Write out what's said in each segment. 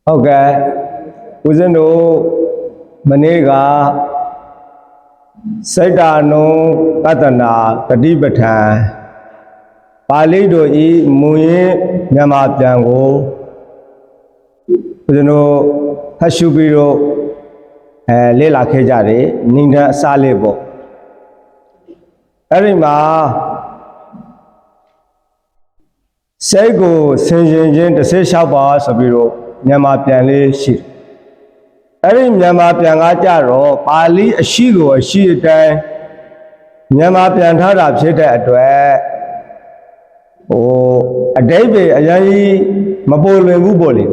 Ok, usen do menega Saitano Katana Tadi Batan Pali do I Muye Nyama Jango usen do Hashubiro Lela Kejare Ninda Salebo Arima Sego Senjin the Se Shaba Sabiro Nyama Pianle Shit. Every Nyama Piangajaro, Pali a Shigo, a she day Nyama Piantara Cheta at oh, a David, a Yayi Mabole Muboli,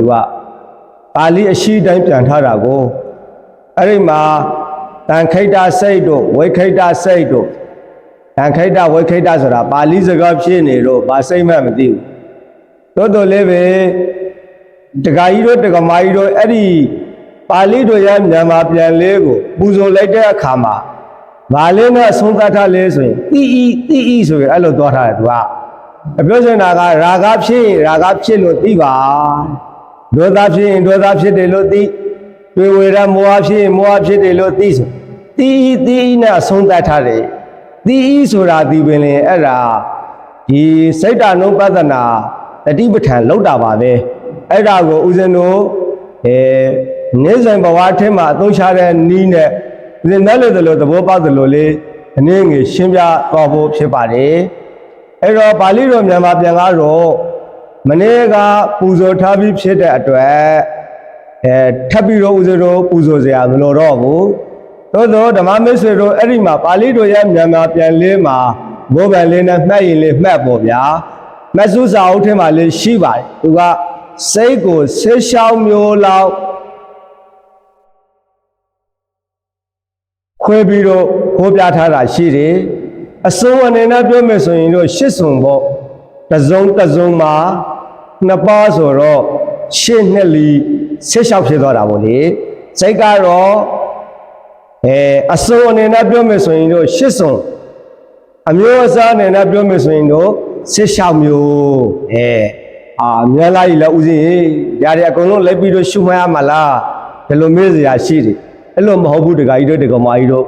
Pali a she day Piantara go. Arima Tankata Saido, Wakata Saido, Tankata Wakata Zara, Pali Zagab Chinero, Basay Mamadi. Todo leve Tagairo, Tagamairo, Eddie, Palido Yam Yama Pian Buzo Leda Kama, Valena Suntata Lesson, T.E. so I love Dora. A person Ragapchi, Lotiva, Dodapchi de Loti, we were a Moachi de Lotis, T.E. na Suntata, T.E. Sura Divine era, he said no Padana. The Tibetan Loda Babe, Edago Uzeno, Nezan Bawatema, Doshara, Nina, the Nala the Boba the Lole, and name is Shimya Babo Shepare, Edo Paliro Yama Piangaro, Manega, Puzo Tabi Sheta at Tabiro Uzero, Puzo Lorovo, Todo the Mamesero, Erima, Palido Yama Pianlema, Boba Lena, Maile, Mapobia. Masusa ultimately Shiva, who got Sego, Seshao Miola Quebiro, Hobiatara Shiri, a someone in a domason in your Shisumbo, the Zoma, Napazoro, Shinelli, Seshao Shidora, Segaro, a someone in a domason in your Shison, a Miosan and a domason in your Seshamio, Miala Uzi, Yariacono, Lepido Shumaya Mala, Telomezia City, Hello Mahobu de Gaido de Gomaido,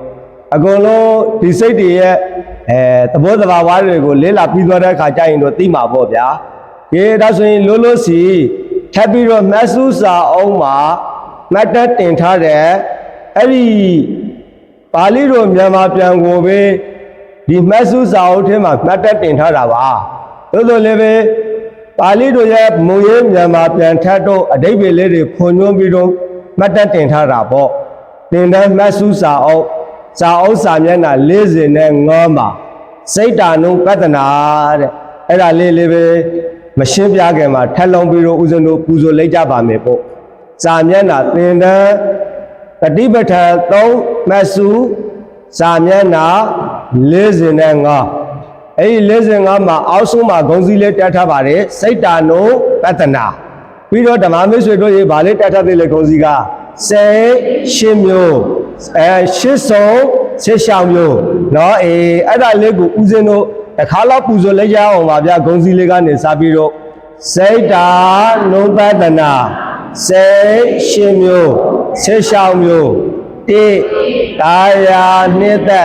Agolo, decided the both of our go, Lela Pidora Kaja in the Tima Bobia, Ye that's in Lolo Si, Tabiro Masusa Oma, Matat in Tade, Every Paliro Yama Piangobe. The Masusa out him at Matat in Tarava. Todo leve Palido Yap, Moyem Yama Piantato, a day lady, Ponyobido, Matat in Tarabo. Then Masusa out, Sao Samiana, Liz in Ngoma, Saitano, Patana, Era Leve, Machine Yagama, Talombido, Uzano, Puzo, Leja Bamepo, Samiana, then the Tibeta, Masu. Samiana, Lizin and Nga. A Lizin Ama, also my Gonzile Tatabare, Saitano, Patana. We don't the Mamis will do a ballet at the Goziga. Say, Shimyo, Shiso, Seshamyo. No, a other Lego Uzeno, a Kala Puzoleja or Mabia Gonzilegan and Sabiro. Saita, no Patana. Say, Shimyo, Seshamyo. Te Taya Neta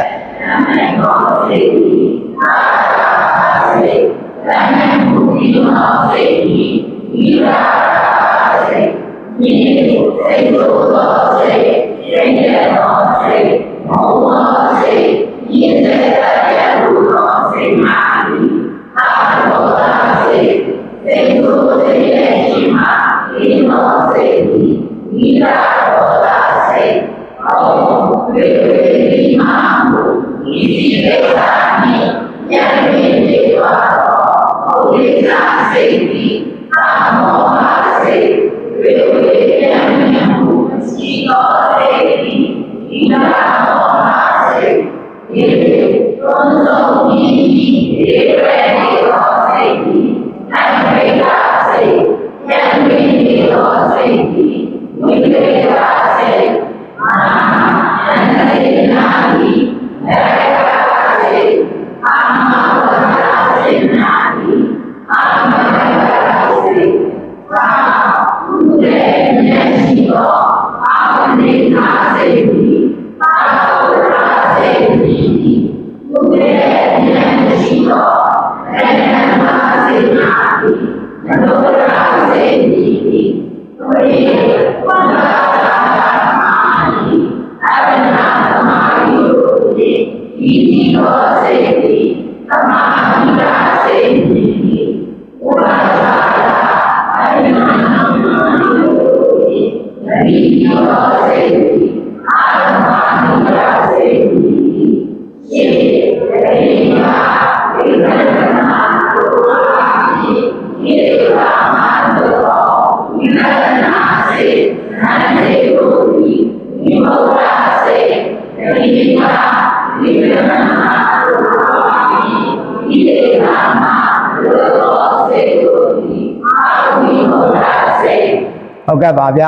ဟုတ်ကဲ့ပါဗျ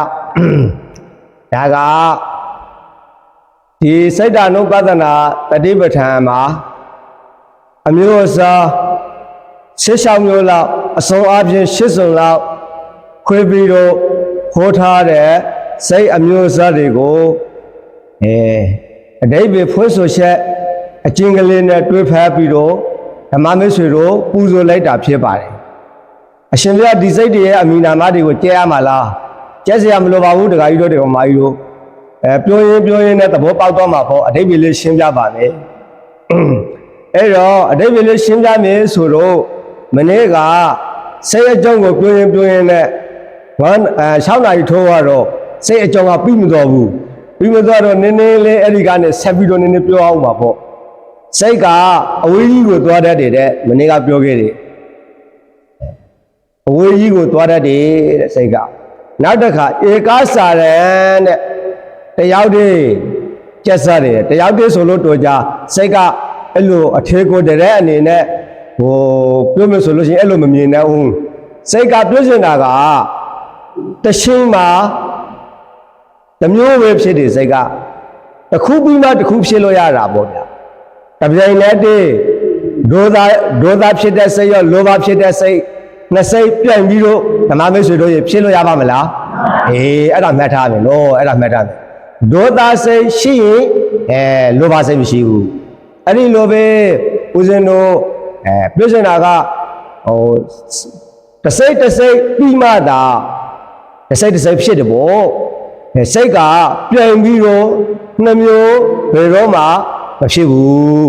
ဒါကဒီစိတ်ဓာတ်နုပဒနာတတိပဋ္ဌာန်မှာအမျိုးအစား16မျိုးလောက်အစုံအပြင်8စုံလောက်ခွဲပြီးတော့ဟောထားတဲ့စိတ်အမျိုးအစားတွေကိုအဓိပ္ပာယ်ဖွင့်ဆိုချက်အကျဉ်းကလေးနဲ့တွဲဖက်ပြီးတော့ဓမ္မမိတ်ဆွေတို့ပူဇော်လိုက်တာဖြစ်ပါတယ်အရှင်ဘုရားဒီစိတ်တွေရဲ့အမိနာမတွေကိုကျဲရမှာလားကျဲစရာမလိုပါဘူးတခါကြီးတို့တွေကမာကြီးတို့ပြောရင်နဲ့သဘောပေါက်တော့မှာပေါ့အဓိပ္ပာယ်လေးရှင်းပြပါမယ်အဲ့တော့အဓိပ္ပာယ်လေးရှင်းပြမယ်ဆိုတော့မနေ့ကစိတ်အကြောင်းကိုပြောရင်နဲ့6နာရီထိုးတော့စိတ်အကြောင်းကပြီးမတော်ဘူးပြီးမတော်တော့နည်းနည်းလေးအဲ့ဒီကနေဆက်ပြီးတော့နည်းနည်းပြောအောင်ပါပေါ့စိတ်ကအဝေးကြီးကိုသွားတတ်တယ်တဲ့မနေ့ကပြောခဲ့တယ်အဝေးကြီးကိုသွားတတ်တယ်တဲ့စိတ်ကနောက်တစ်ခါဧကာစာရံတဲ့တယောက်တည်းကျက်စားတယ်တယောက်တည်းဆိုလို့တော်ကြစိတ်ကအဲ့လိုအထေကိုတည်းအနေနဲ့ပြောမယ်ဆိုလို့ရှိရင်အဲ့လိုမမြင်နိုင်ဘူးစိတ်ကပြောချင်တာကတရှိန်မှာတမျိုးပဲဖြစ်တယ်စိတ်ကတစ်ခုပြီးမှတစ်ခုဖြစ်လို့ရတာပေါ့ဗျာတပြိုင်တည်းဒေါသဖြစ်တဲ့စိတ်ရောလောဘဖြစ်တဲ့စိတ်နှစ်စိတ်ပြိုင်ပြီးတော့ဓမ္မမိတ်ဆွေတို့ရေဖြစ်လို့ရပါမလားအဲ့ဒါမှတ်ထားမယ်နော်အဲ့ဒါမှတ်ထားမယ်ဒေါသစိတ်ရှိရင်လောဘစိတ်မရှိဘူးအဲ့ဒီလိုပဲဦးဇင်းတို့ပြောချင်တာကတစ်စိတ်ပြီးမှသာတစ်စိတ်ဖြစ်တယ်ပေါ့စိတ်ကပြိုင်ပြီးတော့နှစ်မျိုးဘယ်တော့မှမဖြစ်ဘူး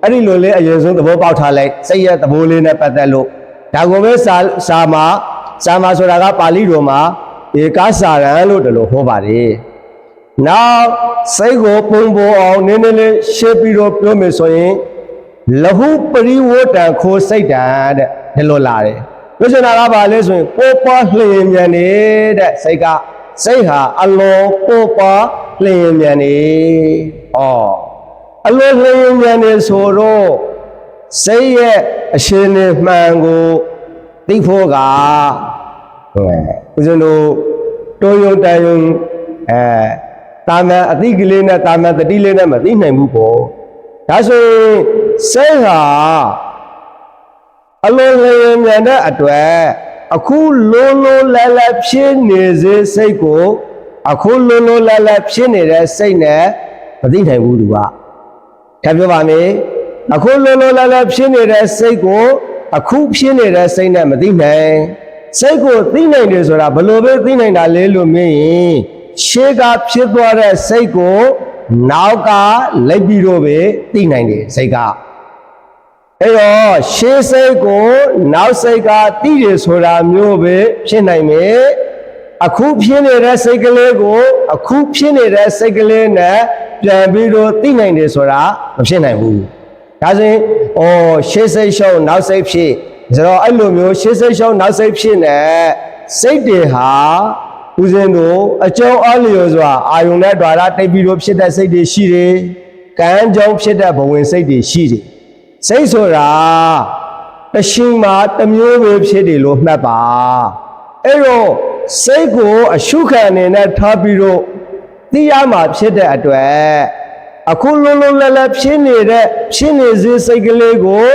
အဲ့ဒီလိုလေးအရင်ဆုံးသဘောပေါက်ထားလိုက်စိတ်ရဲ့သဘောလေးနဲ့ပတ်သက်လို့ဒါကိုပဲစာမှာဆိုတာကပါဠိတော်မှာဧကာစာရံလို့တလို့ဟောပါတယ်နောက်စိတ်ကိုပုံပေါ်အောင်နည်းနည်းလေးရှင်းပြီးတော့ပြောမယ်ဆိုရင်လဟုပရိဝတ္တံခိုစိတ်တံတဲ့ဒီလိုလာတယ်ပြောချင်တာကဘာလဲဆိုရင်ပေါ်ပါလျင်မြန်နေတဲ့စိတ်ဟာအလောပေါ်ပါလျင်မြန်နေအလောလျင်မြန်နေဆိုတော့စိတ်ရဲ့အရှင်နေမှန်ကိုသိဖို့ကဦးဇင်းတို့တိုးယုံတန်ယုံတာမန်အသိကလေးနဲ့တာမန်တတိလေးနဲ့မသိနိုင်ဘူးပေါ့ဒါဆိုရင်စိတ်ဟာအလောလျင်မြန်တဲ့အတွက်အခုလုံးလုံးလတ်လတ်ဖြစ်နေစေစိတ်ကိုအခုလုံးလုံးလတ်လတ်ဖြစ်နေတဲ့စိတ်နဲ့မသိနိုင်ဘူးသူကထပ်ပြောပါမယ်အခုလုံးလုံးလတ်လတ်ဖြစ်နေတဲ့စိတ်ကိုအခုဖြစ်နေတဲ့စိတ်နဲ့မသိနိုင်စိတ်ကိုသိနိုင်တယ်ဆိုတာဘယ်လိုပဲသိနိုင်တာလဲလို့မေးရင်ရှေ့ကဖြစ်သွားတဲ့စိတ်ကိုနောက်ကလိုက်ပြီးတော့ပဲသိနိုင်တယ်စိတ်ကအဲ့တော့ရှေးစိတ်ကိုနောက်စိတ်ကသိတယ်ဆိုတာမျိုးပဲဖြစ်နိုင်မယ်အခုဖြစ်နေတဲ့စိတ်ကလေးကိုအခုဖြစ်နေတဲ့စိတ်ကလေးနဲ့ပြန်ပြီးတော့သိနိုင်တယ်ဆိုတာမဖြစ်နိုင်ဘူးဒါဆိုရင်ရှေးစိတ်ရှုံးနောက်စိတ်ဖြစ်ဆိုတော့အဲ့လိုမျိုးရှေးစိတ်ရှုံးနောက်စိတ်ဖြစ်နေစိတ်တွေဟာဦးဇင်းတို့အကျုံးအားလျော်စွာအာယုန်နဲ့ဓာရတိတ်ပြီးတော့ဖြစ်တဲ့စိတ်တွေရှိတယ်ကံကြောင့်ဖြစ်တဲ့ဘဝင်စိတ်တွေရှိတယ်စိတ်ဆိုတာတရှိမှာတမျိုးပဲဖြစ်တယ်လို့မှတ်ပါအဲ့တော့စိတ်ကိုအရှုခံအနေနဲ့ထားပြီးတော့သိရမှာဖြစ်တဲ့အတွက်အခုလုံးလုံးလတ်လတ်ဖြစ်နေစေစိတ်ကလေးကို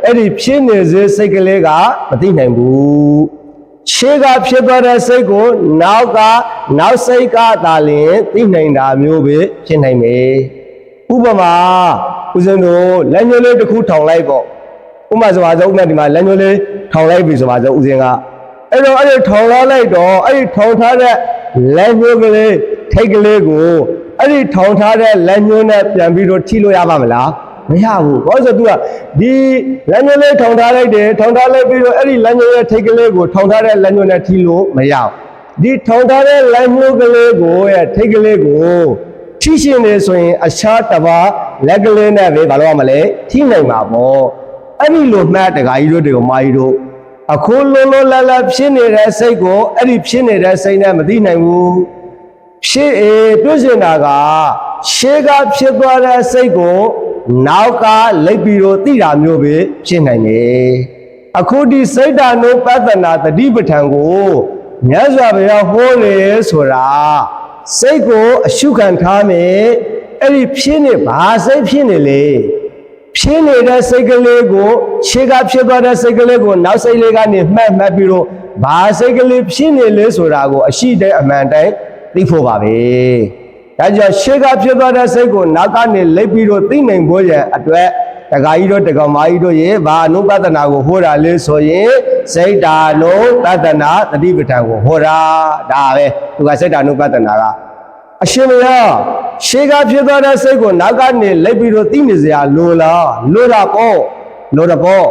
အဲ့ဒီဖြစ်နေစေစိတ်ကလေးကမသိနိုင်ဘူးရှေ့ကဖြစ်သွားတဲ့စိတ်ကိုနောက်စိတ်ကသာလျှင်သိနိုင်တာမျိုးပဲဖြစ်နိုင်မယ်ဥပမာဦးဇင်းတို့လက်ညှိုးလေးတစ်ခုထောင်လိုက်ပေါ့ဥပမာဆိုပါစို့ဥပမာဒီမှာလက်ညှိုးလေးထောင်လိုက်ပြီဆိုပါစို့ဦးဇင်းကအဲ့တော့အဲ့ဒီထောင်လိုက်တော့အဲ့ဒီထောင်ထားတဲ့လက်ညှိုးကလေးထိတ်ကလေးကိုအဲ့ဒီထောင်ထားတဲ့လက်ညှိုးနဲ့ပြန်ပြီးတော့ထိလို့ရပါမလားမရဘူးဘာလို့ဆိုသူကဒီလက်ညှိုးလေးထောင်ထားလိုက်တယ်ထောင်ထားလိုက်ပြီးတော့အဲ့ဒီလက်ညှိုးရဲ့ထိတ်ကလေးကိုထောင်ထားတဲ့လက်ညှိုးနဲ့ထိလို့မရဘူးဒီထောင်ထားတဲ့လက်ညှိုးကလေးကိုရဲ့ထိတ်ကလေးကိုထိရှင်နေဆိုရင်အခြားတစ်ပါးလက်ကလေးနဲ့ပဲဘာလို့ရမလဲထိနိုင်မှာပေါ့အဲ့ဒီလိုမှတ်တခါကြီးတို့တွေကမာကြီးတို့အခုလုံးလုံးလတ်လတ်ဖြစ်နေတဲ့စိတ်ကိုအဲ့ဒီဖြစ်နေတဲ့စိတ်နဲ့မသိနိုင်ဘူးပြည့်စင်တာကရှေးကဖြစ်သွားတဲ့စိတ်ကို နောက်ကလိပ်ပြီးတော့သိတာမျိုးပဲဖြစ်နိုင်တယ်အခုဒီစိတ်ဓာတ်နဲ့ပဿနာတတိပဋ္ဌာန်ကိုမြတ်စွာဘုရားဟောတယ်ဆိုတာစိတ်ကိုအရှုခံထားမယ်အဲ့ဒီဖြစ်နေဘာစိတ်ဖြစ်နေလဲဖြစ်နေတဲ့စိတ်ကလေးကိုခြေကဖြစ်သွားတဲ့စိတ်ကလေးကိုနောက်စိတ်လေးကနေမှတ်ပြီးတော့ဘာစိတ်ကလေးဖြစ်နေလဲဆိုတာကိုအရှိတဲ့အမှန်တိုင်းသိဖို့ပါပဲဒါကြောင့်ခြေကဖြစ်သွားတဲ့စိတ်ကိုနောက်ကနေလိပ်ပြီးတော့သိနိုင်ဖို့ရအတွက်တခါကြီးတို့တကောင်မကြီးတို့ရေဘာအနုပဒနာကိုဟောတာလဲဆိုရင်စိတ်ဓာနုပဒနာတတိပဋ္ဌာန်ကိုဟောတာဒါပဲသူကစိတ်ဓာနုပဒနာကအရှင်မယားရှေးကဖြစ်သွားတဲ့စိတ်ကိုနောက်ကနေလိုက်ပြီးတော့သိနေစရာလိုလားလိုတာပေါ့လိုတော့ပေါ့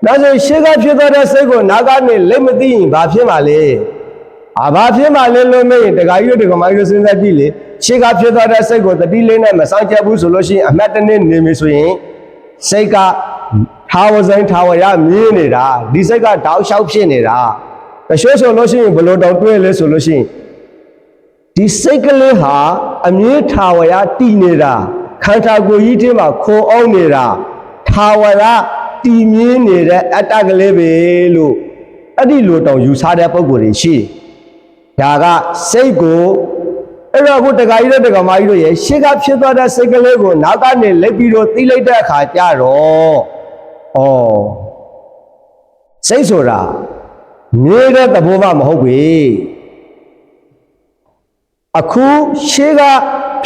ဒါဆိုရှေးကဖြစ်သွားတဲ့စိတ်ကိုနောက်ကနေလိုက်မသိရင်ဘာဖြစ်မှာလဲဘာဖြစ်မှာလဲလို့မေးရင်တခါကြီးတို့တခါမကြီးတို့စဉ်းစားကြည့်လေရှေးကဖြစ်သွားတဲ့စိတ်ကိုတတိလေးနဲ့မဆောင်ချက်ဘူးဆိုလို့ရှိရင်အမှတ်တနည်းနေပြီဆိုရင်စိတ်ကထာဝဇိုင်းထာဝရမြင်းနေတာဒီစိတ်ကတောက်လျှောက်ဖြစ်နေတာတချို့ဆိုလို့ရှိရင်ဘလို့တောင်တွေးလဲဆိုလို့ရှိရင်ဒီစိတ်ကလေးဟာအမြင့်ထာဝရတည်နေတာခန္ဓာကိုယ်ကြီးထဲမှာခိုအောင်နေတာထာဝရတည်မြဲနေတဲ့အတ္တကလေးပဲလို့အဲ့ဒီလိုတောင်ယူဆတဲ့ပုံကိုယ်တွေရှိဒါကစိတ်ကိုအဲ့တော့ခုတခါကြီးတို့တခါမကြီးတို့ရဲ့ရှေ့ကဖြစ်သွားတဲ့စိတ်ကလေးကိုနောက်ကနေလက်ပြီးတော့သိလိုက်တဲ့အခါကျတော့စိတ်ဆိုတာမြဲတဲ့သဘောမှမဟုတ်ဘူးအခုရှေးက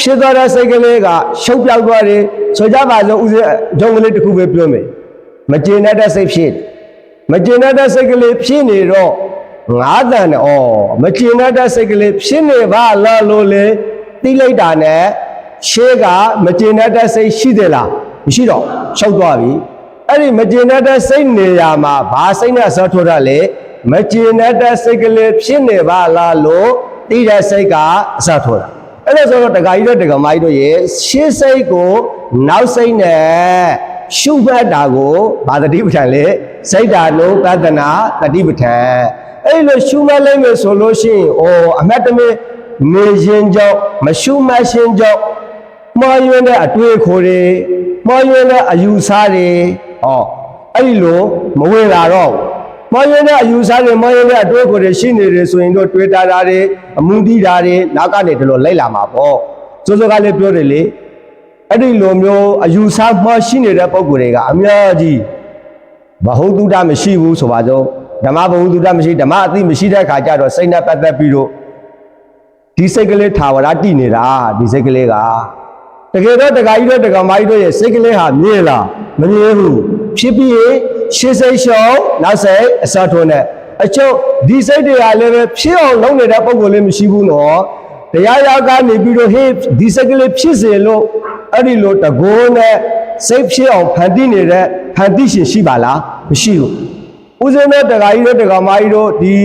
ဖြစ်သွားတဲ့စိတ်ကလေးကရှုပ်ပြောက်သွားတယ်ဆိုကြပါစို့ဦးဇင်းဂျုံကလေးတစ်ခုပဲပြောမယ်မကျေနပ်တဲ့စိတ်ဖြစ်မကျေနပ်တဲ့စိတ်ကလေးဖြစ်နေတော့ငါးတန်နဲ့မကျေနပ်တဲ့စိတ်ကလေးဖြစ်နေပါလားလို့လေသိလိုက်တာနဲ့ရှေးကမကျေနပ်တဲ့စိတ်ရှိသေးလားမရှိတော့ရှုပ်သွားပြီအဲ့ဒီမကျေနပ်တဲ့စိတ်နေရာမှာဘာစိတ်နဲ့ဆောထိုးတာလဲမကျေနပ်တဲ့စိတ်ကလေးဖြစ်နေပါလားလို့တိတဲ့စိတ်ကအစထိုးတာအဲ့ဒါဆိုတော့တခါကြီးတို့တခါမကြီးတို့ရေရှေးစိတ်ကိုနောက်စိတ်နဲ့ရှုမှတ်တာကိုဘာတတိပဋ္ဌာန်လဲစိတ်ဓာနုပဒနာတတိပဋ္ဌာန်အဲ့လိုရှုမှတ်လိုက်မယ်ဆိုလို့ရှိရင်အမှတ်တမဲ့နေရင်ကြောင့်မရှုမှတ်ခြင်းကြောင့်မှားယွင်းတဲ့အတွေ့အခေါ်တွေမှားယွင်းတဲ့အယူဆတွေအဲ့ဒီလိုမဝင်လာတော့မောင်ရင်းတဲ့အယူဆတွေမောင်ရင်းတဲ့အတွေးကိုယ်တွေရှိနေတယ်ဆိုရင်တော့တွေ့တာတွေအမှုတိတာတွေနောက်ကနေဒီလိုလိုက်လာမှာပေါ့စိုးစိုးကလည်းပြောတယ်လေအဲ့ဒီလိုမျိုးအယူဆမှရှိနေတဲ့ပုံကိုယ်တွေကအများကြီးဘဟုတုတမရှိဘူးဆိုပါစို့ဓမ္မဘဟုတုတမရှိဓမ္မအသိမရှိတဲ့အခါကျတော့စိတ်နဲ့ပတ်သက်ပြီးတော့ဒီစိတ်ကလေးထာဝရတည်နေတာဒီစိတ်ကလေးကတကယ်တော့တခါကြီးတို့တခါမကြီးတို့ရဲ့စိတ်ကလေးဟာမြင်လားမမြင်ဘူးဖြစ်ပြီးရှေ့စိတ်ရှောင်းနောက်စိတ်အစားထိုးနဲ့အကျုပ်ဒီစိတ်တွေကလည်းပဲဖြစ်အောင်လုပ်နေတဲ့ပုံကိုလည်းမရှိဘူးနော်တရားရောက်ကနေပြီးတော့ဟေးဒီစိတ်ကလေးဖြစ်စေလို့အဲ့ဒီလိုတကိုးနဲ့စိတ်ဖြစ်အောင်ဖန်တီးနေတဲ့ဖန်တီးရှင်ရှိပါလားမရှိဘူးဦးဇင်းတို့တခါကြီးတို့တခါမကြီးတို့ဒီ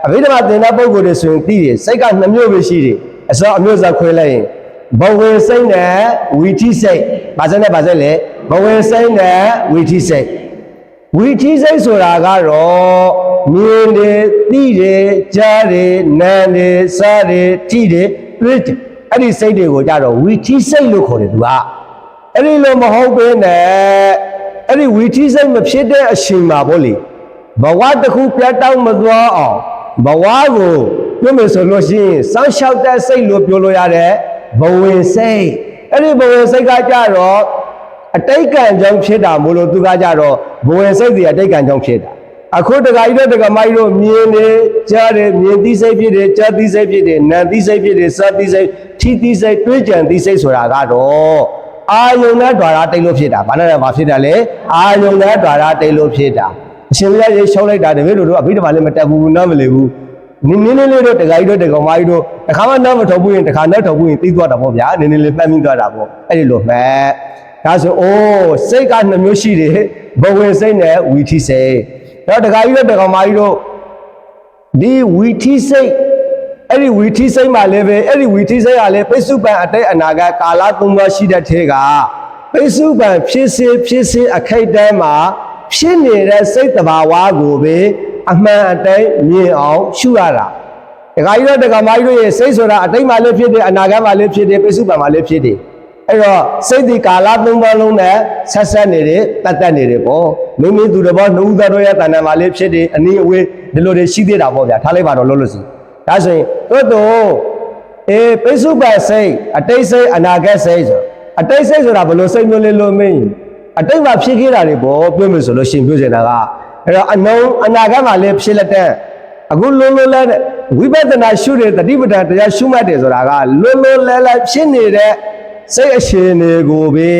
အဘိဓမ္မာသင်တဲ့ပုံကိုလည်းဆိုရင်သိတယ်စိတ်က2မျိုးပဲရှိတယ်အစောအမျိုးစားခွဲလိုက်ရင်ဘဝင်စိတ်နဲ့ဝီထိစိတ်ဘာစနဲ့ဘာစလဲဘဝင်စိတ်နဲ့ဝီထိစိတ်ဝီထိစိတ်ဆိုတာကတော့မြင်တယ်သိတယ်ကြားတယ်နားတယ်စားတယ်ထိတယ်တွေ့တယ်အဲ့ဒီစိတ်တွေကိုကြတော့ဝီထိစိတ်လို့ခေါ်တယ်သူကအဲ့ဒီလိုမဟုတ်ဘဲနဲ့အဲ့ဒီဝီထိစိတ်မဖြစ်တဲ့အချိန်မှာပေါ့လေဘဝတစ်ခုပြတ်တောက်မသွားအောင်ဘဝကိုပြောမယ်ဆိုလို့ရှိရင်စောင့်ရှောက်တဲ့စိတ်လို့ပြောလို့ရတဲ့ဘဝင်စိတ်အဲ့ဒီဘဝင်စိတ်ကကြတော့အတိတ်ကံကြောင့်ဖြစ်တာမို့လို့သူကကြတော့ဘဝင်စိတ်တွေအတိတ်ကံကြောင့်ဖြစ်တာအခုတခါကြီးတို့တခါမကြီးတို့မြင်တယ်ကြားတယ်မြင်သိစိတ်ဖြစ်တယ်ကြားသိစိတ်ဖြစ်တယ်နာသိစိတ်ဖြစ်တယ်စားသိစိတ်ထိသိစိတ်တွေးကြံသိစိတ်ဆိုတာကတော့အာယုန်နဲ့ဓာရတိတ်လို့ဖြစ်တာဘာနဲ့လဲဘာဖြစ်တာလဲအာယုန်နဲ့ဓာရတိတ်လို့ဖြစ်တာအရှင်ဘုရားရေရှောက်လိုက်တာတပည့်တို့အဘိဓမ္မာလည်းမတက်ဘူးနားမလည်ဘူးနင်းလေးတို့တခါကြီးတို့တခါမကြီးတို့တခါမှနားမထောက်ဘူးရင်တခါနဲ့ထောက်ဘူးရင်သိသွားတာပေါ့ဗျာနင်းလေးမှတ်မိသွားတာပေါ့အဲ့ဒီလိုမှတ်ဒါဆိုစိတ်က2မျိုးရှိတယ်ဘဝင်စိတ်နဲ့ဝီထိစိတ်တော့တခါကြီးတို့တခါမကြီးတို့ဒီဝီထိစိတ်အဲ့ဒီဝီထိစိတ်မှလည်းပဲအဲ့ဒီဝီထိစိတ်ကလည်းပိစုပန်အတိတ်အနာဂတ်ကာလ3ပါးရှိတဲ့ထဲကပိစုပန်ဖြစ်စေအခိုက်တန်းမှာဖြစ်နေတဲ့စိတ်တဘာဝကိုပဲအမှန်အတိုင်းမြင်အောင်ရှုရတာတခါကြီးတို့တခါမကြီးတို့ရဲ့စိတ်ဆိုတာအတိတ်မှာလည်းဖြစ်တယ်အနာဂတ်မှာလည်းဖြစ်တယ်ပိစုပန်မှာလည်းဖြစ်တယ် အဲ့တော့စိတ်ဒီကာလသုံးပါးလုံးနဲ့ဆက်ဆက်နေတယ်တတ်နေတယ်ပေါ့မိမိသူတစ်ပါးနှုတ်သားတို့ရဲ့တဏ္ဍာမှာလေးဖြစ်တယ်အနည်းအဝေးဒီလိုတွေရှိသေးတာပေါ့ဗျာထားလိုက်ပါတော့လို့စီဒါဆိုရင်တို့ပိစုပန်စိတ်အတိတ်စိတ်အနာဂတ်စိတ်ဆိုအတိတ်စိတ်ဆိုတာဘယ်လိုစိတ်မျိုးလေးလို့မင်းအတိတ်မှာဖြစ်ခဲ့တာတွေပေါ့ပြောမယ်ဆိုလို့ရှိရင်ပြောချင်တာကအဲ့တော့အနာဂတ်မှာလည်းဖြစ်လက်တဲ့အခုလုံးလုံးလဲဝိပဿနာရှုတဲ့တတိပဋ္ဌာန်တရားရှုမှတ်တယ်ဆိုတာကလုံးလုံးလဲဖြစ်နေတဲ့စိတ်အရှင်တွေကိုပဲ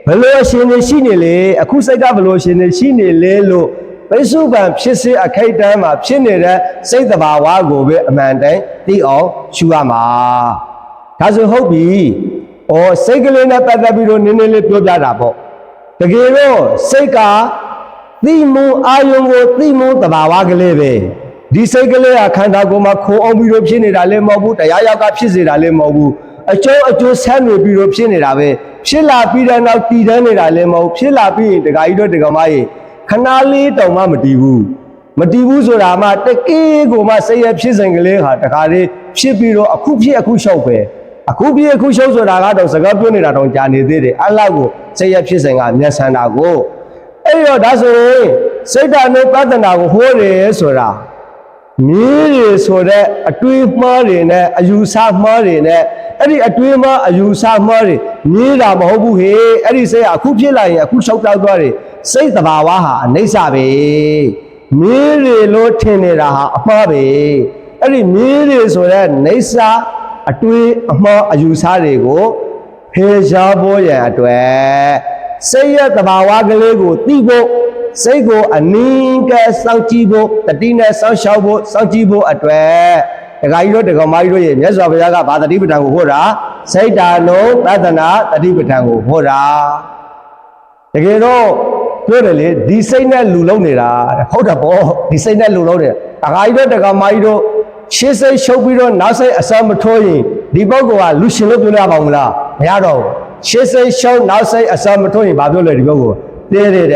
ဘယ်လိုအရှင်တွေရှိနေလဲအခုစိတ်ကဘယ်လိုအရှင်တွေရှိနေလဲလို့ပိစုပန်ဖြစ်စေအခိုက်တန်းမှာဖြစ်နေတဲ့စိတ်တဘာဝကိုပဲအမှန်တိုင်းသိအောင်ရှုရမှာဒါဆိုဟုတ်ပြီစိတ်ကလေးနဲ့ပတ်သက်ပြီးတော့နည်းနည်းလေးပြောပြတာပေါ့တကယ်တော့စိတ်ကသိမှုအာယုံကိုသိမှုတဘာဝကလေးပဲဒီစိတ်ကလေးကခန္ဓာကိုယ်မှာခိုးအောင်ပြီးတော့ဖြစ်နေတာလည်းမဟုတ်ဘူးတရားရောက်ကဖြစ်စေတာလည်းမဟုတ်ဘူးအကျိုးဆက်နေပြီးတော့ဖြစ်နေတာပဲဖြစ်လာပြီးတဲ့နောက်တည်တန်းနေတာလည်းမဟုတ်ဖြစ်လာပြီးရင်တခါကြီးတော့တကမကြီးခဏလေးတောင်မှမတည်ဘူးဆိုတာမှတကယ်ကိုမှစိတ်ရဖြစ်စဉ်ကလေးဟာတခါလေးဖြစ်ပြီးတော့အခုဖြစ်အခုရှောက်ပဲအခုပြည့်အခုရှုံးဆိုတာကတော့စကားပြောနေတာတော့ကြာနေသေးတယ်အဲ့လောက်ကိုစိတ်ရဖြစ်စဉ်ကမျက်စံတာကိုအဲ့တော့ဒါဆိုရင်စိတ်ဓာတ်နဲ့ပဿနာကိုဟောတယ်ဆိုတာမြည်ရဆိုတဲ့အတွေးမှားတွေနဲ့အယူဆမှားတွေနဲ့အဲ့ဒီအတွေးမှားအယူဆမှားတွေမြည်တာမဟုတ်ဘူးဟေ့အဲ့ဒီစိတ်ကအခုဖြစ်လာရင်အခုရှောက်တောက်သွားတယ်စိတ်တဘာဝဟာအနိစ္စပဲမြည်ရလို့ထင်နေတာဟာအမှားပဲအဲ့ဒီမြည်ရဆိုတဲ့နိစ္စအတွေးအမှားအယူဆတွေကိုဖယ်ရှားဖို့ရန်အတွက်စိတ်ရဲ့တဘာဝကလေးကိုသိဖို့စိတ်ကိုအနည်းကစောင့်ကြည့်ဖို့တတိနဲ့စောင့်ရှောက်ဖို့စောင့်ကြည့်ဖို့အတွက်ဒကာကြီးတို့ဒကာမကြီးတို့ရဲ့မြတ်စွာဘုရားကဗာတတိပဋ္ဌာန်ကိုဟောတာစိတ်ဓာတ်လုံးပဿနာတတိပဋ္ဌာန်ကိုဟောတာတကယ်တော့ပြောတယ်လေဒီစိတ်နဲ့လူလုံးနေတာဟုတ်တယ်ပေါ့ဒီစိတ်နဲ့လူလုံးနေတာဒကာကြီးတို့ဒကာမကြီးတို့ရှေ့စိတ်ရှုပ်ပြီးတော့နောက်စိတ်အစမထိုးရင်ဒီပုဂ္ဂိုလ်ကလူရှင်လို့ပြောရပါမလားမရတော့ဘူးရှေ့စိတ်ရှုပ်နောက်စိတ်အစမထိုးရင်ဘာပြောလဲဒီပုဂ္ဂိုလ်တေးတယ်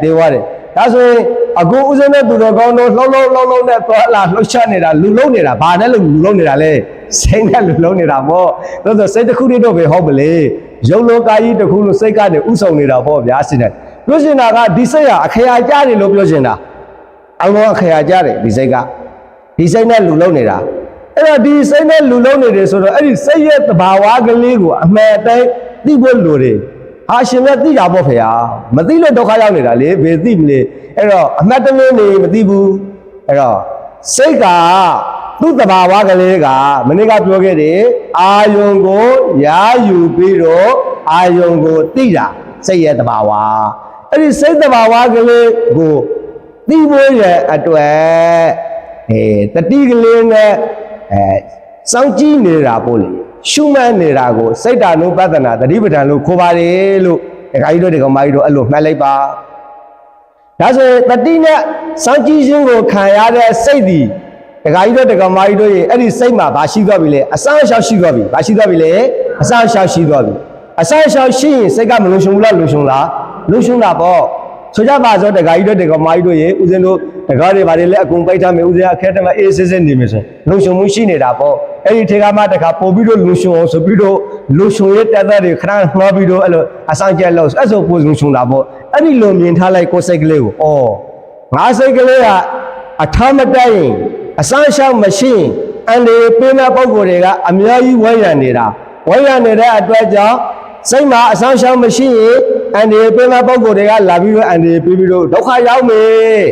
တေးသွားတယ်ဒါဆိုရင်အခုဥစဉ်တဲ့သူတော်ကောင်းတို့လှုပ်နဲ့သွားလာလှုပ်ရှားနေတာလူလုံးနေတာဘာနဲ့လူလုံးနေတာလဲစိတ်နဲ့လူလုံးနေတာပေါ့သို့သောစိတ်တစ်ခုတည်းတော့ပဲဟုတ်မလဲရုပ်လောကကြီးတစ်ခုလို့စိတ်ကနေဥဆောင်နေတာပေါ့ဗျာစိတ်နဲ့ပြောချင်တာကဒီစိတ်ဟာအခရာကြတယ်လို့ပြောချင်တာအလုံးအခရာကြတယ်ဒီစိတ်ကဒီစိတ်နဲ့လူလုံးနေတာအဲ့တော့ဒီစိတ်နဲ့လူလုံးနေတယ်ဆိုတော့အဲ့ဒီစိတ်ရဲ့သဘာဝကလေးကိုအမှန်တိုင်းသိဖို့လိုတယ်ဟာရှင်လည်းသိတာပေါ့ဖေဟာမသိလို့ဒုက္ခရောက်နေတာလေဘယ်သိမလဲအဲ့တော့အမှတ်တမဲ့နေမသိဘူးအဲ့တော့စိတ်ကသူ့သဘာဝကလေးကမနေ့ကပြောခဲ့တယ်အာယုံကိုရာယူပြီးတော့အာယုံကိုသိတာစိတ်ရဲ့သဘာဝအဲ့ဒီစိတ်သဘာဝကလေးကိုသိဖို့ရဲ့အတွက်တတိကလေးနဲ့စောင့်ကြည့်နေတာပေါ့လေရှုမှတ်နေတာကိုစိတ်ဓာတ်နုပဿနာတတိပဋ္ဌာန်လို့ခေါ်ပါတယ်လို့ဒကာကြီးတို့ဒကာမကြီးတို့အဲ့လိုမှတ်လိုက်ပါဒါဆိုရင်တတိနဲ့စောင့်ကြည့်ခြင်းကိုခံရတဲ့စိတ်ဒီဒကာကြီးတို့ဒကာမကြီးတို့ရဲ့အဲ့ဒီစိတ်မှာဘာရှိသွားပြီလဲအစအရှောက်ရှိသွားပြီဘာရှိသွားပြီလဲအစအရှောက်ရှိသွားပြီအစအရှောက်ရှိရင်စိတ်ကမလုံရှုံဘူးလားလုံရှုံလားလုံရှုံတာပေါ့ဆိုကြပါစို့ဒကာကြီးတို့ဒကာမကြီးတို့ရဲ့ဦးဇင်းတို့ဒကာတွေဘာတွေလဲအကုန်ပိုက်ထားမယ်ဦးဇင်းအခက်တမအေးစစ်စစ်နေမယ်ဆိုရင်လုံရှုံမှုရှိနေတာပေါ့အဲ့ဒီထေကမှတခါပို့ပြီးတော့လုံရှုံအောင်ဆိုပြီးတော့လုံရှုံရဲ့တက်သက်တွေခဏနှောပြီးတော့အဲ့လိုအဆောင်ကျက်လို့အဲ့ဆိုပို့လုံရှုံတာပေါ့အဲ့ဒီလိုမြင်ထားလိုက်ကိုယ်စိတ်ကလေးကိုငါစိတ်ကလေးကအထမတက်ရင်အစမ်းရှောက်မရှိရင်အန်ဒီပေးမဲ့ပုံကိုယ်တွေကအများကြီးဝဲရံနေတဲ့အတွက်ကြောင့်စိတ်မှာအစမ်းရှောက်မရှိရင်အန်ဒီပေးမဲ့ပုံကိုယ်တွေကလာပြီးတော့အန်ဒီပေးပြီးတော့ဒုက္ခရောက်မယ်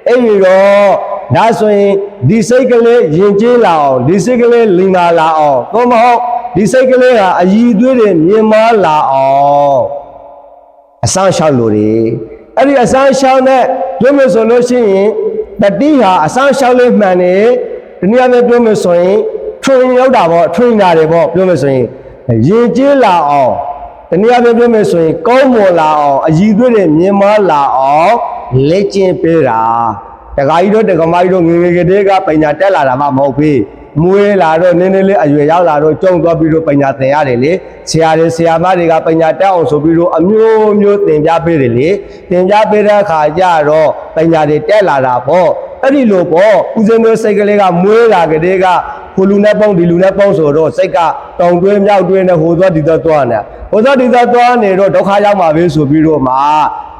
အဲ့ဒီတော့ဒါဆိုရင်ဒီစိတ်ကလေးယဉ်ကျေးလာအောင်ဒီစိတ်ကလေးလင်မာလာအောင်သို့မဟုတ်ဒီစိတ်ကလေးဟာအည်သွေးတွေမြင်မာလာအောင်အစမ်းရှောက်လို့တွေအဲ့ဒီအစမ်းရှောက်နဲ့ပြောမယ်ဆိုလို့ရှိရင်တတိဟာအစမ်းရှောက်လေးမှန်တယ်ဒီနေ့ပဲပြောမယ်ဆိုရင်ထွင်ရောက်တာပေါ့ထွင်လာတယ်ပေါ့ပြောမယ်ဆိုရင်ယဉ်ကျေးလာအောင်ဒီနေ့ပဲပြောမယ်ဆိုရင်ကောင်းမွန်လာအောင်အည်သွေးတွေမြင်မာလာအောင်လက်ကျင့်ပေးတာဒကာကြီးတို့ဒကာမကြီးတို့ငယ်ငယ်ကတည်းကပညာတက်လာတာမှမဟုတ်ဘူးမွေးလာတော့နည်းနည်းလေးအရွယ်ရောက်လာတော့ကြုံသွားပြီးတော့ပညာသင်ရတယ်လေဆရာတွေဆရာမတွေကပညာတက်အောင်ဆိုပြီးတော့အမျိုးမျိုးသင်ကြားပေးတယ်လေသင်ကြားပေးတဲ့အခါကျတော့ပညာတွေတက်လာတာပေါ့ အဲ့ဒီလိုပေါ့ဦးဇင်းတို့စိတ်ကလေးကမွေးလာကလေးကဟိုလူနဲ့ပေါင်းဒီလူနဲ့ပေါင်းဆိုတော့စိတ်ကတောင်တွင်းမြောက်တွင်းနဲ့ဟိုသွားဒီသွားနေဟိုသွားဒီသွားနေတော့ဒုက္ခရောက်မှာပဲဆိုပြီးတော့မှ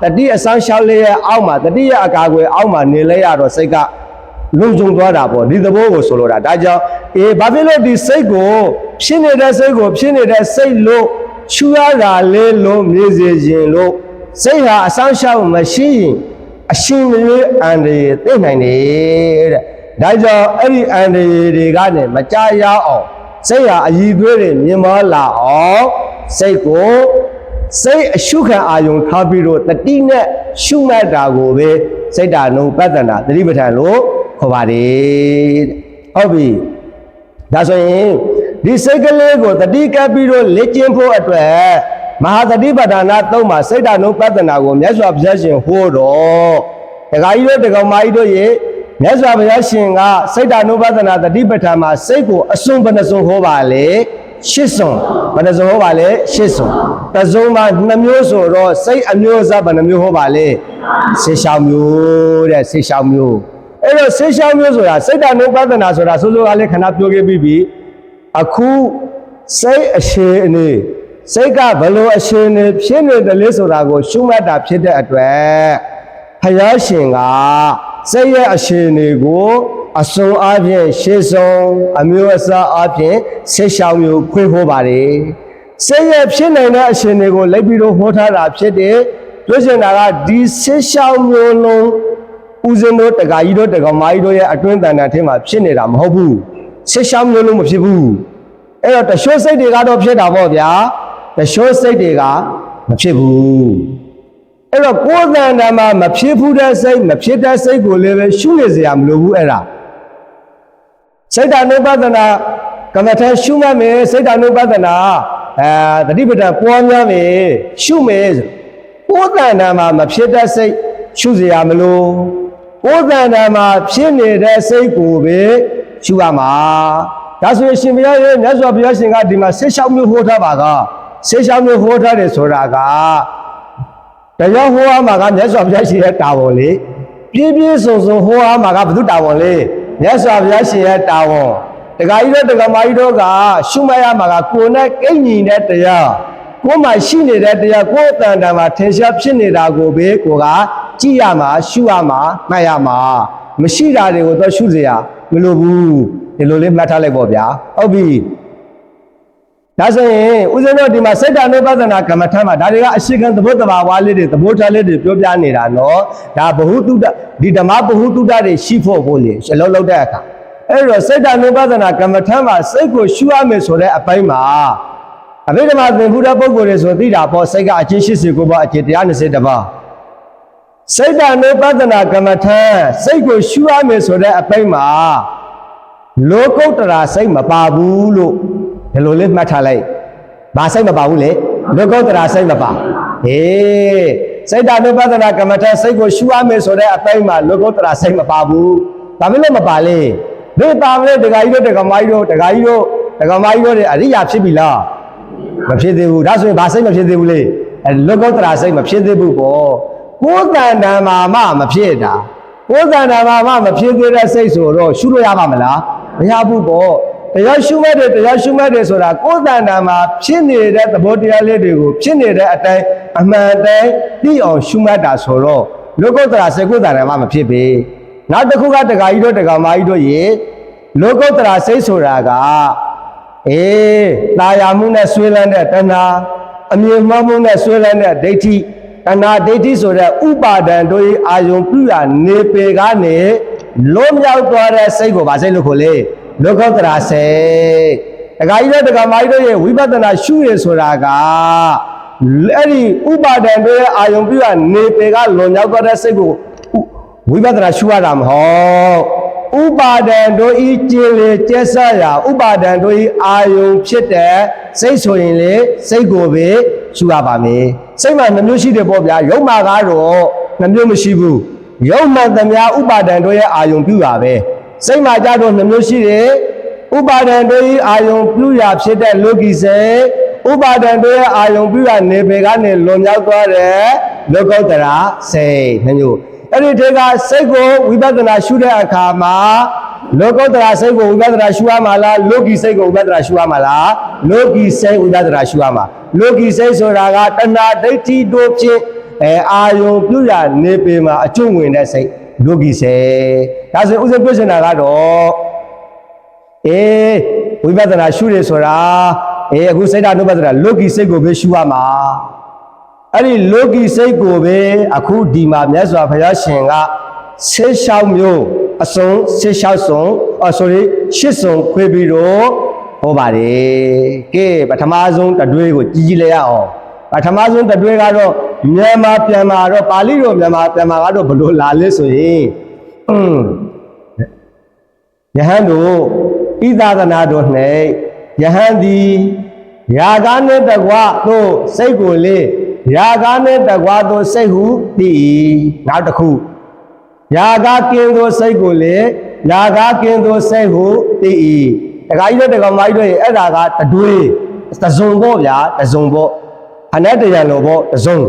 တတိအစမ်းရှောက်လေးရဲ့အောက်မှာတတိယအကာအကွယ်အောက်မှာနေလဲရတော့စိတ်ကလုံခြုံသွားတာပေါ့ဒီသဘောကိုဆိုလိုတာဒါကြောင့်ဘာဖြစ်လို့ဒီစိတ်ကိုဖြစ်နေတဲ့စိတ်ကိုဖြစ်နေတဲ့စိတ်လို့ချူရတာလေးလို့မြည်စေခြင်းလို့စိတ်ဟာအစမ်းရှောက်မရှိရင်အရှင်မရွေးအန္တရာယ်သိနိုင်တယ်တဲ့ဒါကြောင့်အဲ့ဒီအန္တရာယ်တွေကနေမကြရအောင်စိတ်ဟာအည်သွေးတွေမြင်မလာအောင်စိတ်ကိုစိတ်အရှုခံအာယုံထားပြီးတော့တတိနဲ့ရှုမှတ်တာကိုပဲစိတ်ဓာနုပတ္တနာသတိပဋ္ဌာန်လို့ခေါ်ပါတယ်ဟုတ်ပြီဒါဆိုရင်ဒီစိတ်ကလေးကိုတတိကပ်ပြီးတော့လက်ကျင့်ဖို့အတွက်မဟာတတိပဋ္ဌာနာသုံးမှာစိတ်ဓာနုပတ္တနာကိုမြတ်စွာဘုရားရှင်ဟောတော့ဒကာကြီးတို့ဒကာမကြီးတို့ရေမြတ်စွာဘုရားရှင်ကစိတ်ဓာနုပတ္တနာတတိပဋ္ဌာန်မှာစိတ်ကိုအစွန်းဘယ်နှစွန်းဟောပါလဲရှစ်စွန်းဘယ်နှစွန်းဟောပါလဲရှစ်စွန်းတစ်စွန်းမှာ2မျိုးဆိုတော့စိတ်အမျိုးအစားဘယ်နှမျိုးဟောပါလဲ16မျိုးတဲ့16မျိုးအဲ့တော့16မျိုးဆိုတာစိတ်ဓာနုပတ္တနာဆိုတာဆိုလိုကလည်းခဏပြောခဲ့ပြီးပြီအခုစိတ်အရှိအနေစိတ်ကဘလို့အရှိအနေဖြစ်နေတယ်လေဆိုတာကိုရှုမှတ်တာဖြစ်တဲ့အတွက်ဘုရားရှင်ကစိတ်ရဲ့အရှိအနေကိုအစုံအားဖြင့်ရှေ့ဆုံးအမျိုးအစားအားဖြင့်16မျိုးခွဲဟောပါတယ်စိတ်ရဲ့ဖြစ်နိုင်တဲ့အရှိအနေကိုလိုက်ပြီးတော့ဟောထားတာဖြစ်တယ်ပြောချင်တာကဒီ16မျိုးလုံးဦးဇင်းတို့တက္ကကြီးတို့တက္ကမကြီးတို့ရဲ့အတွင်းတန်တန်ထဲမှာဖြစ်နေတာမဟုတ်ဘူး16မျိုးလုံးမဖြစ်ဘူးအဲ့တော့တချို့စိတ်တွေကတော့ဖြစ်တာပေါ့ဗျာတချို့စိတ်တွေကမဖြစ်ဘူးအဲ့တော့ကိုယ်တန်တန်မှာမဖြစ်ဘူးတဲ့စိတ်မဖြစ်တဲ့စိတ်ကိုလည်းပဲရှုနေစရာမလိုဘူးအဲ့ဒါစိတ်ဓာနုပတ္တနာကမ္မထာရှုမှတ်မယ်စိတ်ဓာနုပတ္တနာတတိပဋ္ဌာန်ပွားများမယ်ရှုမယ်ကိုယ်တန်တန်မှာမဖြစ်တဲ့စိတ်ရှုစရာမလိုကိုယ်တန်တန်မှာဖြစ်နေတဲ့စိတ်ကိုပဲရှုရမှာဒါဆိုရင်ရှင်ဘုရားရဲ့မြတ်စွာဘုရားရှင်ကဒီမှာ16မျိုးဟောထားပါက16မျိုးဟောထားတယ်ဆိုတာကတရားဟောရမှာကမြတ်စွာဘုရားရှင်ရဲ့တာဝန်လေပြည့်ပြည့်စုံစုံဟောရမှာကဘု து တာဝန်လေမြတ်စွာဘုရားရှင်ရဲ့တာဝန်တက္ကကြီးတို့တက္ကမကြီးတို့ကရှုမှတ်ရမှာကကိုယ်နဲ့ကိဉ္ညီတဲ့တရားကိုယ်မှာရှိနေတဲ့တရားကိုယ်အတန်တန်မှာထင်ရှားဖြစ်နေတာကိုပဲကိုကကြည့်ရမှာရှုရမှာမှတ်ရမှာမရှိတာတွေကိုတော့ရှုเสียမလိုဘူးဒီလိုလေးမှတ်ထားလိုက်ပေါ့ဗျာဟုတ်ပြီဒါဆိုရင်ဦးဇင်းတို့ဒီမှာစိတ်ဓာနုပတ္တနာကမ္မထာမှာဒါတွေကအရှိခံသဘောတဘာဝလေးတွေသဘောထားလေးတွေပြောပြနေတာနော်ဒါဘ ഹു တုဒ္ဒဒီဓမ္မဘ ഹു တုဒ္ဒတွေရှိဖို့ဖို့လေရှလုံးလောက်တဲ့အခါအဲ့တော့စိတ်ဓာနုပတ္တနာကမ္မထာမှာစိတ်ကိုရှုရမယ်ဆိုတဲ့အပိုင်းမှာအဘိဓမ္မာသင်္ဖူရပုဂ္ဂိုလ်တွေဆိုသိတာပေါ့စိတ်ကအချင်း89ပါးအချင်း120ပါးစိတ်ဓာနုပတ္တနာကမ္မထာစိတ်ကိုရှုရမယ်ဆိုတဲ့အပိုင်းမှာလောကုတ္တရာစိတ်မပါဘူးလို့ဒီလိုလေးမှတ်ထားလိုက်။ဘာစိတ်မပါဘူးလေလောကုတ္တရာစိတ်မပါ။စိတ်ဓာနုပတ္တနာကမ္မထာစိတ်ကိုရှုရမယ်ဆိုတဲ့အပိုင်းမှာလောကုတ္တရာစိတ်မပါဘူး။ဒါမလို့မပါလေ။ဒီပါမလဲဒကာကြီးတို့ဒကာမကြီးတို့ဒကာကြီးတို့ဒကာမကြီးတို့တွေအရိယာဖြစ်ပြီလား။မဖြစ်သေးဘူး။ဒါဆိုရင်ဘာစိတ်မဖြစ်သေးဘူးလေ။လောကုတ္တရာစိတ်မဖြစ်သေးဘူးပေါ့။ကိုယ်တန်တန်မှာမဖြစ်တာ။ကိုယ်တန်တန်မှာမဖြစ်သေးတဲ့စိတ်ဆိုတော့ရှုလို့ရပါမလား။မရဘူးပေါ့။တရားရှုမှတ်တယ်ဆိုတာကိုယ်တန်တန်မှာဖြစ်နေတဲ့သဘောတရားလေးတွေကိုဖြစ်နေတဲ့အတိုင်းအမှန်တိုင်းသိအောင်ရှုမှတ်တာဆိုတော့လောကုတ္တရာစိတ်ကိုယ်တန်တန်မှာမဖြစ်ပေ။နောက်တစ်ခုကတက္ကကြီးတို့တက္ကမကြီးတို့ရေလောကုတ္တရာစိတ်ဆိုတာကတာယာမှုနဲ့ဆွေးလန်းတဲ့တဏှာအမြင်မှားမှုနဲ့ဆွေးလန်းတဲ့ဒိဋ္ဌိတဏှာဒိဋ္ဌိဆိုတဲ့ဥပါဒံတို့၏အာယုံပြုရနေပေကနေလုံးမြောက်သွားတဲ့စိတ်ကိုဗာစိတ်လို့ခေါ်လေလောကုတ္တရာစိတ်တက္ကကြီးတို့တက္ကမကြီးတို့ရဲ့ဝိပဿနာရှုရဆိုတာကအဲ့ဒီဥပါဒံတို့ရဲ့အာယုံပြုရနေပေကလွန်မြောက်သွားတဲ့စိတ်ကိုဝိပဿနာရှုရတာမဟုတ်ဥပါဒံတို့ဤကျင်လေကျက်ဆရာဥပါဒံတို့ဤအာယုံဖြစ်တဲ့စိတ်ဆိုရင်လေစိတ်ကိုပဲရှုရပါမယ်စိတ်မှာနှမျိုးရှိတယ်ပေါ့ဗျာယုံမှာကတော့နှမျိုးမရှိဘူးယုံမှန်သမျှဥပါဒံတို့ရဲ့အာယုံပြုတာပဲစိတ်မှာကြတော့နှမျိုးရှိတယ်ဥပါဒံတို့ဤအာယုံပြုရာဖြစ်တဲ့လောကီစိတ်ဥပါဒံတို့ရဲ့အာယုံပြုရာနေပေကနေလွန်မြောက်သွားတဲ့လောကုတ္တရာစိတ်နှမျိုး အဲ့ဒီထဲကစိတ်ကိုဝိပဿနာရှုတဲ့အခါမှာလောကုတ္တရာစိတ်ကိုဝိပဿနာရှုရမှာလားလောကီစိတ်ကိုဝိပဿနာရှုရမှာလားလောကီစိတ်ဝိပဿနာရှုရမှာလောကီစိတ်ဆိုတာကတဏှာဒိဋ္ဌိတို့ဖြင့်အာယုံပြုရနေပေမှာအကျုံးဝင်တဲ့စိတ်လောကီစိတ်ဒါဆိုဥစ္စာပြည့်စုံတာကတော့ဝိပဿနာရှုရဆိုတာအခုစိတ်ဓာတ်နုပဿနာလောကီစိတ်ကိုပဲရှုရမှာအဲ့ဒီလောကီစိတ်ကိုပဲအခုဒီမှာမြတ်စွာဘုရားရှင်က16မျိုးအစုံ16စုံ8စုံခွဲပြီးတော့ဟောပါတယ်ကဲပထမဆုံးတတွဲကိုကြည်လိုက်ရအောင်ပထမဆုံးတတွဲကတော့မြန်မာပြန်မှာတော့ပါဠိတော်မြန်မာပြန်မှာကတော့ဘယ်လိုလာလဲဆိုရင်ယဟန်တို့ဣသဒနာတော်၌ယဟန်သည်ရာဂနှင့်တကွသို့စိတ်ကိုလေရာဂနှင့်တကွသို့စိတ်ဟုသိ၏နောက်တစ်ခုရာဂကင်းသောစိတ်ကိုလေရာဂကင်းသောစိတ်ဟုသိ၏တခါကြီးတို့တခါမကြီးတို့ရဲ့အဲ့ဒါကတတွေးတစုံပေါ့ဗျာတစုံပေါ့အနတ္တရံလို့ပေါ့တစုံ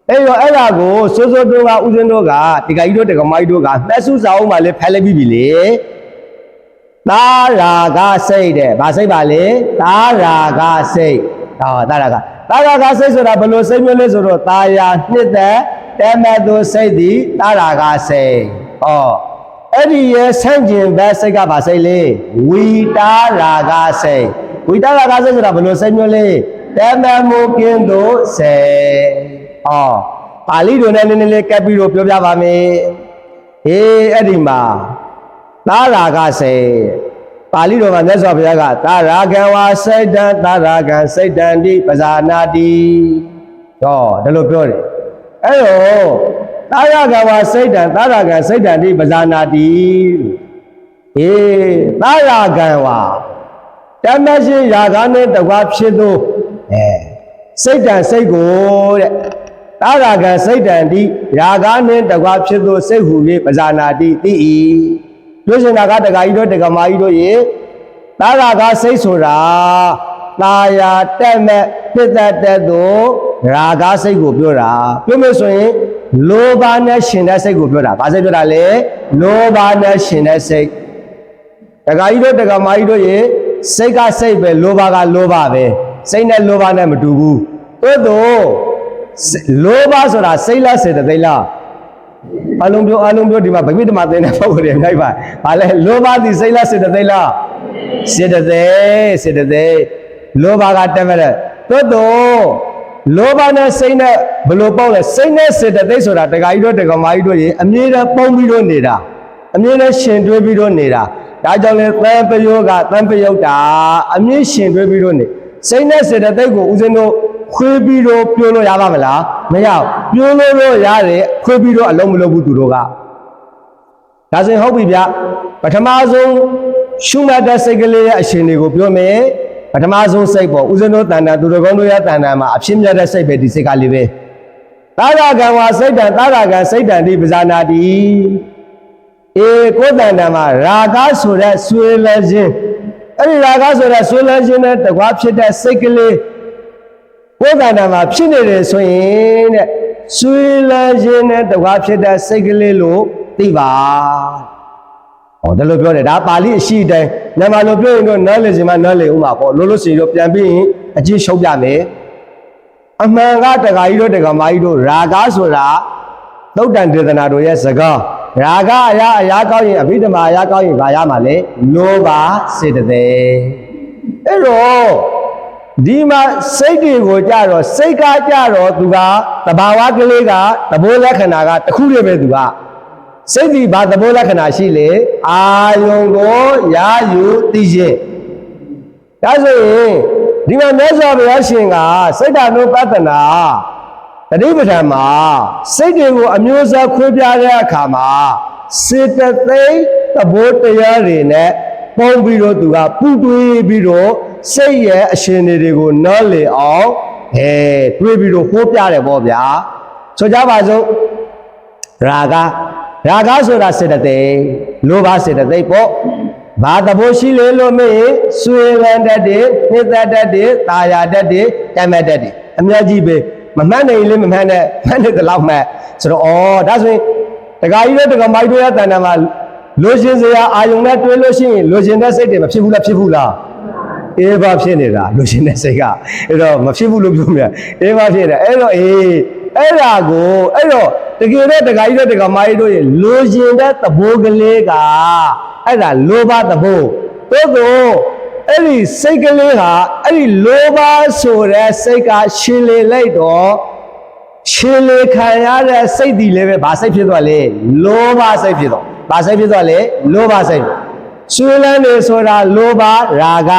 အဲ့ဒါကိုစိုးစိုးတို့ကဥစဉ်တို့ကဒီကကြီးတို့တခါမကြီးတို့ကသက်စုစာအုပ်မှာလေဖယ်လိုက်ပြီလေသာရာဂစိတ်တဲ့ဗာစိတ်ပါလေသာရာဂစိတ်သာရာဂစိတ်ဆိုတာဘယ်လိုစိတ်မျိုးလဲဆိုတော့သာယာနှစ်သက်တဲမဲ့သူစိတ်သည်သာရာဂစိတ်အဲ့ဒီရဲ့ဆန့်ကျင်ဘက်စိတ်ကဗာစိတ်လေဝိတာရာဂစိတ်ဝိတာရာဂစိတ်ဆိုတာဘယ်လိုစိတ်မျိုးလဲတဲမဲ့မှုကင်းသူစိတ်ပါဠိတော်နဲ့နည်းနည်းလေးကပ်ပြီးတော့ပြောပြပါမယ်အဲ့ဒီမှာသာရာဂစိတ်ပါဠိတော်မှာမြတ်စွာဘုရားကသာရာဂံဝါစိတ်တံသာရာဂံစိတ်တံတိပဇာနာတိဒါလိုပြောတယ်အဲ့တော့သာရာဂံဝါစိတ်တံသာရာဂံစိတ်တံတိပဇာနာတိသာရာဂံဝါတမရှိရာဂနဲ့တကွာဖြစ်သောစိတ်တံစိတ်ကိုတဲ့သာရာဂံစိတ်တံတိရာဂနဲ့တကွာဖြစ်သောစိတ်ဟူ၍ပဇာနာတိသိ၏တို့ရှင်နာကတက္ကကြီးတို့တက္ကမကြီးတို့ရေသာရာဂစိတ်ဆိုတာသာယာတက်မဲ့ပြစ်သက်တဲ့သူရာဂစိတ်ကိုပြောတာပြောမယ်ဆိုရင်လောဘနဲ့ရှင်တဲ့စိတ်ကိုပြောတာဘာစိတ်ပြောတာလဲလောဘနဲ့ရှင်တဲ့စိတ်တက္ကကြီးတို့တက္ကမကြီးတို့ရေစိတ်ကစိတ်ပဲလောဘကလောဘပဲစိတ်နဲ့လောဘနဲ့မတူဘူးသို့တော့လောဘဆိုတာစိတ်လားစေတသိက်လားအလုံးပြောဒီမှာဗိမိတမသိတဲ့ပုံတွေနိုင်ပါဘာလဲလောဘသည်စိတ်လားစေတသိက်လားစေတသိက်လောဘကတက်မဲ့သို့တော့လောဘနဲ့စိတ်နဲ့ဘယ်လိုပေါက်လဲစိတ်နဲ့စေတသိက်ဆိုတာတက္ကကြီးတို့တက္ကမကြီးတို့ရေအမြဲတမ်းပေါင်းပြီးတော့နေတာအမြဲတမ်းရှင်တွဲပြီးတော့နေတာဒါကြောင့်လေသံပယောကသံပယုတ်တာအမြဲရှင်တွဲပြီးတော့နေစိတ်နဲ့စေတသိက်ကိုဦးဇင်းတို့ခွေးပြီးတော့ပြောလို့ရပါမလားမရဘူးပြောလို့ရတယ်ခွေးပြီးတော့အလုံးမလုံးဘူးသူတို့ကဒါဆိုရင်ဟုတ်ပြီဗျပထမဆုံးရှုမှတ်တဲ့စိတ်ကလေးရဲ့အရှင်တွေကိုပြောမယ်ပထမဆုံးစိတ်ပေါ့ဦးဇင်းတို့တဏ္ဍာသူတော်ကောင်းတို့ရဲ့တဏ္ဍာမှာအဖြစ်မြတ်တဲ့စိတ်ပဲဒီစိတ်ကလေးပဲသာရကံဝါစိတ်တံသာရကံစိတ်တံဒီပဇာနာတိကိုယ်တဏ္ဍာမှာရာဂဆိုတဲ့ဆွေးလဲခြင်းအဲ့ဒီရာဂဆိုတဲ့ဆွေးလဲခြင်းနဲ့တကွာဖြစ်တဲ့စိတ်ကလေးကိုယ်တဏ္ဍာမှာဖြစ်နေတယ်ဆိုရင်တဲ့ဆွေးလဲခြင်းနဲ့တကွာဖြစ်တဲ့စိတ်ကလေးလို့သိပါဒါလိုပြောတယ်ဒါပါဠိအရှိတိုင်းမြန်မာလိုပြောရင်တော့နားလည်စီမှနားလည်ဦးမှာပေါ့လို့စီတော့ပြန်ပြီးရင်အကျဉ်းရှုပ်ပြမယ်အမှန်ကတက္ကကြီးတို့တက္ကမကြီးတို့ရာဂဆိုတာသုတ်တန်ဒေသနာတို့ရဲ့စကားရာဂအရာကောင်းရင်အဘိဓမ္မာအရာကောင်းရင်ဘာရမှာလဲလောဘစေတသိက်အဲ့တော့ဒီမှာစိတ်တွေကိုကြတော့စိတ်ကကြတော့သူကသဘာဝကလေးကသဘောလက္ခဏာကတစ်ခုတည်းပဲသူကစိတ်ဒီဘာသဘောလက္ခဏာရှိလေအာယုံကိုရာယူသိခြင်းဒါဆိုရင်ဒီမှာမြတ်စွာဘုရားရှင်ကစိတ်ဓာတ်နုပဿနာတတိပဋ္ဌာန်မှာစိတ်တွေကိုအမျိုးအစားခွဲပြားတဲ့အခါမှာစေတသိက်သဘောတရားတွေနဲ့ပေါင်းပြီးတော့သူကပူတွေးပြီးတော့စိတ်ရဲ့အရှင်တွေကိုနားလည်အောင်တွေးပြီးတော့ဟောပြတယ်ပေါ့ဗျာဆိုကြပါစို့ရာဂဆိုတာစေတသိက်လောဘစေတသိက်ပေါ့ဘာသဘောရှိလေလို့မေးဆွေလန်းတတ်တယ်နှစ်သက်တတ်တယ်တာယာတတ်တယ်တမ်းမဲ့တတ်တယ်အများကြီးပဲ မမှန်နေလေမမှန်နဲ့မှန်နေတယ်လောက်မှဆိုတော့ဒါဆိုရင်တခါကြီးတော့တခါမိုက်တို့ရတန်တမှာလိုချင်စရာအာယုံနဲ့တွေးလို့ရှိရင်လိုချင်တဲ့စိတ်တွေမဖြစ်ဘူးလားဖြစ်ဘူးလားအေးပါဖြစ်နေတာလိုချင်တဲ့စိတ်ကအဲ့တော့မဖြစ်ဘူးလို့ပြောမြအေးပါဖြစ်တယ်အဲ့တော့အဲ့ဒါကိုအဲ့တော့တကယ်တော့တခါကြီးတော့တခါမိုက်တို့ရေလိုချင်တဲ့သဘောကလေးကအဲ့ဒါလောဘသဘောတော့အဲ့ဒီစိတ်ကလေးဟာအဲ့ဒီလောဘဆိုတဲ့စိတ်ကရှင်လေလိုက်တော့ရှင်လေခံရတဲ့စိတ်ဒီလည်းပဲဗာစိတ်ဖြစ်သွားလေလောဘစိတ်ဖြစ်တော့ဗာစိတ်ဖြစ်သွားလေလောဘစိတ်ဆွေးလန်းနေဆိုတာလောဘရာဂ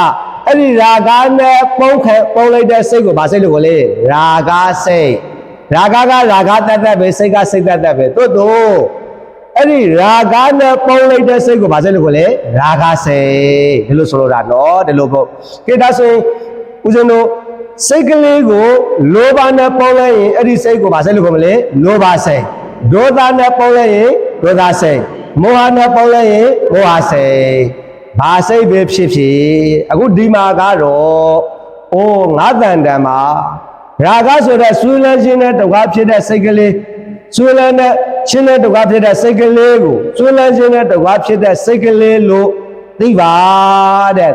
အဲ့ဒီရာဂနဲ့ပုံလိုက်တဲ့စိတ်ကိုဗာစိတ်လို့ကိုလေရာဂစိတ်ရာဂကရာဂတတ်တတ်ပဲစိတ်ကစိတ်တတ်တတ်ပဲတို့အဲ့ဒီရာဂနဲ့ပုံလိုက်တဲ့စိတ်ကိုဗာစိတ်လို့ကိုလေရာဂစိတ်ဒီလိုဆိုလိုတာနော်ဒီလိုပေါ့ကိဒါဆိုရင်ဦးဇင်းတို့စိတ်ကလေးကိုလောဘနဲ့ပုံလိုက်ရင်အဲ့ဒီစိတ်ကိုဗာစိတ်လို့ကိုမလဲလောဘစိတ်ဒေါသနဲ့ပုံလိုက်ရင်ဒေါသစိတ်မောဟနဲ့ပုံလိုက်ရင်မောဟစိတ်ဘာစိတ်ပဲဖြစ်ဖြစ်အခုဒီမှာကတော့ငါတန်တန်မှာရာဂဆိုတဲ့ဆွေးလန်းခြင်းနဲ့ဒုက္ခဖြစ်တဲ့စိတ်ကလေးဆွေးလန်းတဲ့ခြင်းနဲ့ဒုက္ခဖြစ်တဲ့စိတ်ကလေးကိုဆွေးလန်းခြင်းနဲ့ဒုက္ခဖြစ်တဲ့စိတ်ကလေးလို့သိပါတယ်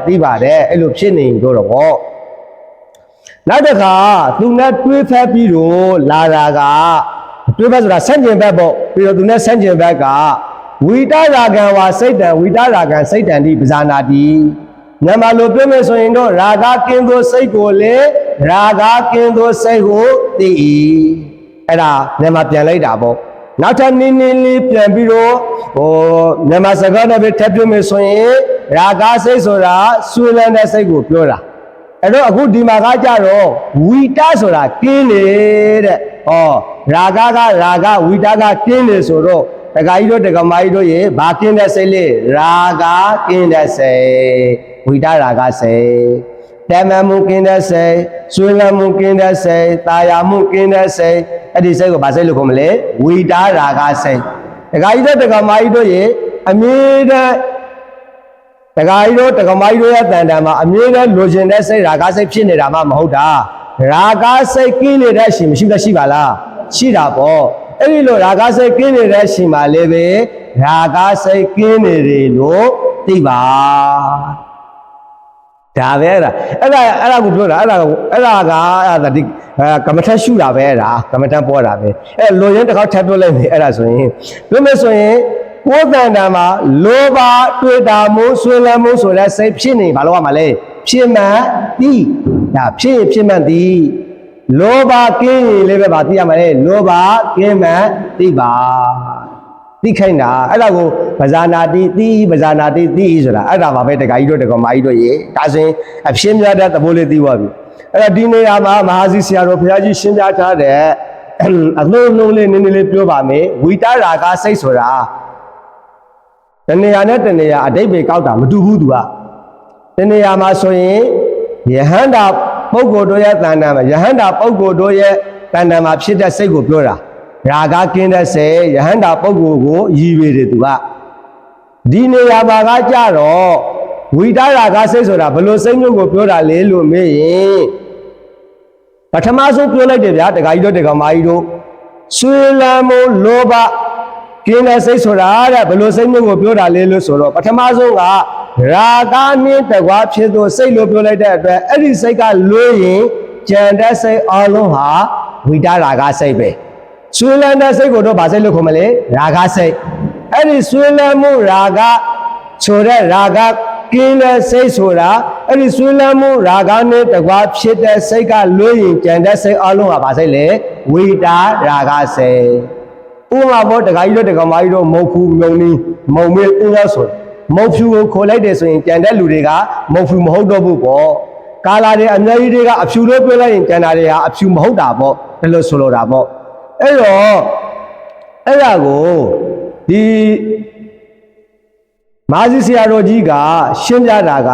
အဲ့လိုဖြစ်နေကြတော့ဗောနောက်တစ်ခါသူနဲ့တွေးဖက်ပြီးတော့လာတာကတွေးဖက်ဆိုတာဆန့်ကျင်ဘက်ပေါ့ပြီးတော့သူနဲ့ဆန့်ကျင်ဘက်ကဝိတရာဂံဝါစိတ်တံဝိတရာဂံစိတ်တံဒီပဇာနာတိမြန်မာလိုပြောမယ်ဆိုရင်တော့ရာဂကင်းသောစိတ်ကိုလေရာဂကင်းသောစိတ်ကိုသိ၏အဲ့ဒါမြန်မာပြန်လိုက်တာပေါ့နောက်ထပ်နည်းလေးပြန်ပြီးတော့မြန်မာစကားနဲ့ပဲထပ်ပြောမယ်ဆိုရင်ရာဂစိတ်ဆိုတာဆွေးလန်းတဲ့စိတ်ကိုပြောတာအဲ့တော့အခုဒီမှာကကြတော့ဝိတဆိုတာကင်းနေတဲ့ရာဂကရာဂဝိတကကင်းနေဆိုတော့တခါကြီးတို့တက္ကမကြီးတို့ရေဘာကင်းတဲ့စိတ်လေးရာဂကင်းတဲ့စိတ်ဝိတရာဂစိတ်တမန်မှုကင်းတဲ့စိတ်ဆွေးလန်းမှုကင်းတဲ့စိတ်တာယာမှုကင်းတဲ့စိတ်အဲ့ဒီစိတ်ကိုဘာစိတ်လို့ခေါ်မလဲဝိတရာဂစိတ်တခါကြီးတို့တက္ကမကြီးတို့ရေအမြဲတမ်းတခါကြီးတို့တက္ကမကြီးတို့ရဲ့တန်တန်မှာအမြဲတမ်းလိုချင်တဲ့စိတ်ရာဂစိတ်ဖြစ်နေတာမှမဟုတ်တာရာဂစိတ်ကင်းနေတဲ့ရှင်မရှိပါလားရှိတာပေါ့အဲ့ဒီလိုရာဂစိတ်ကင်းနေတဲ့ရှင်မှာလည်းပဲရာဂစိတ်ကင်းနေတယ်လို့သိပါဒါပဲအဲ့ဒါကိုပြောတာအဲ့ဒါဒီကမ္မထရှုတာပဲအဲ့ဒါကမ္မထပေါ်တာပဲအဲ့လိုရင်းတစ်ခေါက်ထပ်ပြောလိုက်ပြီအဲ့ဒါဆိုရင်ပြောမယ်ဆိုရင်ကိုယ်တန်တာမှာလောဘတွေ့တာမှုဆွေးလန်းမှုဆိုတဲ့စိတ်ဖြစ်နေဘာလို့ရမှာလဲဖြစ်မှန်သည်ဒါဖြစ်မှန်သည်လောဘကင်းရင်လည်းပဲဗာသိရမှာလေလောဘကင်းမှန်သိပါသိခိုင်းတာအဲ့ဒါကိုပဇာနာတိသိပဇာနာတိသိဆိုတာအဲ့ဒါပါပဲတခါကြီးတို့တက္ကမကြီးတို့ရေဒါဆိုရင်အဖြစ်များတဲ့သဘောလေးသိသွားပြီအဲ့တော့ဒီနေရာမှာမဟာစီဆရာတော်ဘုရားကြီးရှင်းပြထားတဲ့အလုံးလေးနည်းနည်းလေးပြောပါမယ်ဝိတရာဂစိတ်ဆိုတာတဏှာနဲ့တဏှာအတိတ်ပဲကောက်တာမတူဘူးသူကတဏှာမှာဆိုရင်ယဟန္တာပုဂ္ဂိုလ်တို့ရဲ့တဏ္ဍာမှာယဟန္တာပုဂ္ဂိုလ်တို့ရဲ့တဏ္ဍာမှာဖြစ်တဲ့စိတ်ကိုပြောတာရာဂကင်းတဲ့စိတ်ယဟန္တာပုဂ္ဂိုလ်ကိုရည်ရွယ်တယ်သူကဒီနေရာမှာကကြတော့ဝိတရာဂစိတ်ဆိုတာဘယ်လိုစိတ်မျိုးကိုပြောတာလဲလို့မေးရင်ပထမဆုံးပြောလိုက်တယ်ဗျာတခါကြီးတို့တခါမကြီးတို့ဆွေးလန်းမှုလောဘကင်းတဲ့စိတ်ဆိုတာတဲ့ဘယ်လိုစိတ်မျိုးကိုပြောတာလဲလို့ဆိုတော့ပထမဆုံးကရာဂနှင့်တကွာဖြစ်သောစိတ်လို့ပြောလိုက်တဲ့အတွက်အဲ့ဒီစိတ်ကလွဲရင်ကြံတဲ့စိတ်အလုံးဟာဝိတရာဂစိတ်ပဲဆွေးလန်းတဲ့စိတ်ကိုတော့ဗာစိတ်လို့ခေါ်မလဲရာဂစိတ်အဲ့ဒီဆွေးလန်းမှုရာဂဆိုတဲ့ရာဂကင်းတဲ့စိတ်ဆိုတာအဲ့ဒီဆွေးလန်းမှုရာဂနဲ့တကွာဖြစ်တဲ့စိတ်ကလွဲရင်ကြံတဲ့စိတ်အလုံးဟာဗာစိတ်လေဝိတရာဂစိတ်ဥပမာဘောတခါကြီးတို့တခါမကြီးတို့မုတ်ဖူးမြုံနီးမုံမေးဥသောဆိုမုတ်ဖြူကိုခေါ်လိုက်တယ်ဆိုရင်ကြံတဲ့လူတွေကမုတ်ဖြူမဟုတ်တော့ဘူးပေါ့ကာလာတွေအများကြီးတွေကအဖြူလို့ပြောလိုက်ရင်ကြံတာတွေဟာအဖြူမဟုတ်တာပေါ့ဒါလို့ဆိုလိုတာပေါ့အဲ့တော့အဲ့ဒါကိုဒီမာဇီဆရာတော်ကြီးကရှင်းပြတာက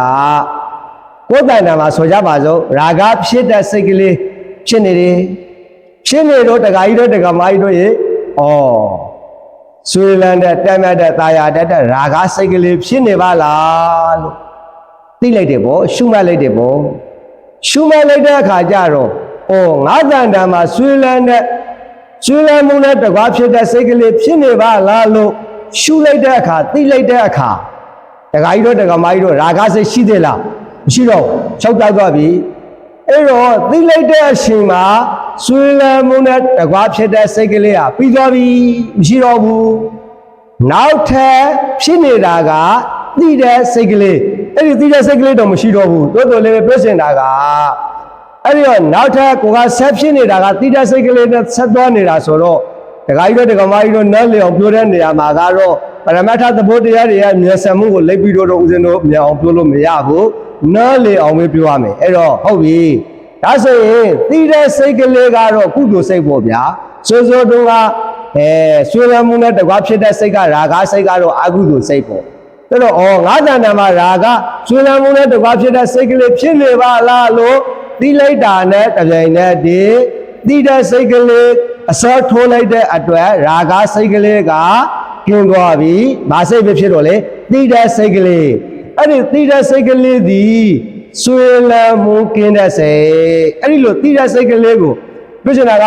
ကိုယ်တိုင်တာမှာဆိုကြပါစို့ရာဂဖြစ်တဲ့စိတ်ကလေးဖြစ်နေတယ်ဖြစ်နေတော့တခါကြီးတို့တခါမကြီးတို့ရေဆွေးလန်းတဲ့တက်မြတ်တဲ့တာယာတက်တဲ့ရာဂစိတ်ကလေးဖြစ်နေပါလားလို့သိလိုက်တယ်ပေါ့ရှုမှတ်လိုက်တယ်ပေါ့ရှုမှတ်လိုက်တဲ့အခါကျတော့ ငါးတန်တန်မှာဆွေးလန်းမှုနဲ့တကွာဖြစ်တဲ့စိတ်ကလေးဖြစ်နေပါလားလို့ရှုလိုက်တဲ့အခါသိလိုက်တဲ့အခါတခါကြီးတို့တခါမကြီးတို့ရာဂစိတ်ရှိသေးလားမရှိတော့၆တောက်သွားပြီအဲ့တော့သိလိုက်တဲ့အချိန်မှာဆွေးလန်းမှုနဲ့တကွာဖြစ်တဲ့စိတ်ကလေးဟာပြီးသွားပြီမရှိတော့ဘူးနောက်ထပ်ဖြစ်နေတာကသိတဲ့စိတ်ကလေးအဲ့ဒီသိတဲ့စိတ်ကလေးတော့မရှိတော့ဘူးတိုးတိုးလေးပဲပြောစင်တာကအဲ့ဒီတော့နောက်ထပ်ကိုကဆက်ဖြစ်နေတာကသိတဲ့စိတ်ကလေးနဲ့ဆက်သွားနေတာဆိုတော့တခါကြီးတို့တခါမကြီးတို့နားလည်အောင်ပြောတဲ့နေရာမှာကတော့ပရမတ္ထသဘောတရားတွေရဲ့မျက်စံမှုကိုလိုက်ပြီးတော့ဦးဇင်းတို့မြင်အောင်ပြောလို့မရဘူးနားလည်အောင်ပဲပြောရမယ်အဲ့တော့ဟုတ်ပြီဒါဆိုရင်သိတဲ့စိတ်ကလေးကတော့ကုသိုလ်စိတ်ပေါ့ဗျာစိုးစိုးတုံးကဆွေးနွေးမှုနဲ့တကွာဖြစ်တဲ့စိတ်ကရာဂစိတ်ကတော့အကုသိုလ်စိတ်ပေါ့အဲ့တော့ငါးတန်တန်မှာရာဂဆွေးနွေးမှုနဲ့တကွာဖြစ်တဲ့စိတ်ကလေးဖြစ်နေပါလားလို့သိလိုက်တာနဲ့တပြိုင်နက်တည်းသိတဲ့စိတ်ကလေးအစောထိုးလိုက်တဲ့အတွက်ရာဂစိတ်ကလေးကကျင်းသွားပြီ။ဘာစိတ်ပဲဖြစ်တော့လေသိတဲ့စိတ်ကလေးအဲ့ဒီသိတဲ့စိတ်ကလေးသည်ဆွေးလန်းမှုကင်းတဲ့စိတ်အဲ့ဒီလိုသိတဲ့စိတ်ကလေးကိုပြောချင်တာက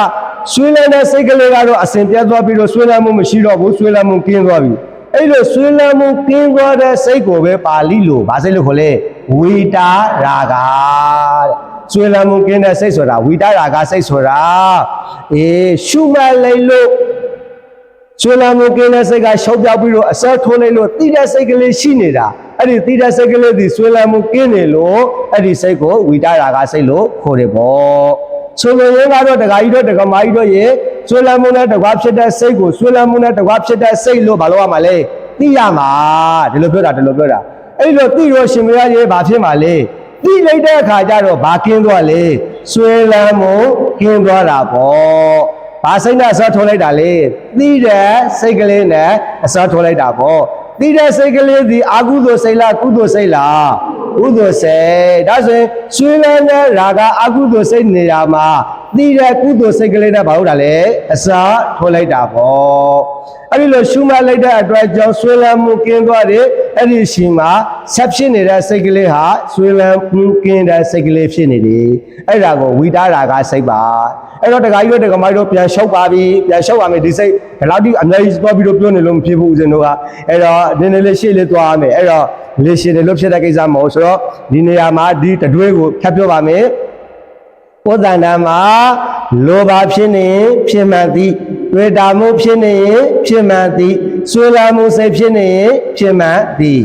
ဆွေးလန်းတဲ့စိတ်ကလေးကတော့အစဉ်ပြတ်သွားပြီးတော့ဆွေးလန်းမှုမရှိတော့ဘူးဆွေးလန်းမှုကင်းသွားပြီ။အဲ့လိုဆွေးလန်းမှုကင်းသွားတဲ့စိတ်ကိုပဲပါဠိလိုဘာစိတ်လို့ခေါ်လဲဝိတာရာဂတဲ့ဆွေးလန်းမှုကင်းတဲ့စိတ်ဆိုတာဝိတာရာဂစိတ်ဆိုတာရှုမှတ်လိုက်လို့ဆွေးလန်းမှုကင်းတဲ့စိတ်ကရှောက်ပြောက်ပြီးတော့အစထိုးလိုက်လို့သိတဲ့စိတ်ကလေးရှိနေတာအဲ့ဒီသိတဲ့စိတ်ကလေးဒီဆွေးလန်းမှုကင်းနေလို့အဲ့ဒီစိတ်ကိုဝိတာရာဂစိတ်လို့ခေါ်တယ်ပေါ့ဆိုလိုရင်းကတော့တခါကြီးတို့တခါမကြီးတို့ရေဆွေးလန်းမှုနဲ့တကွာဖြစ်တဲ့စိတ်ကိုဆွေးလန်းမှုနဲ့တကွာဖြစ်တဲ့စိတ်လို့ဘာလို့ရမှာလဲသိရမှာဒီလိုပြောတာအဲ့လိုသိရောရှင်မရရေဘာဖြစ်မှာလဲသိလိုက်တဲ့အခါကျတော့ဘာကင်းသွားလဲဆွေးလန်းမှုကင်းသွားတာပေါ့ဘာစိတ်နဲ့အစားထိုးလိုက်တာလဲသိတဲ့စိတ်ကလေးနဲ့အစားထိုးလိုက်တာပေါ့သိတဲ့စိတ်ကလေးဒီအကုသိုလ်စိတ်လားကုသိုလ်စိတ်လားကုသိုလ်စိတ်ဒါဆိုရင်ဆွေးလန်းတဲ့ရာဂအကုသိုလ်စိတ်နေတာမှာသိတဲ့ကုသိုလ်စိတ်ကလေးနဲ့ဘာလို့တာလဲအစားထိုးလိုက်တာပေါ့အဲ့ဒီလိုရှုမှတ်လိုက်တဲ့အတွက်ကြောင့်ဆွေးလန်းမှုကင်းသွားတယ်အဲ့ဒီရှင်မှာဆက်ဖြစ်နေတဲ့စိတ်ကလေးဟာဆွေးလန်းမှုကင်းတဲ့စိတ်ကလေးဖြစ်နေတယ်အဲ့ဒါကိုဝိတာရာဂစိတ်ပါအဲ့တော့တခါကြီးတို့တခါမကြီးတို့ပြန်ရှုပ်ပါပြီပြန်ရှုပ်ပါမယ်ဒီစိတ်ဘယ်လောက်ဒီအများကြီးသွားပြီးတော့ပြောနေလို့မဖြစ်ဘူးဦးဇင်းတို့ကအဲ့တော့နည်းနည်းလေးရှေ့လေးသွားရမယ်အဲ့တော့လေးရှေ့တယ်လို့ဖြစ်တဲ့ကိစ္စမဟုတ်ဆိုတော့ဒီနေရာမှာဒီတတွဲကိုဖြတ်ပြောပါမယ်ပုဒ္ဒန္တမှာလောဘဖြစ်နေဖြစ်မှန်သည်တွေ့တာမှုဖြစ်နေဖြစ်မှန်သည်ဆွေးလန်းမှုစိတ်ဖြစ်နေဖြစ်မှန်သည်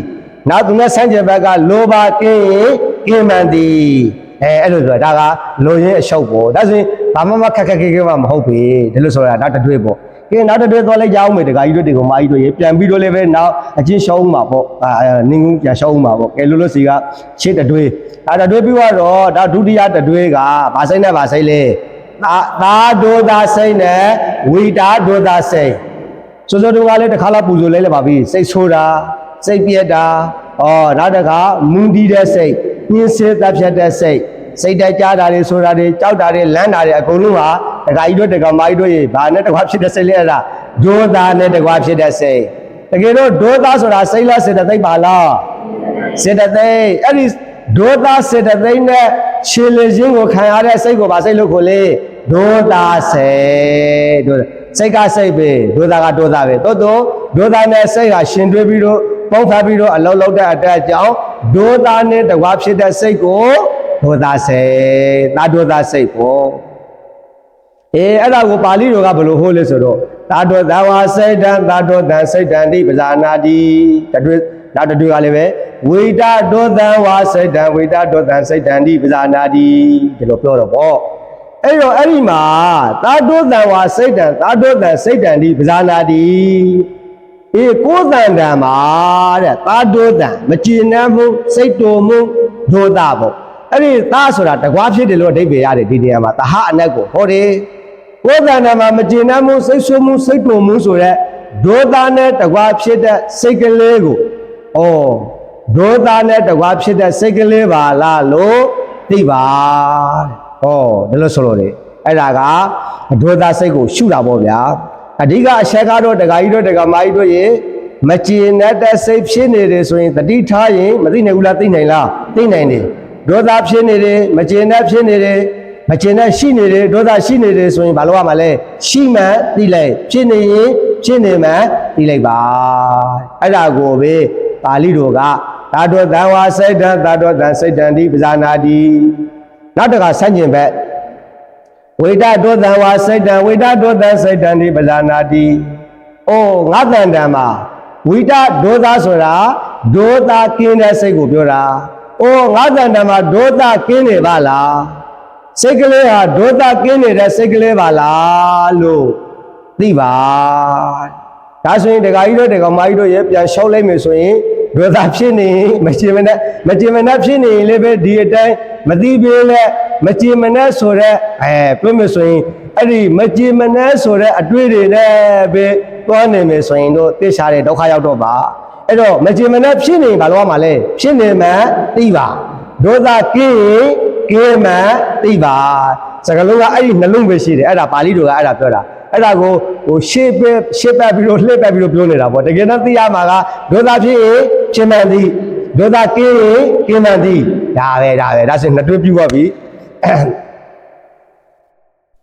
နောက်သူနဲ့ဆန့်ကျင်ဘက်ကလောဘကင်းကင်းမှန်သည်အဲ့လိုဆိုတာဒါကလိုရင်းအရှုပ်ပေါ့ဒါဆိုရင်ဘာမှခက်ခဲမှမဟုတ်ပြီဒီလိုဆိုတာနောက်တစ်တွေ့ပေါ့ကဲနောက်တစ်တွေ့သွားလိုက်ကြအောင်မေတ္တကာကြီးတို့ဒီကောင်မကြီးတို့ရေပြန်ပြီးတော့လည်းပဲနောက်အချင်းရှောင်းမှာပေါ့နင်းကုန်းပြန်ရှောင်းမှာပေါ့ကဲလို့စီကရှေ့တစ်တွေ့တစ်တွေ့ပြီးတော့ဒါဒုတိယတစ်တွေ့ကဘာစိတ်နဲ့ဘာစိတ်လဲသာဒုသာစိတ်နဲ့ဝိတာဒုသာစိတ်စိုးစိုးတို့ကလည်းတစ်ခါလောက်ပူဇော်လဲပါပြီစိတ်ဆိုးတာစိတ်ပြက်တာနောက်တစ်ခါမူးတီးတဲ့စိတ်ညှင်းဆဲတပ်ဖြတ်တဲ့စိတ်တက်ကြတာတွေဆိုတာတွေကြောက်တာတွေလန့်တာတွေအကုန်လုံးဟာတခါကြီးတို့တခါမကြီးတို့ရေဘာနဲ့တကွာဖြစ်တဲ့စိတ်လဲအဲ့ဒါဒုသာနဲ့တကွာဖြစ်တဲ့စိတ်တကယ်တော့ဒုသာဆိုတာစိတ်လားစေတသိက်ပါလားစေတသိက်အဲ့ဒီဒုသာစေတသိက်နဲ့ခြေလျင်းကိုခံရတဲ့စိတ်ကိုဗာစိတ်လို့ခေါ်လေဒုသာစိတ်စိတ်ကစိတ်ပဲဒုသာကဒုသာပဲတိုးဒုသာနဲ့စိတ်ကရှင်တွဲပြီးတော့ပေါင်းထားပြီးတော့အလုံးလုံးတဲ့အတက်အကြောင်းဒုသာနဲ့တကွာဖြစ်တဲ့စိတ်ကိုဒုသာစိတ်သာဒုသာစိတ်ပေါ့အဲ့ဒါကိုပါဠိတော်ကဘယ်လိုဟောလဲဆိုတော့သာဒုသဝါစိတ်တံသာဒုသံစိတ်တံတိပဇာနာတိနောက်တစ်တွေ့ကလည်းပဲဝိတာဒုသံဝါစိတ်တံဝိတာဒုသံစိတ်တံတိပဇာနာတိဒီလိုပြောတော့ပေါ့အဲ့တော့အဲ့ဒီမှာသာဒုသံဝါစိတ်တံသာဒုသံစိတ်တံတိပဇာနာတိကိုယ်တန်တံမှာတဲ့သာဒုသံမကျေနပ်မှုစိတ်တော်မှုဒုသပေါ့အဲ့ဒီသားဆိုတာတကွာဖြစ်တယ်လို့အဓိပ္ပာယ်ရတယ်ဒီနေရာမှာသဟအနက်ကိုဟောတယ်ကိုယ်တဏ္ဍာမှာမကျေနပ်မှုစိတ်ဆိုးမှုစိတ်တုံမှုဆိုတဲ့ဒေါသနဲ့တကွာဖြစ်တဲ့စိတ်ကလေးကိုဒေါသနဲ့တကွာဖြစ်တဲ့စိတ်ကလေးပါလားလို့သိပါတဲ့ဒီလိုဆိုလို့လေအဲ့ဒါကဒေါသစိတ်ကိုရှုတာပေါ့ဗျာအဓိကအချက်ကတော့တက္ကကြီးတို့တက္ကမကြီးတို့ရေမကျေနပ်တဲ့စိတ်ဖြစ်နေတယ်ဆိုရင်တတိထားရင်မသိနိုင်ဘူးလားသိနိုင်လားသိနိုင်တယ်ဒေါသဖြစ်နေတယ်မကျေနပ်ဖြစ်နေတယ် မကျင်တဲ့ရှိနေတယ်ဒေါသရှိနေတယ်ဆိုရင်ဘာလို့ရမှာလဲရှိမှန်သိလိုက်ဖြစ်နေရင်ဖြစ်နေမှန်သိလိုက်ပါအဲ့ဒါကိုပဲပါဠိတော်ကသာတောတံဝါစိတ်တံသာတောတံစိတ်တံဒီပဇာနာတိနောက်တခါဆန့်ကျင်ဘက်ဝိတတောတံဝါစိတ်တံဝိတတောတံစိတ်တံဒီပဇာနာတိအိုးငါတန်တံမှာဝိတဒေါသဆိုတာဒေါသကင်းတဲ့စိတ်ကိုပြောတာအိုးငါတန်တံမှာဒေါသကင်းနေပါလားစိတ်ကလေးဟာဒေါသကင်းနေတဲ့စိတ်ကလေးပါလားလို့သိပါဒါဆိုရင်ဒကာကြီးတို့ဒကာမကြီးတို့ရဲ့ပြန်လျှောက်လိုက်မယ်ဆိုရင်ဒေါသဖြစ်နေမကြည်မနဲ့ဖြစ်နေရင်လည်းပဲဒီအတိုင်းမသိပေးလဲမကြည်မနဲ့ဆိုတဲ့ပြောမယ်ဆိုရင်အဲ့ဒီမကြည်မနဲ့ဆိုတဲ့အတွေ့တွေနဲ့ပဲသွားနေမယ်ဆိုရင်တို့သိချတဲ့ဒုက္ခရောက်တော့ပါအဲ့တော့မကြည်မနဲ့ဖြစ်နေဘာလို့ရမှာလဲဖြစ်နေမှသိပါဒေါသကင်းရင်ကင်းမှသိပါစကားလုံးကအဲ့ဒီနှလုံးပဲရှိတယ်အဲ့ဒါပါဠိတော်ကအဲ့ဒါပြောတာအဲ့ဒါကိုဟိုရှေ့ပတ်ပြီးတော့လှည့်ပတ်ပြီးတော့ပြောနေတာပေါ့တကယ်တော့သိရမှာကဒေါသဖြစ်ရင်ဖြစ်မှန်သည်ဒေါသကင်းရင်ကင်းမှန်သည်ဒါပဲဒါဆိုနှစ်တွဲပြုတ်ပြီ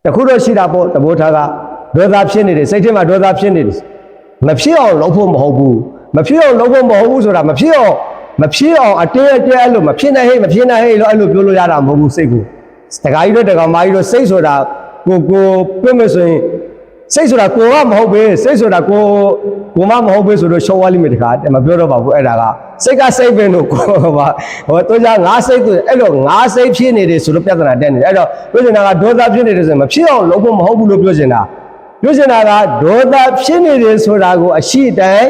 တခုတော့ရှိတာပေါ့သဘောထားကဒေါသဖြစ်နေတယ်စိတ်ထဲမှာဒေါသဖြစ်နေတယ်မဖြစ်အောင်လုပ်ဖို့မဟုတ်ဘူးမဖြစ်အောင်လုပ်ဖို့မဟုတ်ဘူးဆိုတာမဖြစ်အောင်အတင်းအကျပ်အဲ့လိုမဖြစ်နိုင်ဟဲ့လို့အဲ့လိုပြောလို့ရတာမဟုတ်ဘူးစိတ်ကိုတခါကြီးတို့တခါမကြီးတို့စိတ်ဆိုတာကိုပြောမယ်ဆိုရင်စိတ်ဆိုတာကိုကမဟုတ်ပဲစိတ်ဆိုတာကိုမမဟုတ်ပဲဆိုတော့ရှော့ဝါလိမတခါမပြောတော့ပါဘူးအဲ့ဒါကစိတ်ကစိတ်ပဲလို့ကိုပါဟိုတော့じゃငါစိတ်ဆိုအဲ့လိုငါစိတ်ဖြစ်နေတယ်ဆိုတော့ပြဿနာတက်နေတယ်အဲ့တော့ပြောချင်တာကဒေါသဖြစ်နေတယ်ဆိုရင်မဖြစ်အောင်လုပ်ဖို့မဟုတ်ဘူးလို့ပြောချင်တာကဒေါသဖြစ်နေတယ်ဆိုတာကိုအရှိတိုင်း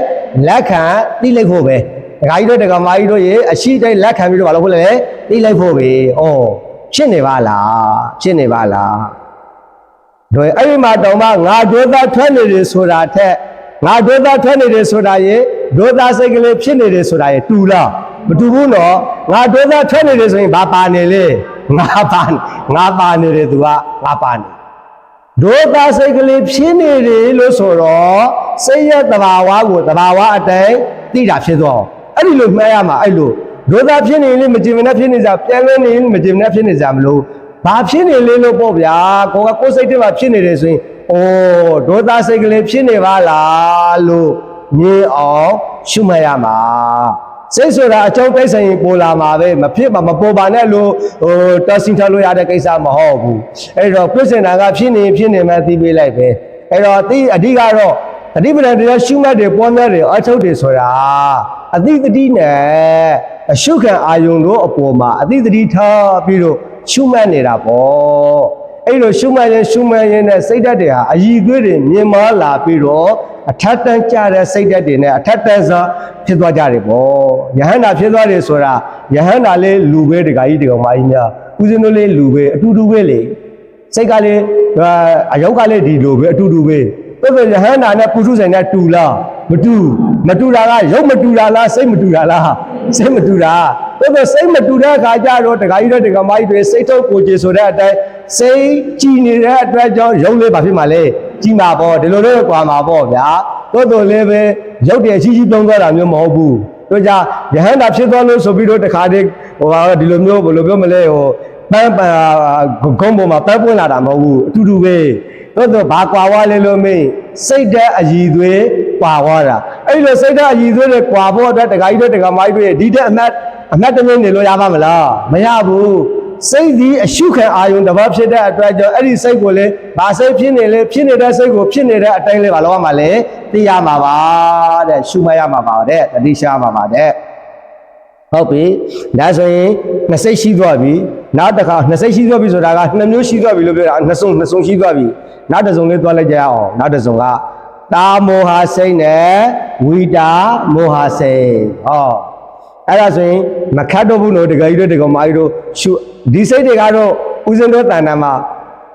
လက်ခံသိလိုက်ဖို့ပဲဒကာကြီးတို့ဒကာမကြီးတို့ရေအရှိတိုင်းလက်ခံပြီးတော့မလုပ်ဖို့လဲသိလိုက်ဖို့ပဲဩဖြစ်နေပါလားတို့အဲ့ဒီမှာတောင်မှငါဒေါသထွက်နေတယ်ဆိုတာထက်ငါဒေါသထွက်နေတယ်ဆိုတာရေဒေါသစိတ်ကလေးဖြစ်နေတယ်ဆိုတာရေတူလားမတူဘူးနော်ငါဒေါသထွက်နေတယ်ဆိုရင်ဘာပါနေလဲငါပါနေတယ်သူကငါပါနေဒေါသစိတ်ကလေးဖြစ်နေတယ်လို့ဆိုတော့စိတ်ရဲ့သဘာဝကိုသဘာဝအတိုင်းသိတာဖြစ်သွားအဲ့ဒီလိုမှတ်ရမှာအဲ့လိုဒေါသဖြစ်နေရင်မကြည်မနဲ့ဖြစ်နေကြပြန်လဲနေရင်မကြည်မနဲ့ဖြစ်နေကြမလို့ဘာဖြစ်နေလဲလို့ပေါ့ဗျာကိုယ်စိတ်ထဲမှာဖြစ်နေတယ်ဆိုရင်ဒေါသစိတ်ကလေးဖြစ်နေပါလားလို့မြင်အောင်ရှုမှတ်ရမှာစိတ်ဆိုတာအကြောင်းကိစ္စရင်ပေါ်လာမှာပဲမဖြစ်မှာမပေါ်ပါနဲ့လို့တော်စင်ထားလို့ရတဲ့ကိစ္စမဟုတ်ဘူးအဲ့တော့ပြည့်စင်တာကဖြစ်နေမှသိပေးလိုက်ပဲအဲ့တော့အဓိကတော့အဓိပ္ပာယ်တရားရှုမှတ်တယ်ပွားများတယ်အထုတ်တယ်ဆိုတာအသိတတိနဲ့အရှုခံအာယုံတို့အပေါ်မှာအသိတတိထားပြီးတော့ရှုမှတ်နေတာပေါ့အဲ့လိုရှုမှတ်ရင်နဲ့စိတ်ဓာတ်တွေဟာအည်သွေးတွေမြင်မာလာပြီးတော့အထက်တန်းကြတဲ့စိတ်ဓာတ်တွေနဲ့အထက်တန်းစွာဖြစ်သွားကြတယ်ပေါ့ယဟန္တာဖြစ်သွားတယ်ဆိုတာယဟန္တာလေးလူပဲတခါကြီးတကောင်မကြီးများဦးဇင်းတို့လေးလူပဲအတူတူပဲလေစိတ်ကလေးအယောက်ကလေးဒီလိုပဲအတူတူပဲအဲ့ဒါယဟန္တာနဲ့ပုထုဇဉ်နဲ့တူလားမတူတာကရုပ်မတူတာလားစိတ်မတူတာလားစိတ်မတူတာအဲ့ဒါစိတ်မတူတဲ့အခါကျတော့တခါကြီးတို့တခါမကြီးတွေစိတ်ထုတ်ကိုကြည်ဆိုတဲ့အတိုင်းစိတ်ကြည်နေတဲ့အတွက်ကြောင့်ရုပ်လေးဘာဖြစ်မှာလဲကြည်မှာပေါ့ဒီလိုလေးကွာမှာပေါ့ဗျာတော်လေးပဲရုပ်တည်းကြီးပြောင်းသွားတာမျိုးမဟုတ်ဘူးတို့ကြယဟန္တာဖြစ်သွားလို့ဆိုပြီးတော့တခါတည်းဒီလိုမျိုးဘယ်လိုပြောမလဲပန်းဂုံးပေါ်မှာပန်းပွင့်လာတာမဟုတ်ဘူးအတူတူပဲတော့ဘာကွာဝါလဲလို့မေးစိတ်ဓာတ်အည်သွေးကွာဝါတာအဲ့လိုစိတ်ဓာတ်အည်သွေးတွေကွာဖို့အတွက်တခါကြီးတို့တခါမကြီးတို့ဒီတဲ့အမတ်တမျိုးနေလို့ရပါမလားမရဘူးစိတ်ဒီအရှုခံအာယုံတစ်ပါးဖြစ်တဲ့အတွက်ကြောင့်အဲ့ဒီစိတ်ကိုလေဘာစိတ်ဖြစ်နေလဲဖြစ်နေတဲ့စိတ်ကိုဖြစ်နေတဲ့အတိုင်းလေးဘာလို့ရမှာလဲသိရမှာပါတဲ့ရှုမှတ်ရမှာပါတဲ့တတိရှာမှာပါတဲ့ဟုတ်ပြီဒါဆိုရင်နှစ်စိတ်ရှိသွားပြီနောက်တစ်ခါနှစ်စိတ်ရှိသွားပြီဆိုတာကနှစ်မျိုးရှိသွားပြီလို့ပြောတာနှစ်စုံရှိသွားပြီနောက်တစ်စုံလေးသွားလိုက်ကြရအောင်နောက်တစ်စုံကတာမောဟစိတ်နဲ့ဝိတာမောဟစိတ်ဟောအဲ့ဒါဆိုရင်မခတ်တော့ဘူးလို့တကယ်ကြီးတို့တကယ်မကြီးတို့ရှုဒီစိတ်တွေကတော့ဦးဇင်းတို့တဏ္ဍာမှာ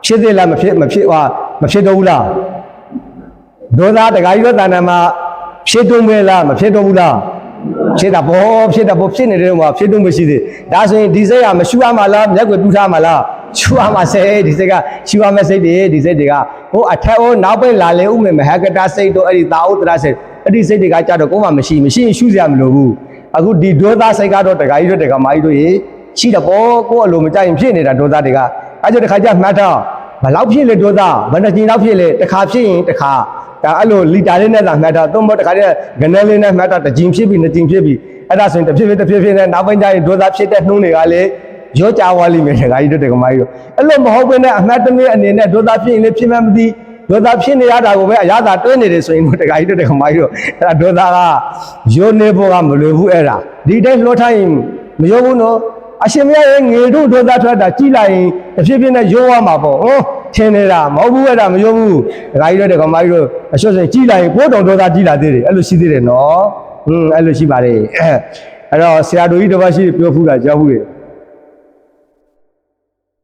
ဖြစ်သေးလားမဖြစ်တော့ဘူးလားဒေါသတကယ်ကြီးတို့တဏ္ဍာမှာဖြစ်တုံးပဲလားမဖြစ်တော့ဘူးလားဖြစ်တာပေါ့ဖြစ်နေတယ်မှာဖြစ်တုံးမရှိသေးဒါဆိုရင်ဒီစိတ်ကမရှုရမှာလားမျက်ွယ်တူးထားမှာလားရှုရမှာစိတ်ဒီစိတ်ကရှုရမယ့်စိတ်တွေဒီစိတ်တွေကဟိုအထက်ဟိုနောက်ပိုင်းလာလေဥမေမဟကတစိတ်တို့အဲ့ဒီသာဥတရစိတ်အဲ့ဒီစိတ်တွေကကြတော့ကိုယ်မှမရှိရင်ရှုစရာမလိုဘူးအခုဒီဒေါသစိတ်ကတော့တခါကြီးတို့တခါမကြီးတို့ရေရှိတယ်ပေါ့ကိုယ်အလိုမကြရင်ဖြစ်နေတာဒေါသတွေက ကြောင့်တစ်ခါကျမှတ်တော့ဘယ်လောက်ဖြစ်လဲဒေါသဘယ်နှကြိမ်လောက်ဖြစ်လဲတစ်ခါဖြစ်ရင်တစ်ခါဒါအဲ့လိုလီတာလေးနဲ့သာမှတ်တော့သုံးဖို့တစ်ခါကျဂနန်းလေးနဲ့မှတ်တော့တစ်ကြိမ်ဖြစ်ပြီနှစ်ကြိမ်ဖြစ်ပြီအဲ့ဒါဆိုရင်တစ်ဖြည်းဖြည်းနဲ့နောက်ပိုင်းကျရင်ဒေါသဖြစ်တဲ့နှုံးတွေကလေရောကြွားလိမ့်မယ်တခါကြီးတို့တကမာကြီးတို့အဲ့လိုမဟုတ်ဘဲနဲ့အမှတ်တမဲ့အနေနဲ့ဒေါသဖြစ်ရင်လည်းဖြစ်မှမသိဒေါသဖြစ်နေရတာကိုပဲအရသာတွဲနေတယ်ဆိုရင်တို့တခါကြီးတို့တကမာကြီးတို့အဲ့ဒါဒေါသကရိုးနေဖို့ကမလွယ်ဘူးအဲ့ဒါဒီတိုင်းလှောထားရင်မရောဘူးနော်အရှင်မရရဲ့ငေတို့ဒေါသထွက်တာကြည်လိုက်ရင်တစ်ဖြည်းဖြည်းနဲ့ရိုးသွားမှာပေါ့ဟောထင်နေတာမဟုတ်ဘူးအဲ့ဒါမရောဘူးတခါကြီးတို့တကမာကြီးတို့အရှုပ်စင်ကြည်လိုက်ရင်ကိုယ်တော်ဒေါသကြည်လာသေးတယ်အဲ့လိုရှိသေးတယ်နော်အဲ့လိုရှိပါလေအဲ့တော့ဆရာတော်ကြီးတစ်ပါးရှိပြောဖူးတာကြားဘူးလေ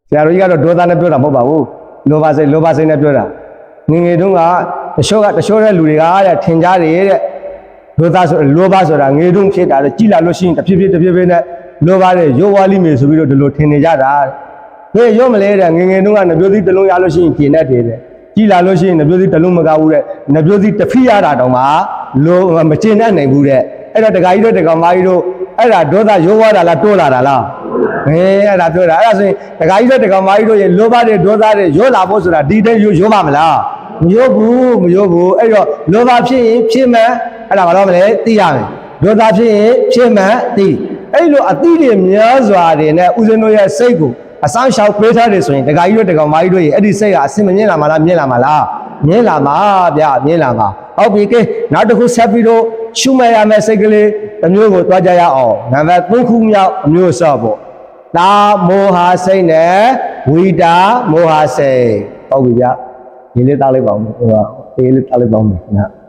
ဆရာတော်ကြီးကတော့ဒေါသနဲ့ပြောတာမဟုတ်ပါဘူးလောဘစိတ်နဲ့ပြောတာငငယ်တုန်းကတချို့တဲ့လူတွေကတဲ့ထင်ကြတယ်တဲ့ဒေါသဆိုလောဘဆိုတာငယ်တုန်းဖြစ်တာတဲ့ကြည်လာလို့ရှိရင်တဖြည်းဖြည်းနဲ့လောဘတဲ့ရိုးဝါလိမေဆိုပြီးတော့ဒီလိုထင်နေကြတာတဲ့ရောမလဲတဲ့ငငယ်တုန်းကနှပြိုးသီးတစ်လုံးရလို့ရှိရင်ကျင်တတ်တယ်တဲ့ကြည်လာလို့ရှိရင်နှပြိုးသီးတစ်လုံးမကဘူးတဲ့နှပြိုးသီးတစ်ဖိရတာတောင်မှမကျင်တတ်နိုင်ဘူးတဲ့အဲ့တော့တခါကြီးတို့တခါမကြီးတို့အဲ့ဒါဒေါသရိုးဝါတာလားတိုးလာတာလားအဲ့ဒါပြောတာအဲ့ဒါဆိုရင်တခါကြီးတို့တခါမကြီးတို့ရေလောဘတွေဒေါသတွေရိုးလာဖို့ဆိုတာဒီတိုင်းရိုးပါမလားမရိုးဘူးအဲ့တော့လောဘဖြစ်ရင်ဖြစ်မှန်အဲ့ဒါဘာလို့မလဲသိရမယ်ဒေါသဖြစ်ရင်ဖြစ်မှန်သိအဲ့လိုအသိတွေများစွာတွေနဲ့ဦးဇင်းတို့ရဲ့စိတ်ကိုအဆောင်ရှောက်ပေးထားတယ်ဆိုရင်တခါကြီးတို့တခါမကြီးတို့ရေအဲ့ဒီစိတ်ကအစင်မမြင်လာမှာလားမြင်လာမှာဗျမြင်လာမှာဟုတ်ပြီကဲနောက်တစ်ခုဆက်ပြီးတော့ရှုမှတ်ရမယ့်စိတ်ကလေးတစ်မျိုးကိုတွားကြရအောင်နံပါတ်3ခုမြောက်အမျိုးအစားပေါ့တာမောဟစိတ်နဲ့ဝိတာမောဟစိတ်ဟုတ်ပြီဗျဒီလေးတောက်လိုက်ပါဦးဟိုကအေးလေးတောက်လိုက်ပါဦးနော်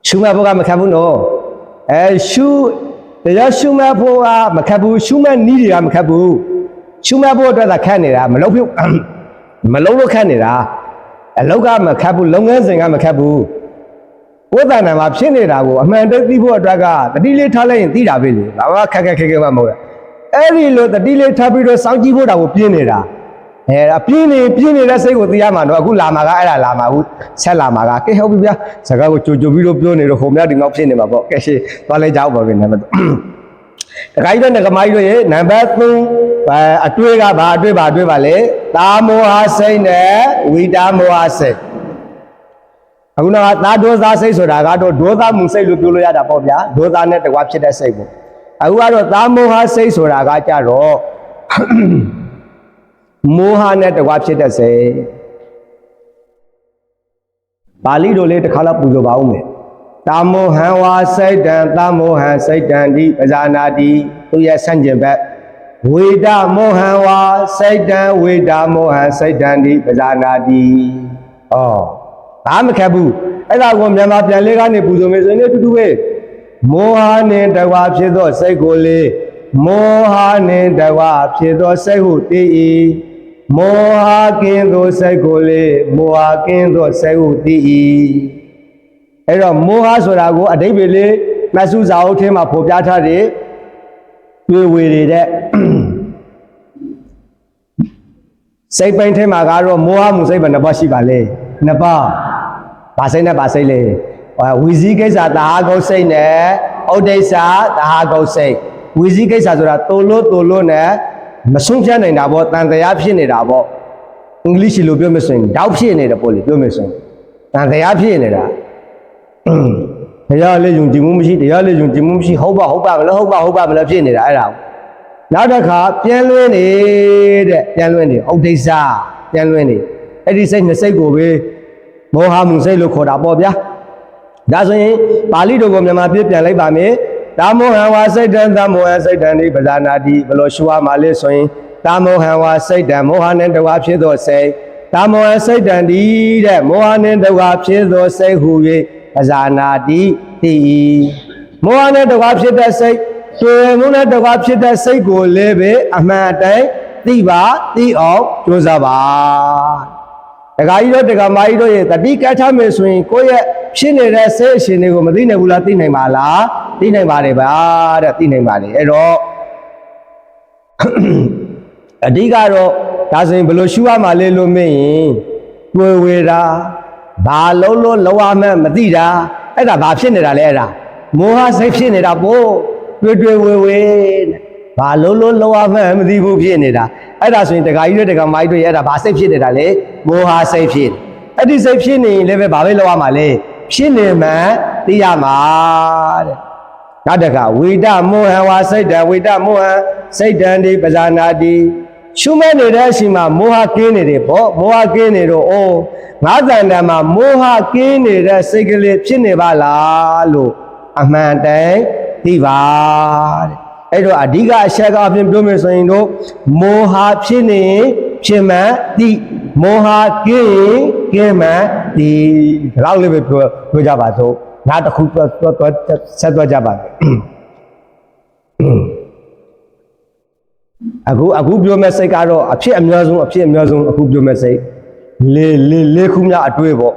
ရှုမှတ်ဖို့ကမခက်ဘူးနော်တရားရှုမှတ်ဖို့ကမခက်ဘူးရှုမှတ်နည်းတွေကမခက်ဘူးရှုမှတ်ဖို့အတွက်သာခက်နေတာမလုပ်လို့ခက်နေတာအလောက်ကမခက်ဘူးလုပ်ငန်းစဉ်ကမခက်ဘူးကိုယ်တဏ္ဍာမှာဖြစ်နေတာကိုအမှန်တည်းသိဖို့အတွက်ကတတိလေးထားလိုက်ရင်သိတာပဲလေဘာမှခက်မှမဟုတ်ဘူးအဲ့ဒီလိုတတိလေးထားပြီးတော့စောင့်ကြည့်ဖို့တာကိုပြင်းနေတာပြင်းနေတဲ့စိတ်ကိုသိရမှာတော့အခုလာမှာကအဲ့ဒါလာမှာအခုဆက်လာမှာကကဲဟုတ်ပြီဗျာစကားကိုကြိုပြီးတော့ပြောနေတော့ဟိုမြောက်ဒီမြောက်ဖြစ်နေမှာပေါ့ကဲရှင်းသွားလိုက်ကြအောင်ပါပဲနံပါတ်တခါကြီးတဲ့ကမာကြီးတို့ရေနံပါတ်3အတွေ့ကဘာအတွေ့ပါလဲတာမောဟစိတ်နဲ့ဝိတာမောဟစိတ်အခုတော့သာဒေါသစိတ်ဆိုတာကတော့ဒေါသမှုစိတ်လို့ပြောလို့ရတာပေါ့ဗျာဒေါသနဲ့တကွာဖြစ်တဲ့စိတ်ပေါ့အခုကတော့သာမောဟစိတ်ဆိုတာကကြတော့မောဟနဲ့တကွာဖြစ်တဲ့စိတ်ပါဠိတော်လေးတစ်ခါတော့ပူဇော်ပါဦးမယ်တာမောဟံဝါစိတ်တံတာမောဟံစိတ်တံဒီပဇာနာတိသူရဲ့ဆန့်ကျင်ဘက်ဝေဒမောဟံဝါစိတ်တံဝေဒမောဟံစိတ်တံဒီပဇာနာတိဘာမခက်ဘူးအဲ့ဒါကိုမြန်မာပြန်လေးကနေပူဇော်မယ်ဆိုရင်တူတူပဲမောဟနဲ့တကွာဖြစ်သောစိတ်ကိုလေမောဟနဲ့တကွာဖြစ်သောစိတ်ဟုတည်၏မောဟကင်းသောစိတ်ကိုလေမောဟကင်းသောစိတ်ဟုတည်၏အဲ့တော့မောဟဆိုတာကိုအဓိပ္ပာယ်လေးမဆုစာအုပ်ထဲမှာဖော်ပြထားတယ်တွေ့ဝေတဲ့စိတ်ပိုင်းထဲမှာကတော့မောဟမှုစိတ်ပဲနှစ်ပါးရှိပါလေနှစ်ပါးဘာစိတ်နဲ့ဘာစိတ်လဲဝီဇီကိစ္စသဟာဂုတ်စိတ်နဲ့ဥဒိစ္စသဟာဂုတ်စိတ်ဝီဇီကိစ္စဆိုတာတိုလို့နဲ့မဆုံးဖြတ်နိုင်တာပေါ့တန်တရားဖြစ်နေတာပေါ့အင်္ဂလိပ်လိုပြောမယ်ဆိုရင်တောက်ဖြစ်နေတယ်ပေါ့လေပြောမယ်ဆိုရင်တန်တရားဖြစ်နေတာတရားလေးယုံကြည်မှုမရှိဟုတ်ပါမလားဖြစ်နေတာအဲ့ဒါနောက်တစ်ခါပြန်လွင်းနေတဲ့ဥဒိစ္စပြန်လွင်းနေအဲ့ဒီစိတ်နှစ်စိတ်ကိုပဲမောဟမှုစိတ်လို့ခေါ်တာပေါ့ဗျာဒါဆိုရင်ပါဠိတော်ကိုမြန်မာပြပြန်လိုက်ပါမယ်တာမောဟံဝါစိတ်တံတာမောဟစိတ်တံဒီပဇာနာတိဘလို့ရှုရမှာလဲဆိုရင်တာမောဟံဝါစိတ်တံမောဟနဲ့တကွာဖြစ်သောစိတ်တာမောဟစိတ်တံဒီတဲ့မောဟနဲ့တကွာဖြစ်သောစိတ်ဟူ၍ပဇာနာတိတိမောဟနဲ့တကွာဖြစ်တဲ့စိတ်တွေ့မှုနဲ့တကွာဖြစ်တဲ့စိတ်ကိုလည်းပဲအမှန်တိုင်းသိအောင်ကြိုးစားပါတခါကြီးတို့တခါမကြီးတို့ရဲ့တတိကတ်ထားမယ်ဆိုရင်ကိုယ့်ရဲ့ဖြစ်နေတဲ့စိတ်အရှင်တွေကိုမသိနိုင်ဘူးလားသိနိုင်ပါလားသိနိုင်ပါတယ်ဗျာတဲ့သိနိုင်ပါတယ်အဲ့တော့အဓိကတော့ဒါဆိုရင်ဘယ်လိုရှုရမှာလဲလို့မေးရင် တွေ့ဝေတာဘာလုံးလို့လောရမှန်းမသိတာအဲ့ဒါဘာဖြစ်နေတာလဲအဲ့ဒါမောဟစိတ်ဖြစ်နေတာပို့တွေ့ဝေတဲ့ဘာလုံးလို့လောရမှန်းမသိဘူးဖြစ်နေတာအဲ့ဒါဆိုရင်တခါကြီးတွေတခါမကြီးတွေအဲ့ဒါဘာစိတ်ဖြစ်နေတာလဲမောဟစိတ်ဖြစ်အဲ့ဒီစိတ်ဖြစ်နေရင်လည်းပဲဘာပဲလောရမှာလဲဖြစ်နေမှသိရမှာတဲ့နောက်တခါဝိတမောဟဝါစိတ်တံဝိတမောဟစိတ်တံဒီပဇာနာတိရှုမဲ့နေတဲ့အချိန်မှာမောဟကင်းနေတယ်ပေါ့မောဟကင်းနေတော့အိုးငါးတန်တန်မှာမောဟကင်းနေတဲ့စိတ်ကလေးဖြစ်နေပါလားလို့အမှန်တန်သိပါတဲ့အဲ့တော့အဓိကအချက်ကအပြင်ပြောမယ်ဆိုရင်တော့မောဟဖြစ်နေဖြစ်မှန်သိမောဟကင်းကင်းမှန်ဒီလောက်လေးပဲပြောကြပါစို့နောက်တစ်ခုဆက်သွားကြပါမယ်အခုပြောမဲ့စိတ်ကတော့အဖြစ်အများဆုံးအခုပြောမဲ့စိတ်လေးခုများအတွေ့ပေါ့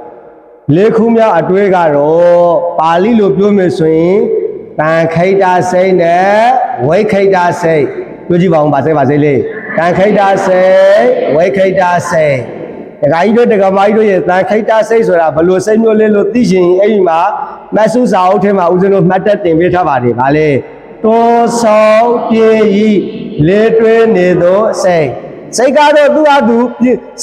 လေးခုများအတွေ့ကတော့ပါဠိလိုပြောမယ်ဆိုရင်တန်ခိတ္တစိတ်နဲ့ဝိခိတ္တစိတ်ပြောကြည့်ပါဦးပါစိတ်လေးတန်ခိတ္တစိတ်ဝိခိတ္တစိတ်တခါကြီးတို့တခါမကြီးတို့ရဲ့တန်ခိတ္တစိတ်ဆိုတာဘယ်လိုစိတ်မျိုးလဲလို့သိရှင်အဲ့ဒီမှာမဆုစာအုပ်ထဲမှာဦးဇင်းတို့မှတ်တက်တင်ပေးထားပါတယ်ဗာလေတောဆောင်ပြေဤလေတွဲနေသောစိတ်ကတော့သူ့အတူ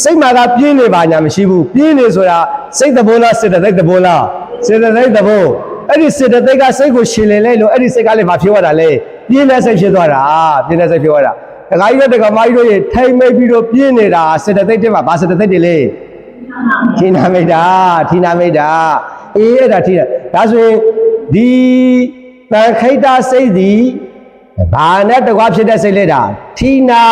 စိတ်မှာကပြင်းနေပါညာမရှိဘူးပြင်းနေဆိုတာစိတ်သဘောလားစေတသိက်သဘောလားစေတသိက်သဘောအဲ့ဒီစေတသိက်ကစိတ်ကိုရှင်လည်လိုက်လို့အဲ့ဒီစိတ်ကလည်းမဖြစ်သွားတာလေပြင်းတဲ့စိတ်ဖြစ်သွားတာပြင်းတဲ့စိတ်ဖြစ်သွားတာတခါကြီးတို့တခါမကြီးတို့ရေထိုင်မိတ်ပြီးတော့ပြင်းနေတာစေတသိက်တွေမှာဘာစေတသိက်တွေလဲဌိနာမိတ်တာအေးအဲ့ဒါဌိနာဒါဆိုရင်ဒီတန်ခိတ္တစိတ်ဒီဘာနဲ့တကွာဖြစ်တဲ့စိတ်လဲတာဌိနာ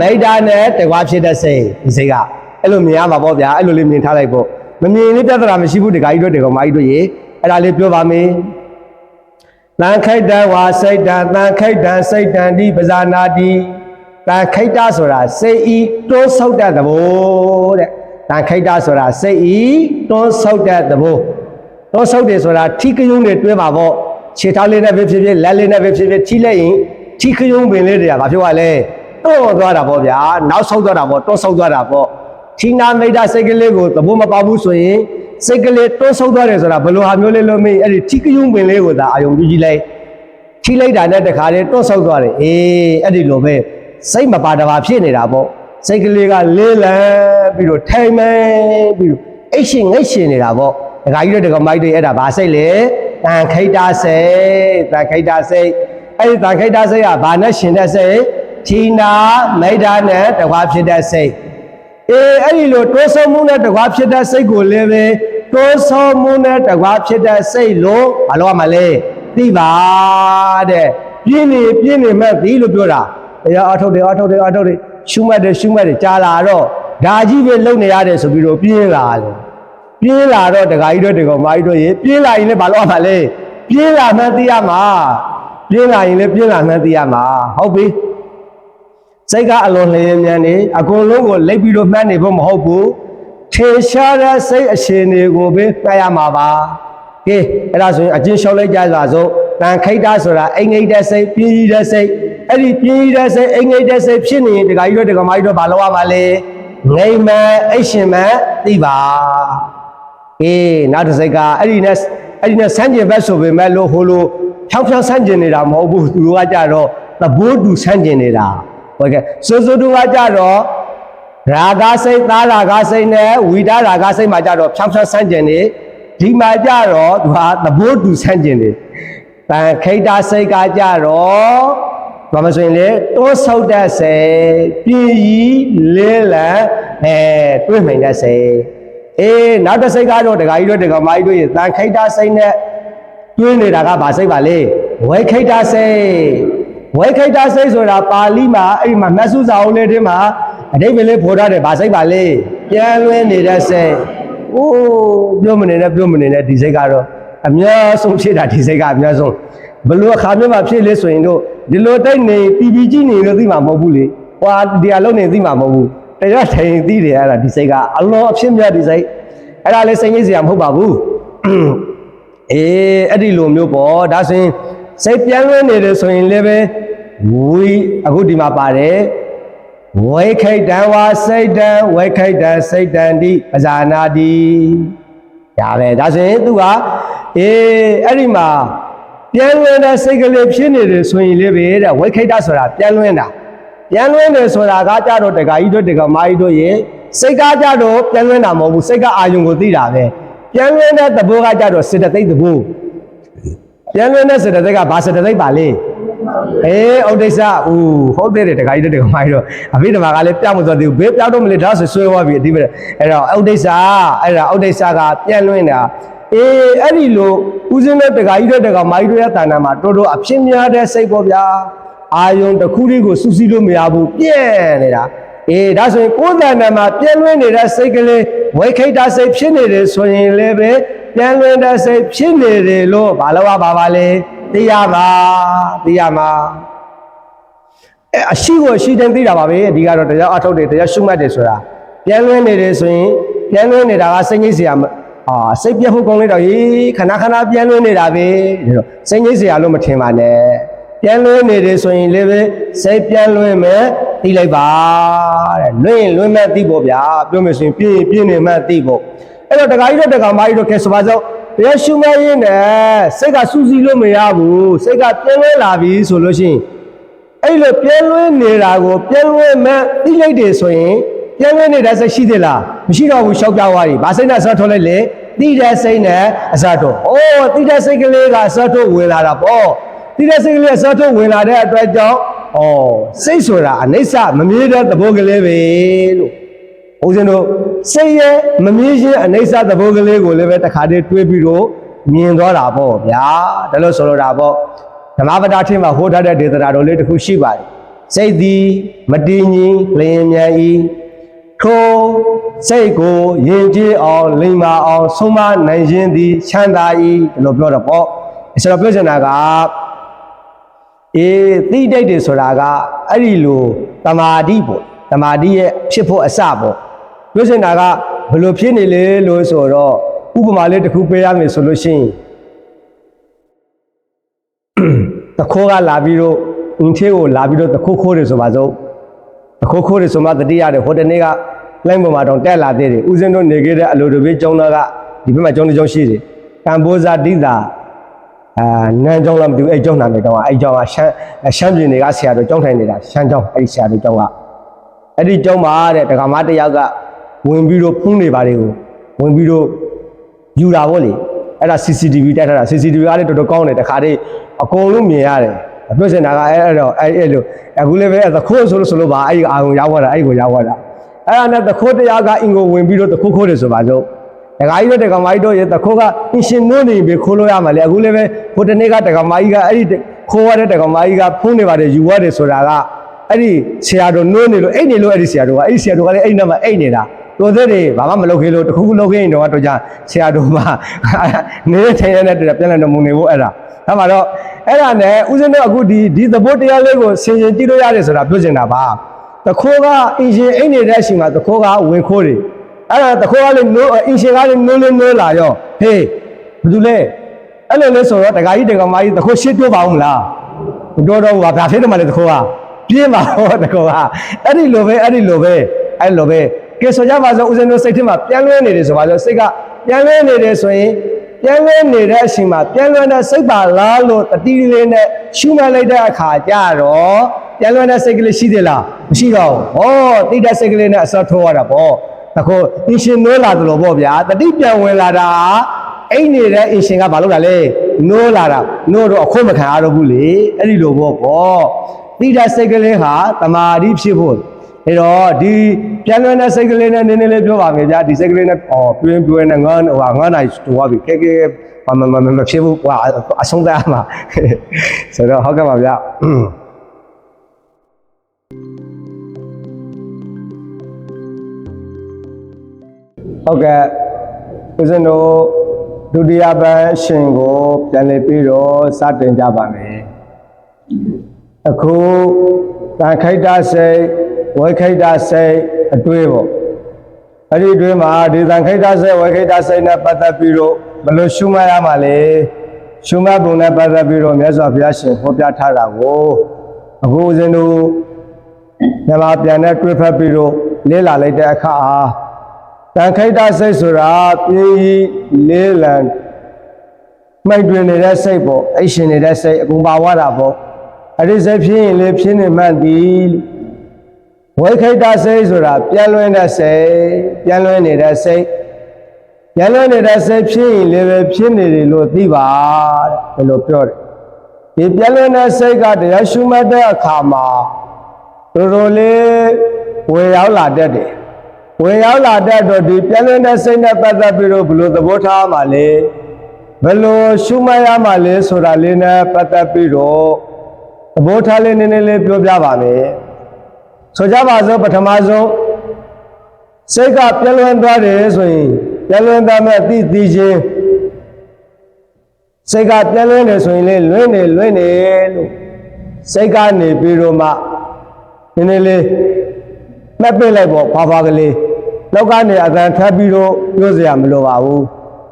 မိတ်တာနဲ့တကွာဖြစ်တဲ့စိတ်ဒီစိတ်ကအဲ့လိုမြင်ရမှာပေါ့ဗျာအဲ့လိုလေးမြင်ထားလိုက်ပေါ့မမြင်လေးပြဿနာမရှိဘူးတခါကြီးတို့တခါမကြီးတို့ရေအဲ့ဒါလေးပြောပါမယ်တန်ခိတ္တဝါစိတ်တံတန်ခိတ္တစိတ်တံဒီပဇာနာတိတန်ခိတ္တဆိုတာစိတ်ဤတွန်းဆုတ်တဲ့သဘောတဲ့တန်ခိတ္တဆိုတာစိတ်ဤတွန်းဆုတ်တဲ့သဘောတွန်းဆုတ်တယ်ဆိုတာထိကယုံတွေတွဲပါပေါ့ခြေထောက်လေးနဲ့ပဲဖြစ်ဖြစ်လက်လေးနဲ့ပဲဖြစ်ဖြစ်ထိလိုက်ရင်ထိကယုံပင်လေးတွေကဘာဖြစ်သွားလဲတွန်းသွားတာပေါ့ဗျာနောက်ဆုတ်သွားတာပေါ့တွန်းဆုတ်သွားတာပေါ့ဌိနာမိတ်တာစိတ်ကလေးကိုသဘောမပေါဘူးဆိုရင်စိတ်ကလေးတွန်းဆုတ်သွားတယ်ဆိုတာဘယ်လိုဟာမျိုးလေးလို့မေးအဲ့ဒီထိကယုံပင်လေးကိုသာအာယုံပြုကြည့်လိုက်ထိလိုက်တာနဲ့တခါလေးတွန်းဆုတ်သွားတယ်အေးအဲ့ဒီလိုပဲစိတ်မပါတပါဖြစ်နေတာပေါ့စိတ်ကလေးကလေးလံပြီးတော့ထိုင်မဲပြီးတော့အိတ်ရှင်ငိတ်ရှင်နေတာပေါ့တခါကြီးတို့တခါမိုက်တွေအဲ့ဒါဘာစိတ်လဲတန်ခိတ္တစိတ်အဲ့ဒီတန်ခိတ္တစိတ်ကဘာနဲ့ရှင်တဲ့စိတ်ဌိနာမိတ်တာနဲ့တကွာဖြစ်တဲ့စိတ်အေးအဲ့ဒီလိုတွန်းဆုံမှုနဲ့တကွာဖြစ်တဲ့စိတ်ကိုလည်းပဲတွန်းဆုံမှုနဲ့တကွာဖြစ်တဲ့စိတ်လို့ဘာလို့ရမှာလဲသိပါတဲ့ပြင်းနေမှသိလို့ပြောတာတရားအထုတ်တယ်ရှုမှတ်တယ်ကြားလာတော့ဒါကြီးပဲလုံနေရတယ်ဆိုပြီးတော့ပြင်းလာတယ်ပြင်းလာတော့တခါကြီးတို့တကောင်မကြီးတို့ရေပြင်းလာရင်လည်းဘာလို့ရမှာလဲပြင်းလာမှသိရမှာပြင်းလာရင်လည်းပြင်းလာမှသိရမှာဟုတ်ပြီစိတ်ကအလွန်လျင်မြန်နေအကုန်လုံးကိုလိပ်ပြီးတော့မှန်းနေဖို့မဟုတ်ဘူးထေရှားတဲ့စိတ်အရှင်တွေကိုပဲမှတ်ရမှာပါကဲအဲ့ဒါဆိုရင်အကျဉ်းလျှောက်လိုက်ကြစွာစို့တန်ခိတ္တဆိုတာအိမ်ငိတ်တဲ့စိတ်ပြင်းကြီးတဲ့စိတ်အဲ့ဒီပြင်းကြီးတဲ့စိတ်အိမ်ငိတ်တဲ့စိတ်ဖြစ်နေရင်တခါကြီးတို့တခါမကြီးတို့ဘာလုပ်ရမှာလဲငိမ်မှအိတ်ရှင်မှသိပါကဲနောက်တစ်စိတ်ကအဲ့ဒီနဲ့ဆန်းကျင်ဘက်ဆိုပေမဲ့လို့ဟိုလိုဖြောင်းဆန်းကျင်နေတာမဟုတ်ဘူးသူတို့ကကြတော့သဘောတူဆန်းကျင်နေတာဟုတ်ကဲ့စိုးတူကကြတော့ရာဂစိတ်သာရာဂစိတ်နဲ့ဝိတရာဂစိတ်မှာကြတော့ဖြောင်းဆန်းကျင်နေဒီမှာကြတော့သူဟာသဘောတူဆန်းကျင်နေတန်ခိတ္တစိတ်ကကြတော့ဘာမဆိုရင်လေတွန်းဆုတ်တဲ့စိတ်ပြင်းကြီးလေးလံတွေးမိန်တဲ့စိတ်အေးနောက်တစ်စိတ်ကတော့တခါကြီးတို့တခါမကြီးတို့ရေတန်ခိတ္တစိတ်နဲ့တွေးနေတာကဘာစိတ်ပါလဲဝိခိတ္တစိတ်ဆိုတာပါဠိမှာအဲ့ဒီမှာမဆုစာအုပ်လေးထဲမှာအဓိပ္ပာယ်လေးဖော်ထားတယ်ဘာစိတ်ပါလဲပြန်လွင်နေတဲ့စိတ်အိုးပြောမနေနဲ့ဒီစိတ်ကတော့အများဆုံးဖြစ်တာဒီစိတ်ကအများဆုံးဘလို့အခါမျိုးမှာဖြစ်လေဆိုရင်တို့ဒီလိုတိုက်နေပြီးကြည့်နေလို့သိမှာမဟုတ်ဘူးလေဟွာဒီအလုံးနေသိမှာမဟုတ်ဘူးတရားထိုင်သိတယ်အဲ့ဒါဒီစိတ်ကအလောအဖြစ်မြတ်ဒီစိတ်အဲ့ဒါလေးစိတ်ကြီးစရာမဟုတ်ပါဘူးအေးအဲ့ဒီလိုမျိုးပေါ့ဒါဆိုရင်စိတ်ပြန်လွင်နေတယ်ဆိုရင်လည်းပဲဝီအခုဒီမှာပါတယ် ဝိခိတံဝါစိတ်တံဝိခိတံစိတ်တံတိပဇာနာတိဒါပဲဒါဆိုရင်သူကအဲ့ဒီမှာပြန်လွင်တဲ့စိတ်ကလေးဖြစ်နေတယ်ဆိုရင်လေးပဲတဲ့ဝိခိတဆိုတာပြန်လွင်တာပြန်လွင်တယ်ဆိုတာကကြတော့တက္ကကြီးတို့တက္ကမကြီးတို့ရဲ့စိတ်ကကြတော့ပြန်လွင်တာမဟုတ်ဘူးစိတ်ကအာယုံကိုသိတာပဲပြန်လွင်တဲ့သဘောကကြတော့စေတသိက်သဘောပြန်လွင်တဲ့စေတသိက်ကဘာစေတသိက်ပါလဲဥဒိစ္စဟုတ်တယ်တက္ကကြီးတို့တက္ကမကြီးတို့အဘိဓမ္မာကလည်းပြောင်းမသွားသေးဘူးဘေးပြောင်းတော့မလဲဒါဆိုဆွဲသွားပြီအတိပဲအဲ့တော့ဥဒိစ္စအဲ့ဒါဥဒိစ္စကပြန်လွင်တာအဲ့ဒီလိုဦးဇင်းတို့တက္ကကြီးတို့တက္ကမကြီးတို့ရဲ့တဏ္ဍာမှာတော်တော်အဖြစ်များတဲ့စိတ်ပေါ့ဗျာအာယုံတစ်ခုလေးကိုစူးစီးလို့မရဘူးပြည့်နေတာဒါဆိုရင်ကိုယ်တဏ္ဍာမှာပြည့်လွင်နေတဲ့စိတ်ကလေးဝိခိတစိတ်ဖြစ်နေတယ်ဆိုရင်လည်းပဲပြည့်လွင်တဲ့စိတ်ဖြစ်နေတယ်လို့ဘာလို့ပါလဲသိရမှာအရှိကိုအရှိတိုင်းသိတာပါပဲဒီကတော့တရားအထုတ်တယ်တရားရှုမှတ်တယ်ဆိုတာပြည့်လွင်နေတယ်ဆိုရင်ပြည့်လွင်နေတာကစိတ်ငြိမ်းစရာစိတ်ပြတ်ဖို့ကောင်းလိုက်တော့ခဏခဏပြည့်လွင်နေတာပဲဒီတော့စိတ်ငြိမ်းစရာလို့မထင်ပါနဲ့ပြန်လွင်နေတယ်ဆိုရင်လည်းပဲစိတ်ပြန်လွင်မယ်သိလိုက်ပါတဲ့လွင်မဲ့သိဖို့ဗျာပြောမယ်ဆိုရင်ပြင်းနေမှသိဖို့အဲ့တော့တက္ကကြီးတို့တက္ကမကြီးတို့ကဲဆိုပါစို့တရားရှုမှတ်ရင်းနဲ့စိတ်ကစူးစီးလို့မရဘူးစိတ်ကပြန်လွင်လာပြီဆိုလို့ရှိရင်အဲ့လိုပြန်လွင်နေတာကိုပြန်လွင်မဲ့သိလိုက်တယ်ဆိုရင်ပြန်လွင်နေတဲ့စိတ်ရှိသေးလားမရှိတော့ဘူးရှောက်ပြသွားပြီဘာစိတ်နဲ့ဆက်ထုတ်လိုက်လေသိတဲ့စိတ်နဲ့အစားထုတ်သိတဲ့စိတ်ကလေးကအစားထုတ်ဝင်လာတာပေါ့သိတဲ့စိတ်ကလေးအစားထုတ်ဝင်လာတဲ့အတွက်ကြောင့်စိတ်ဆိုတာအနိစ္စမမြဲတဲ့သဘောကလေးပဲလို့ဦးဇင်းတို့စိတ်ရဲ့မမြဲခြင်းအနိစ္စသဘောကလေးကိုလည်းပဲတစ်ခါတည်းတွေးပြီးတော့မြင်သွားတာပေါ့ဗျာဒါလို့ဆိုလိုတာပေါ့ဓမ္မပဒထင်းမှာဟောထားတဲ့ဒေသနာတော်လေးတစ်ခုရှိပါတယ်စိတ်သည်မတည်ငြိမ်လျင်မြန်၏ထိုစိတ်ကိုယဉ်ကျေးအောင်လိမ္မာအောင်ဆုံးမနိုင်ခြင်းသည်ချမ်းသာ၏လို့ပြောတော့ပေါ့ဆိုတော့ပြောချင်တာကသိတတ်တယ်ဆိုတာကအဲ့ဒီလိုတမာတိပေါ့တမာတိရဲ့ဖြစ်ဖို့အစပေါ့ပြောချင်တာကဘယ်လိုဖြစ်နေလဲလို့ဆိုတော့ဥပမာလေးတစ်ခုပေးရမယ်ဆိုလို့ရှိရင်တခိုးကလာပြီးတော့အင်းသေးကိုလာပြီးတော့တခိုးခိုးတယ်ဆိုပါစို့တခိုးခိုးတယ်ဆိုမှတတိရတယ်ဟိုတနေ့ကလိုင်းပေါ်မှာတော့တက်လာသေးတယ်ဦးဇင်းတို့နေခဲ့တဲ့အလိုတပေးကျောင်းသားကဒီဘက်မှာကျောင်းတစ်ကျောင်းရှိတယ်ကမ္ဘောဇာတိသာနန်းကျောင်းလားမသိဘူးအဲ့ကျောင်းနာမည်တော့အဲ့ကျောင်းကရှမ်းပြည်နယ်ကဆရာတော်ကျောင်းထိုင်နေတာရှမ်းကျောင်းအဲ့ဆရာတော်ကျောင်းကအဲ့ဒီကျောင်းမှာတဲ့ဒကာမတယောက်ကဝင်ပြီးတော့ဖုန်းနေပါလေကိုဝင်ပြီးတော့ယူတာပေါ့လေအဲ့ဒါ CCTV တက်ထားတာ CCTV ကလည်းတော်တော်ကောင်းတယ်တခါတည်းအကုန်လုံးမြင်ရတယ်ပြောချင်တာကအဲ့တော့အဲ့လိုအခုလည်းပဲသခိုးဆိုလို့ပါအဲ့အာရုံရောက်သွားတာအဲ့ကိုရောက်သွားတာအဲ့ဒါနဲ့သခိုးတရားကအင်ကိုဝင်ပြီးတော့သခိုးခိုးတယ်ဆိုပါစို့ဒကာကြီးတို့ဒကာမကြီးတို့ရဲ့သခိုးကအင်ရှင်နိုးနေပြီခိုးလို့ရမှာလေအခုလည်းပဲဟိုတနေ့ကဒကာမကြီးကအဲ့ဒီခိုးရတဲ့ဒကာမကြီးကဖုန်းနေပါတယ်ယူရတယ်ဆိုတာကအဲ့ဒီဆရာတော်နိုးနေလို့အိတ်နေလို့အဲ့ဒီဆရာတော်ကအဲ့ဒီဆရာတော်ကလည်းအိတ်နဲ့မှအိတ်နေတာတော်သေးတယ်ဘာမှမလုပ်ခဲ့လို့တခုခုလုပ်ခဲ့ရင်တော့ကြဆရာတော်မှနေတဲ့ထိုင်ရတဲ့ပြန်လာတော်မူနေဖို့အဲ့ဒါမှတော့အဲ့ဒါနဲ့ဦးဇင်းတို့အခုဒီသဘောတရားလေးကိုဆင်ခြင်ကြည့်လို့ရတယ်ဆိုတာပြောချင်တာပါတခိုးကအင်ရှင်အိတ်နေတဲ့အချိန်မှာတခိုးကဝင်ခိုးတယ်အဲ့ဒါတခိုးကလည်းအင်ရှင်ကလည်းနိုးလာရောဟေးဘာလို့လဲအဲ့လိုလဲဆိုတော့ဒကာကြီးဒကာမကြီးတခိုးရှင်းပြောပါဦးမလားမပြောတော့ဘူးဘာဖြစ်တယ်မှလဲတခိုးကပြင်းပါဟောတခိုးကအဲ့ဒီလိုပဲကဲဆိုကြပါစို့ဦးဇင်းတို့စိတ်ထဲမှာပြန်လွှဲနေတယ်ဆိုပါစို့စိတ်ကပြန်လွှဲနေတယ်ဆိုရင်ပြန်လွှဲနေတဲ့အချိန်မှာပြန်လွှဲတဲ့စိတ်ပါလားလို့တတိလေးနဲ့ရှုမှတ်လိုက်တဲ့အခါကျတော့ပြန်လွှဲတဲ့စိတ်ကလေးရှိသေးလားမရှိတော့ဘူးတိတဲ့စိတ်ကလေးနဲ့အစောထိုးရတာပေါ့တခုအင်ရှင်နိုးလာတယ်လို့ပေါ့ဗျာတတိပြန်ဝင်လာတာအိတ်နေတဲ့အင်ရှင်ကဘာလုပ်တာလဲနိုးလာတာနိုးတော့အခွင့်မခံရတော့ဘူးလေအဲ့ဒီလိုပေါ့တိတဲ့စိတ်ကလေးဟာတမာတိဖြစ်ဖို့အဲ့တော့ဒီပြန်လွှဲတဲ့စိတ်ကလေးနဲ့နည်းနည်းလေးပြောပါမယ်ဗျာဒီစိတ်ကလေးနဲ့တွင်းနဲ့9နိုင်တူသွားပြီခဲမဖြစ်ဘူးကွာအဆုံးသတ်မှာဆိုတော့ဟုတ်ကဲ့ပါဗျာဟုတ်ကဲ့ဦးဇင်းတို့ဒုတိယပိုင်းရှင်ကိုပြန်လည်ပြီးတော့စတင်ကြပါမယ်အခုတန်ခိတ္တစိတ်ဝိခိတ္တစိတ်အတွေးပေါ့အဲ့ဒီအတွင်းမှာဒီတန်ခိတ္တစိတ်ဝိခိတ္တစိတ်နဲ့ပတ်သက်ပြီးတော့ဘယ်လိုရှုမှတ်ရမှာလဲရှုမှတ်ပုံနဲ့ပတ်သက်ပြီးတော့မြတ်စွာဘုရားရှင်ဟောပြထားတာကိုအခုဦးဇင်းတို့ မြန်မာပြန်တဲ့တွေးဖက်ပြီးတော့လေးလာလိုက်တဲ့အခါအားတန်ခိတစိတ်ဆိုတာပြင်းကြီးလေးလံမိုက်တွင်နေတဲ့စိတ်ပေါ့အိတ်ရှင်နေတဲ့စိတ်အကုန်ပါဝတာပေါ့အဲ့ဒီစိတ်ဖြစ်ရင်လေဖြစ်နေမှန်သည်ဝိခိတစိတ်ဆိုတာပြန်လွင်တဲ့စိတ်ပြန်လွင်နေတဲ့စိတ်ပြန်လွင်နေတဲ့စိတ်ဖြစ်ရင်လေပဲဖြစ်နေတယ်လို့သိပါတဲ့ဘယ်လိုပြောတယ်ဒီပြန်လွင်တဲ့စိတ်ကတရားရှုမှတ်တဲ့အခါမှာတော်တော်လေးဝေရောက်လာတတ်တယ်ဝေရောက်လာတဲ့တော့ဒီပြန်လွင်တဲ့စိတ်နဲ့ပတ်သက်ပြီးတော့ဘယ်လိုသဘောထားမှလဲဘယ်လိုရှုမှတ်ရမှလဲဆိုတာလေးနဲ့ပတ်သက်ပြီးတော့သဘောထားလေးနည်းနည်းလေးပြောပြပါမယ်ဆိုကြပါစို့ပထမဆုံးစိတ်ကပြန်လွင်သွားတယ်ဆိုရင်ပြန်လွင်သွားမဲ့သိချင်းစိတ်ကပြန်လွင်တယ်ဆိုရင်လေလွင်နေလို့စိတ်ကနေပြီးတော့မှနည်းနည်းလေးမှတ်ပြလိုက်ပေါ့ဘာကလေးနောက်ကနေအတန်ထပ်ပြီးတော့ပြောစရာမလိုပါဘူး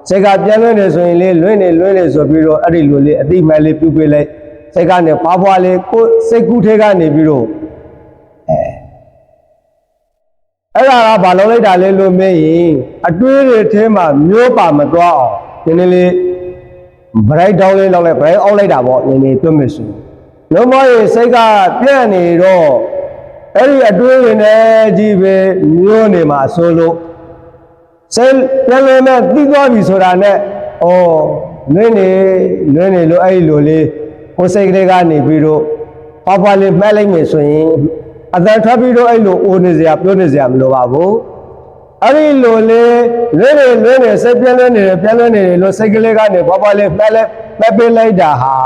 စိတ်ကပြန်လွင်တယ်ဆိုရင်လေလွင်နေဆိုပြီးတော့အဲ့ဒီလိုလေးအတိမှန်လေးပြုပြလိုက်စိတ်ကနေဖွာလေးကိုစိတ်ကူးထဲကနေပြီးတော့အဲ့ဒါကဘာလုပ်လိုက်တာလဲလို့မေးရင်အတွေးတွေထဲမှာမျိုးပါမသွားအောင်နည်းနည်းလေး bright down လေးလောက်လိုက် bright out လိုက်တာပေါ့နည်းနည်းတွတ်မယ်ဆိုလုံးမရေစိတ်ကပြန့်နေတော့အဲ့ဒီအတွေးတွေနဲ့ကြီးပဲမျိုးနေမှာဆိုလို့စိတ်ပြန်လွင်မဲ့သိသွားပြီဆိုတာနဲ့ဩလွင်နေလို့အဲ့ဒီလိုလေးကိုယ်စိတ်ကလေးကနေပြီးတော့ဖွာလေးမှတ်လိုက်မယ်ဆိုရင်အသက်ထွက်ပြီးတော့အဲ့လိုအိုနေစရာပြောနေစရာမလိုပါဘူးအဲ့ဒီလိုလေးလွင်နေစိတ်ပြန်လွင်နေလို့စိတ်ကလေးကနေဖွာလေးမှတ်ပေးလိုက်တာဟာ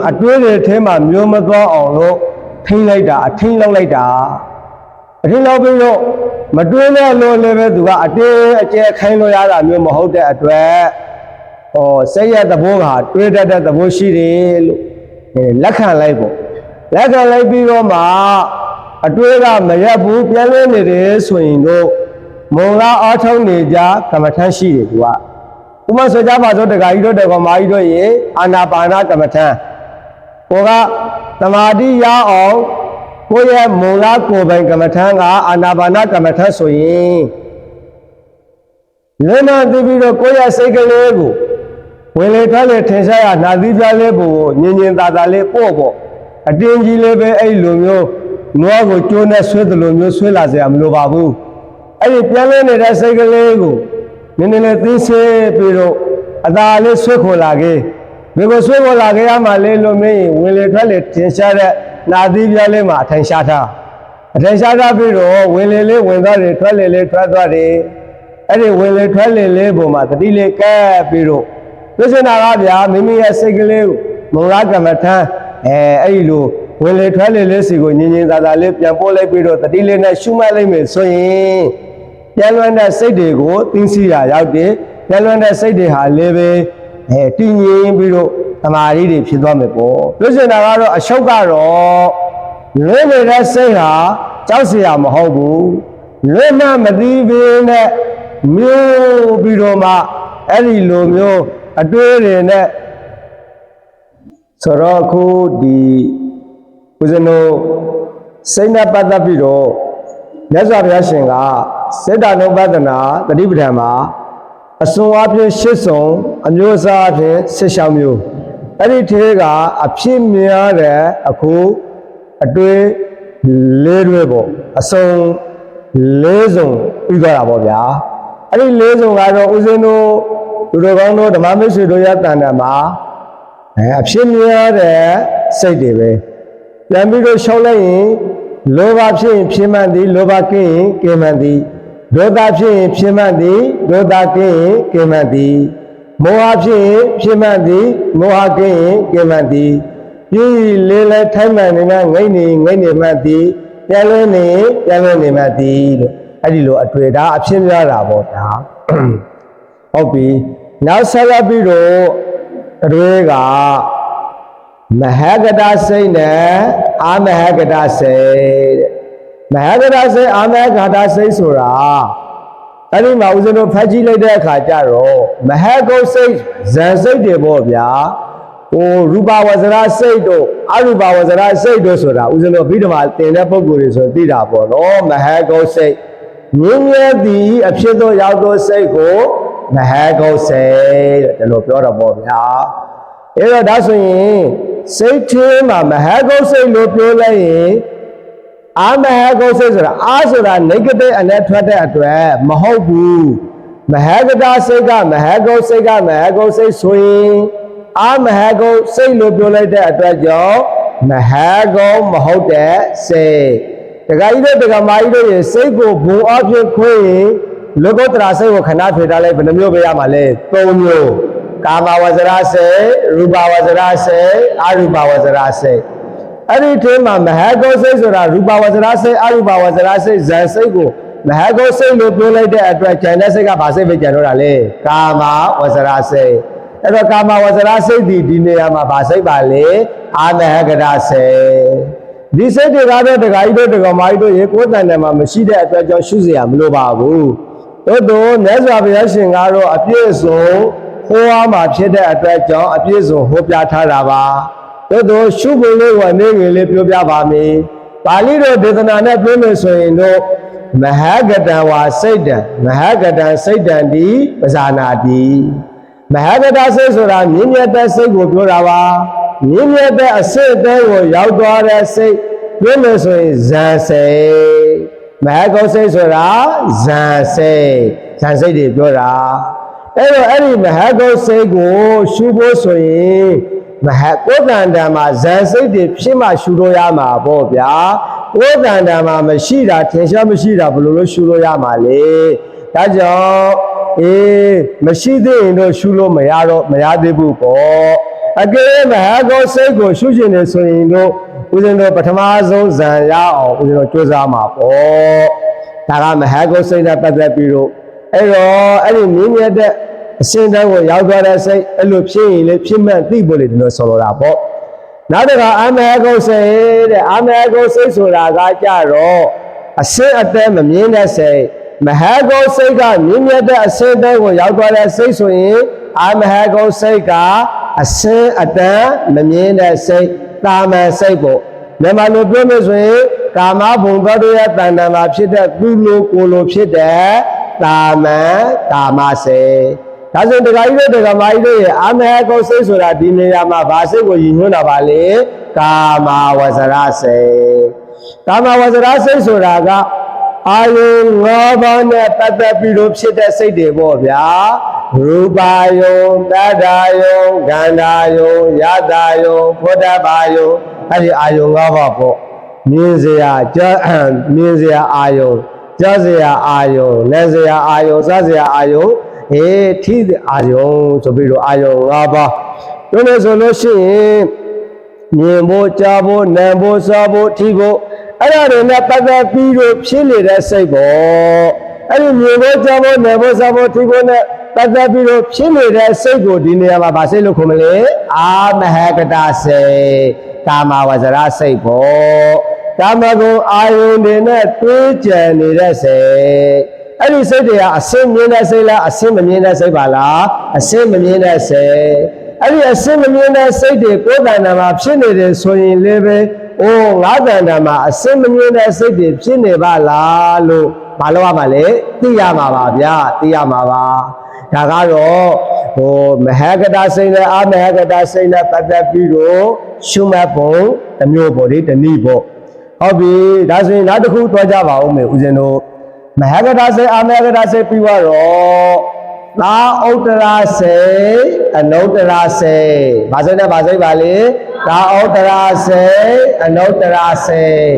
အတွေးတွေထဲမှာမျိုးမသွားအောင်လို့ထိန်းလိုက်တာအထင်းလောက်လိုက်တာအထင်းလောက်ပြီးတော့မတွေးနဲ့လို့လည်းပဲသူကအတင်းအကျဲခိုင်းလို့ရတာမျိုးမဟုတ်တဲ့အတွက်စိတ်ရဲ့သဘောကတွေးတတ်တဲ့သဘောရှိတယ်လို့လက်ခံလိုက်ပေါ့လက်ခံလိုက်ပြီးတော့မှအတွေးကမရက်ဘူးပြန်လွင်နေတယ်ဆိုရင်တော့မုံလားအားထုတ်နေကြကမ္မထမ်းရှိတယ်သူကဥပမာဆိုကြပါစို့တက္ကကြီးတို့တက္ကမကြီးတို့ရေအာနာပါနာကမ္မထမ်းကိုကသမာဓိရအောင်ကိုရဲ့မုံလားကိုယ်ပိုင်ကမ္မထမ်းကအာနာပါနာကမ္မထမ်းဆိုရင်လွင်နာသိပြီးတော့ကိုရဲ့စိတ်ကလေးကိုဝင်လေထွက်လေထင်ရှားရနာသီးပြလေးကိုညင်သာလေးပေါ့အတင်းကြီးလေးပဲအဲ့လိုမျိုးနွားကိုကျိုးနဲ့ဆွဲသလိုမျိုးဆွဲလာစရာမလိုပါဘူးအဲ့ဒီပြန်လဲနေတဲ့စိတ်ကလေးကိုနည်းနည်းလေးသိစေပြီးတော့အသာလေးဆွဲခေါ်လာခဲ့ဘယ်ကိုဆွဲခေါ်လာခဲ့ရမှလဲလို့မင်းဝင်လေထွက်လေထင်ရှားတဲ့နာသီးပြလေးမှာအထိုင်ရှားထားပြီးတော့ဝင်လေလေးဝင်သွားတယ်ထွက်လေလေးထွက်သွားတယ်အဲ့ဒီဝင်လေထွက်လေလေးပုံမှာတတိလေးကဲပြီးတော့ပြည့်စင်တာကဗျာမိမိရဲ့စိတ်ကလေးကိုမုံလားကမ္မထမ်းအဲ့ဒီလိုဝင်လေထွက်လေလေးစီကိုညင်သာလေးပြန်ပို့လိုက်ပြီးတော့တတိလေးနဲ့ရှုမှတ်လိုက်မယ်ဆိုရင်ပြန်လွင်တဲ့စိတ်တွေကိုသိသိရရောက်တယ်ပြန်လွင်တဲ့စိတ်တွေဟာလည်းပဲတည်ငြိမ်ပြီးတော့သမာဓိတွေဖြစ်သွားမယ်ပေါ့ပြည့်စင်တာကတော့အရှုပ်ကတော့လွင်နေတဲ့စိတ်ဟာကြောက်เสียမဟုတ်ဘူးလွင်မှမသိဘဲနဲ့မျိုးပြီးတော့မှအဲ့ဒီလိုမျိုးအတွေးတွေနဲ့ဆိုတော့အခုဒီဦးဇင်းတို့စိတ်နဲ့ပတ်သက်ပြီးတော့မြတ်စွာဘုရားရှင်ကစေတနုပဒနာတတိပဋ္ဌာန်မှာအစွန်အဖြစ်၈စုံအမျိုးအစားအဖြစ်16မျိုးအဲ့ဒီထဲကအဖြစ်များတဲ့အခုအတွေး၄တွေပေါ့အစုံ၄စုံပြီးသွားတာပေါ့ဗျာအဲ့ဒီ၄စုံကတော့ဦးဇင်းတို့လူတော်ကောင်းတို့ဓမ္မမိတ်ဆွေတို့ရတန်တာမှာအဖြစ်များတဲ့စိတ်တွေပဲပြန်ပြီးတော့ရှောက်လိုက်ရင်လောဘဖြစ်ရင်ဖြစ်မှန်သည်လောဘကင်းရင်ကင်းမှန်သည်ဒေါသဖြစ်ရင်ဖြစ်မှန်သည်ဒေါသကင်းရင်ကင်းမှန်သည်မောဟဖြစ်ရင်ဖြစ်မှန်သည်မောဟကင်းရင်ကင်းမှန်သည်ပြည်လေးလဲထိုင်းမှန်နေမှငိမ့်နေမှတ်သည်ပြန်လဲနေမှတ်သည်လို့အဲ့ဒီလိုအတွေ့ဒါအဖြစ်များတာပေါ့ဒါဟုတ်ပြီနောက်ဆက်လက်ပြီးတော့အတွေ့ကမဟာကတစိတ်နဲ့အာမဟာကတစိတ်မဟာကတစိတ်အာမဟာကတစိတ်ဆိုတာအဲ့ဒီမှာဦးဇင်းတို့ဖတ်ကြည့်လိုက်တဲ့အခါကျတော့မဟာကုတ်စိတ်ဇန်စိတ်တွေပေါ့ဗျာ ရူပဝဇ္ဇရာစိတ်တို့အရူပဝဇ္ဇရာစိတ်တို့ဆိုတာဦးဇင်းတို့ဘိဓမ္မာသင်တဲ့ပုဂ္ဂိုလ်တွေဆိုသိတာပေါ့နော်မဟဂုတ်စိတ်မြင်းမြဲသည်အဖြစ်သောရောက်သောစိတ်ကိုမဟဂုတ်စိတ်တဲ့ဒီလိုပြောတော့ပေါ့ဗျာအဲ့တော့ဒါဆိုရင်စိတ်ထဲမှာမဟဂုတ်စိတ်လို့ပြောလိုက်ရင်အာမဟဂုတ်စိတ်ဆိုတာအာဆိုတာ negative အနေထွက်တဲ့အတွက်မဟုတ်ဘူးမဟဂတာစိတ်ကမဟဂုတ်စိတ်ကမဟဂုတ်စိတ်ဆိုရင်အာမဟဂုတ်စိတ်လို့ပြောလိုက်တဲ့အတွက်ကြောင့်မဟဂုတ်မဟုတ်တဲ့စိတ်တခါကြီးတို့တခါမကြီးတို့ရေစိတ်ကိုဘုံအဖြစ်ခွင့်ရင်လောကုတ္တရာစိတ်ကိုခဏထွေထားလိုက်ဘယ်နှမျိုးပဲရမှာလဲ၃မျိုးကာမဝဇ္ဇရာစိတ်ရူပဝဇ္ဇရာစိတ်အရူပဝဇ္ဇရာစိတ်အဲ့ဒီထဲမှာမဟဂုတ်စိတ်ဆိုတာရူပဝဇ္ဇရာစိတ်အရူပဝဇ္ဇရာစိတ်ဇန်စိတ်ကိုမဟဂုတ်စိတ်လို့ပြောလိုက်တဲ့အတွက်ဉာဏ်တဲ့စိတ်ကဘာစိတ်ပဲကြံတော့တာလဲကာမဝဇ္ဇရာစိတ်အဲ့တော့ကာမဝဇ္ဇရာစိတ်ဒီနေရာမှာဘာစိတ်ပါလဲအာမဟဂတာစိတ်ဒီစိတ်တွေကတော့တခါကြီးတို့တခါမကြီးတို့ရေကိုယ်တန်တယ်မှာမရှိတဲ့အတွက်ကြောင့်ရှုเสียမလို့ပါဘူးတို့မြတ်စွာဘုရားရှင်ကတော့အပြည့်စုံဟောအားမှာဖြစ်တဲ့အတွက်ကြောင့်အပြည့်စုံဟောပြထားတာပါတို့ရှုပုံလေးကိုအနေငယ်လေးပြောပြပါမယ်ပါဠိတော်ဒေသနာနဲ့ပြောလို့ဆိုရင်တို့မဟာကတံဝါစိတ်တံမဟာကတံစိတ်တံဒီပဇာနာတိမဟာကတစိတ်ဆိုတာမြင့်မြတ်တဲ့စိတ်ကိုပြောတာပါမြင့်မြတ်တဲ့အစစ်အသေးကိုရောက်သွားတဲ့စိတ်ပြောလို့ဆိုရင်ဇန်စိတ်မဟာကုတ်စိတ်ဆိုတာဇန်စိတ်တွေပြောတာအဲ့တော့အဲ့ဒီမဟာကုတ်စိတ်ကိုရှုဖို့ဆိုရင်မဟာကိုယ်တန်တံမှာဇန်စိတ်တွေဖြစ်မှရှုလို့ရမှာပေါ့ဗျာကိုယ်တန်တံမှာမရှိတာထင်ရှားမရှိတာဘယ်လိုလို့ရှုလို့ရမှာလဲဒါကြောင့်မရှိသေးရင်တော့ရှုလို့မရသေးဘူးပေါ့အကယ်မဟာကုတ်စိတ်ကိုရှုရှင်နေဆိုရင်တို့ဦးဇင်းတို့ပထမဆုံးဇန်ရအောင်ဦးဇင်းတို့ကြိုးစားမှာပေါ့ဒါကမဟာကုတ်စိတ်နဲ့ပတ်သက်ပြီးတော့အဲ့တော့အဲ့ဒီမြင့်မြတ်တဲ့အစဉ်တန်းကိုရောက်သွားတဲ့စိတ်အဲ့လိုဖြစ်ရင်လေဖြစ်မှန်သိဖို့လေဒီလိုဆိုလိုတာပေါ့နောက်တစ်ခါအာမဟကုတ်စိတ်တဲ့အာမဟကုတ်စိတ်ဆိုတာကကြတော့အစဉ်အသက်မမြင်တဲ့စိတ်မဟာကုတ်စိတ်ကမြင့်မြတ်တဲ့အစဉ်တန်းကိုရောက်သွားတဲ့စိတ်ဆိုရင်အာမဟကုတ်စိတ်ကအစဉ်အတန်မမြင်တဲ့စိတ်တာမန်စိတ်ပေါ့မြန်မာလိုပြောလို့ဆိုရင်ကာမဘုံတော်ရဲ့တဏ္ဍာမှာဖြစ်တဲ့သူလိုကိုလိုဖြစ်တဲ့တာမန်ကာမစိတ်ဒါဆိုတခါကြီးတို့တခါမကြီးတို့ရဲ့အာမဟကုတ်စိတ်ဆိုတာဒီနေရာမှာဘာစိတ်ကိုရည်ညွှန်းတာပါလဲကာမဝဇ္ဇရာစိတ်ကာမဝဇ္ဇရာစိတ်ဆိုတာကအာယု၅ပါးနဲ့ပတ်သက်ပြီးတော့ဖြစ်တဲ့စိတ်တွေပေါ့ဗျာရူပါယုံတတ္တာယုံဂန္ဓာယုံယတာယုံဘုဒ္ဓဘာယုံအဲ့ဒီအာယုံ၅ပါးပေါ့မြင်စရာအာယုံကြားစရာအာယုံလက်စရာအာယုံစားစရာအာယုံထိအာယုံဆိုပြီးတော့အာယုံ၅ပါးပြောလို့ဆိုလို့ရှိရင်မြင်ဖို့ကြားဖို့နားဖို့စားဖို့ထိဖို့အဲ့ဒါတွေနဲ့ပတ်သက်ပြီးတော့ဖြစ်နေတဲ့စိတ်ပေါ့အဲ့ဒီမြင်ဖို့ကြားဖို့နားဖို့စားဖို့ထိဖို့နဲ့ပတ်သက်ပြီးတော့ဖြစ်နေတဲ့စိတ်ကိုဒီနေရာမှာဗာစိတ်လို့ခေါ်မလဲအာမဟကတစိတ်ကာမဝဇ္ဇရာစိတ်ပေါ့ကာမဂုဏ်အာယုန်တွေနဲ့တွေးကြံနေတဲ့စိတ်အဲ့ဒီစိတ်တွေကအစင်းမြင်တဲ့စိတ်လားအစင်းမမြင်တဲ့စိတ်ပါလားအစင်းမမြင်တဲ့စိတ်အဲ့ဒီအစင်းမမြင်တဲ့စိတ်တွေကိုယ်တဏ္ဍာမှာဖြစ်နေတယ်ဆိုရင်လည်းပဲငါးတဏ္ဍာမှာအစင်းမမြင်တဲ့စိတ်တွေဖြစ်နေပါလားလို့မလုပ်ရမှာလေသိရမှာပါဗျာသိရမှာပါဒါကတော့မဟကတစိတ်နဲ့အာမဟကတစိတ်နဲ့ပတ်သက်ပြီးတော့ရှုမှတ်ပုံတစ်မျိုးပေါ့ဒီတနည်းပေါ့ဟုတ်ပြီဒါဆိုရင်နောက်တစ်ခုသွားကြပါဦးမယ်ဦးဇင်းတို့မဟကတစိတ်အာမဟကတစိတ်ပြီးတော့သာဥတ္တရာစိတ်အနုတ္တရာစိတ်ဘာစိတ်နဲ့ဘာစိတ်ပါလဲသာဥတ္တရာစိတ်အနုတ္တရာစိတ်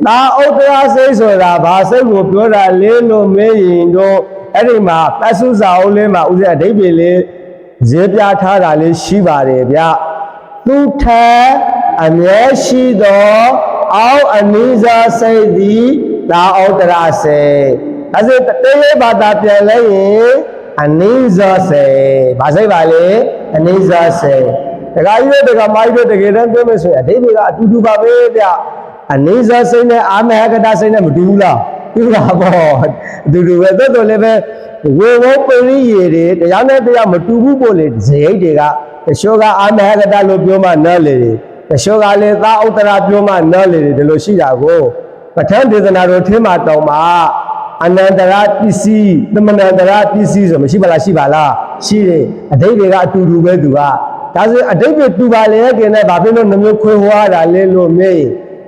သာဥတ္တရာစိတ်ဆိုတာဘာစိတ်ကိုပြောတာလဲလို့မေးရင်တော့အဲ့ဒီမှာပစ္စုစာအုပ်လေးမှာဦးဇင်းအဓိပ္ပာယ်လေးရေးပြထားတာလေးရှိပါတယ်ဗျသူထအမြဲရှိသောအောက်အနိစ္စစိတ်သည်သာဥတ္တရာစိတ်ဒါဆိုတေးဘာသာပြန်လဲရင်အနိစ္စစိတ်ဘာစိတ်ပါလဲအနိစ္စစိတ်တခါကြီးတို့တခါမကြီးတို့တကယ်တမ်းပြောမယ်ဆိုရင်အဓိပ္ပာယ်ကအတူတူပါပဲဗျအနိစ္စစိတ်နဲ့အာမဟကတစိတ်နဲ့မတူဘူးလားတူတာပေါ့အတူတူပဲတော်တော်လည်းပဲဝေဝပရိယေတွေတရားနဲ့တရားမတူဘူးပေါ့လေဇိတ်တွေက တချို့ကအာမဟကတလို့ပြောမှနားလေတယ်တချို့ကလည်းသာဥတ္တရာပြောမှနားလေတယ်ဒီလိုရှိတာကိုပဋ္ဌာန်းဒေသနာတော်ထင်းမှာတောင်းမှာအနန္တရာပစ္စည်းသမဏန္တရာပစ္စည်းဆိုမရှိပါလားရှိပါလားရှိတယ်အဓိပ္ပာယ်ကအတူတူပဲသူကဒါဆိုအဓိပ္ပာယ်တူပါလေကဲနဲ့ဘာဖြစ်လို့နှမျိုးခွဲဟောတာလဲလို့မေး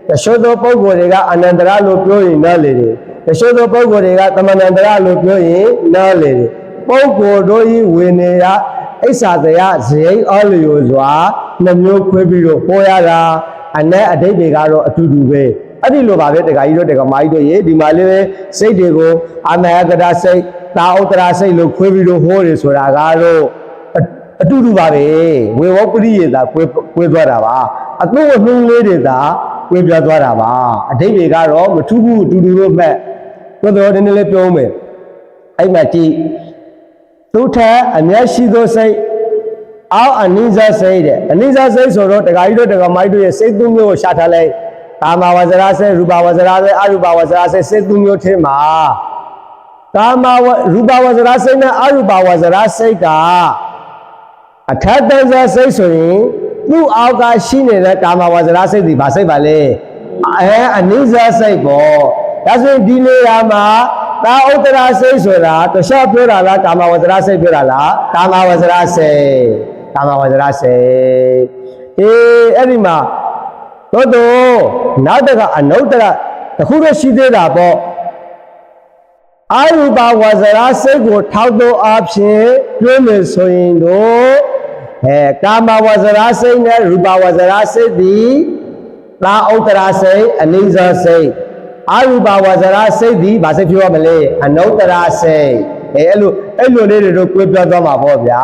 တချို့သောပုဂ္ဂိုလ်တွေကအနန္တရာလို့ပြောရင်နားလေတယ်တချို့သောပုဂ္ဂိုလ်တွေကသမဏန္တရာလို့ပြောရင်နားလေတယ်ပုဂ္ဂိုလ်တို့ဤဝေနေယအိစ္ဆာတရားဇိမ်အောလျောစွာနှမျိုးခွဲပြီးတော့ဟောရတာအ내အဓိပ္ပာယ်ကတော့အတူတူပဲအဲ့ဒီလိုပါပဲတခါကြီးတို့တခါမကြီးတို့ရေဒီမှာလေးပဲစိတ်တွေကိုအမဟကတစိတ်သာဥတ္တရာစိတ်လို့ခွဲပြီးတော့ဟောတယ်ဆိုတာကတော့အတူတူပါပဲဝေဝပရိယေသာကွဲသွားတာပါအသွင်နှုံးလေးတွေသာကွဲပြားသွားတာပါအဓိပ္ပာယ်ကတော့မထူးဘူးအတူတူလို့မှတ်တော်နည်းနည်းလေးပြောမယ်အဲ့မှာကြည့်သူထက်အမျက်ရှိသောစိတ်အောက်အနိစ္စစိတ်တဲ့အနိစ္စစိတ်ဆိုတော့တခါကြီးတို့တခါမကြီးတို့ရဲ့စိတ်သုံးမျိုးကိုရှာထားလိုက်ကာမဝဇ္ဇရာစိတ်ရူပဝဇ္ဇရာစိတ်အရူပဝဇ္ဇရာစိတ်စိတ်သုံးမျိုးထဲမှာကာမရူပဝဇ္ဇရာစိတ်နဲ့အရူပဝဇ္ဇရာစိတ်ကအထက်တန်းစားစိတ်ဆိုရင်သူ့အောက်ကရှိနေတဲ့ကာမဝဇ္ဇရာစိတ်ဒီဘာစိတ်ပါလဲအနိစ္စစိတ်ပေါ့ဒါဆိုရင်ဒီနေရာမှာသာဥတ္တရာစိတ်ဆိုတာတခြားပြောတာလားကာမဝဇ္ဇရာစိတ်ပြောတာလားကာမဝဇ္ဇရာစိတ်ကာမဝဇ္ဇရာစိတ်အဲ့ဒီမှာတော့နောက်တကအနုတ္တရတခုတော့ရှိသေးတာပေါ့အာရူပဝဇ္ဇရာစိတ်ကိုထောက်တော့အဖြစ်ပြောမယ်ဆိုရင်တော့ကာမဝဇ္ဇရာစိတ်နဲ့ရူပဝဇ္ဇရာစိတ်ဒီသာဥတ္တရာစိတ်အနိစ္စစိတ်အာရူပဝဇ္ဇရာစိတ်ဒီဘာစိတ်ပြောရမလဲအနုတ္တရာစိတ်အဲ့လိုလေးတွေတော့ကွဲပြားသွားမှာပေါ့ဗျာ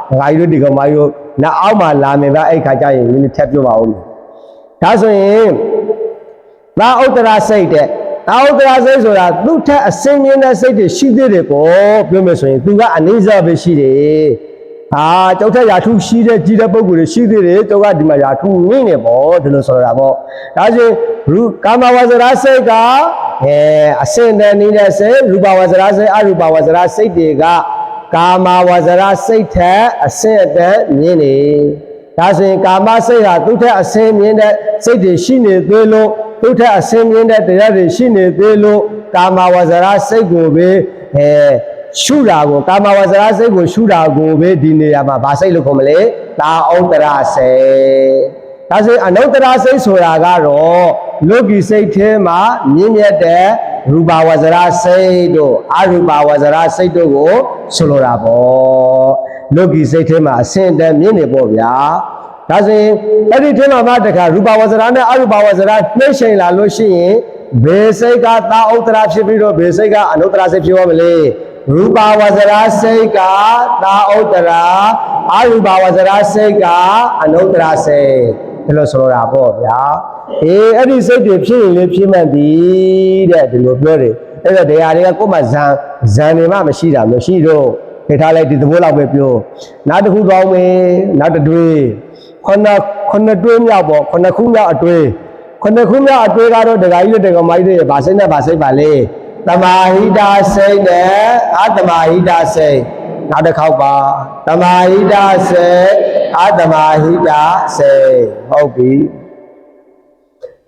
ဒကာကြီးတို့ဒီကောင်မကြီးတို့နောက်အောက်မှာလာမယ်ဗျအဲ့ခါကျရင်နည်းနည်းထပ်ပြောပါဦးဒါဆိုရင်သာဥတ္တရာစိတ်တဲ့သာဥတ္တရာစိတ်ဆိုတာသူ့ထက်အစင်းမြင့်တဲ့စိတ်တွေရှိသေးတယ်ပေါ့ပြောမယ်ဆိုရင်သူကအနိစ္စပဲရှိတယ်ကျောက်ထက်ရာထုရှိတဲ့ကြီးတဲ့ပုံကိုယ်တွေရှိသေးတယ်ကျောက်ကဒီမှာရာထုနင်းနေပေါ့ဒီလိုဆိုတာပေါ့ဒါဆိုကာမဝဇ္ဇရာစိတ်ကအစင်းတဲ့နေတဲ့စိတ်ရူပဝဇ္ဇရာစိတ်အရူပဝဇ္ဇရာစိတ်တွေကကာမဝဇ္ဇရာစိတ်ထက်အစင်းအတက်မြင့်နေဒါဆိုရင်ကာမစိတ်ဟာသူ့ထက်အစင်းမြင့်တဲ့စိတ်တွေရှိနေသေးလို့သူ့ထက်အစင်းမြင့်တဲ့တရားတွေရှိနေသေးလို့ကာမဝဇ္ဇရာစိတ်ကိုပဲရှုတာကိုကာမဝဇ္ဇရာစိတ်ကိုရှုတာကိုပဲဒီနေရာမှာဗာစိတ်လို့ခေါ်မလဲသာဥတ္တရာစိတ်ဒါဆိုအနုတ္တရာစိတ်ဆိုတာကတော့လောကီစိတ်ထဲမှာမြင့်မြတ်တဲ့ရူပဝဇ္ဇရာစိတ်တို့အရူပဝဇ္ဇရာစိတ်တို့ကိုဆိုလိုတာပေါ့လောကီစိတ်ထဲမှာအစင်တည်းမြင့်နေပေါ့ဗျာဒါဆိုရင်အဲ့ဒီထဲမှာမှတခါရူပဝဇ္ဇရာနဲ့အရူပဝဇ္ဇရာနှိမ့်ချိန်လာလို့ရှိရင်ဘေစိတ်ကသာဥတ္တရာဖြစ်ပြီးတော့ဘေစိတ်ကအနုတ္တရာစိတ်ဖြစ်ရမလဲရူပဝဇ္ဇရာစိတ်ကသာဥတ္တရာအရူပဝဇ္ဇရာစိတ်ကအနုတ္တရာစိတ်ဒီလိုဆိုလိုတာပေါ့ဗျာအဲ့ဒီစိတ်တွေဖြစ်ရင်လေဖြစ်မှန်သည်တဲ့ဒီလိုပြောတယ်အဲ့တော့တရားတွေကကိုယ်မှဇန်တွေမှမရှိတာမရှိတော့ခေထားလိုက်ဒီသဘောလောက်ပဲပြောနောက်တစ်ခုကောင်းမယ်နောက်တစ်တွေးခုနှစ်တွေးမြောက်ပေါ့ခုနှစ်ခုမြောက်အတွေးခုနှစ်ခုမြောက်အတွေးကတော့ဒကာကြီးတို့ဒကာမကြီးတွေဗာစိတ်နဲ့ဗာစိတ်ပါလေသမာဟိတာစိတ်နဲ့အသမာဟိတာစိတ်နောက်တစ်ခေါက်ပါသမာဟိတာစိတ်အသမာဟိတာစိတ်ဟုတ်ပြီ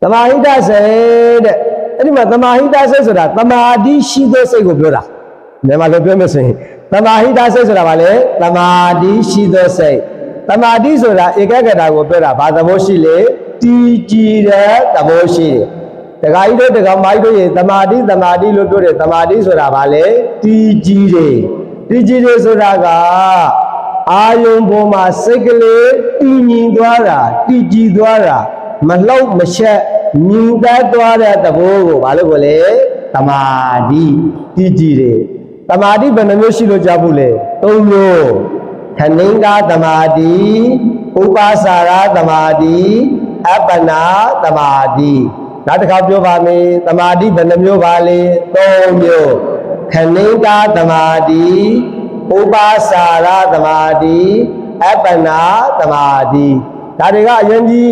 သမာဟိတာစိတ်တဲ့အဲ့ဒီမှာသမာဟိတာစိတ်ဆိုတာသမာဓိရှိသောစိတ်ကိုပြောတာမြန်မာလိုပြောမယ်ဆိုရင်သမာဟိတာစိတ်ဆိုတာဗာလေသမာဓိရှိသောစိတ်သမာဓိဆိုတာဧကဂတကိုပြောတာဘာသဘောရှိလဲတည်ကြည်တဲ့သဘောရှိတယ်ဒကာကြီးတို့ဒကာမကြီးတို့ရေသမာဓိလို့ပြောတယ်သမာဓိဆိုတာဗာလေတည်ကြည်တယ်ဆိုတာကအာယုံပေါ်မှာစိတ်ကလေးတည်ငြိမ်သွားတာတည်ကြည်သွားတာမလှုပ်မရှက်မြင်တတ်သွားတဲ့သဘောကိုဘာလို့ခေါ်လဲသမာဓိတည်ကြည်တယ်သမာဓိဘယ်နှမျိုးရှိလို့ကြားဘူးလဲ၃မျိုးခဏိကသမာဓိဥပါစာရသမာဓိအပ္ပနာသမာဓိနောက်တစ်ခါပြောပါမယ်သမာဓိဘယ်နှမျိုးပါလဲ၃မျိုးခဏိကသမာဓိဥပါစာရသမာဓိအပ္ပနာသမာဓိဒါတွေကအရင်ကြီး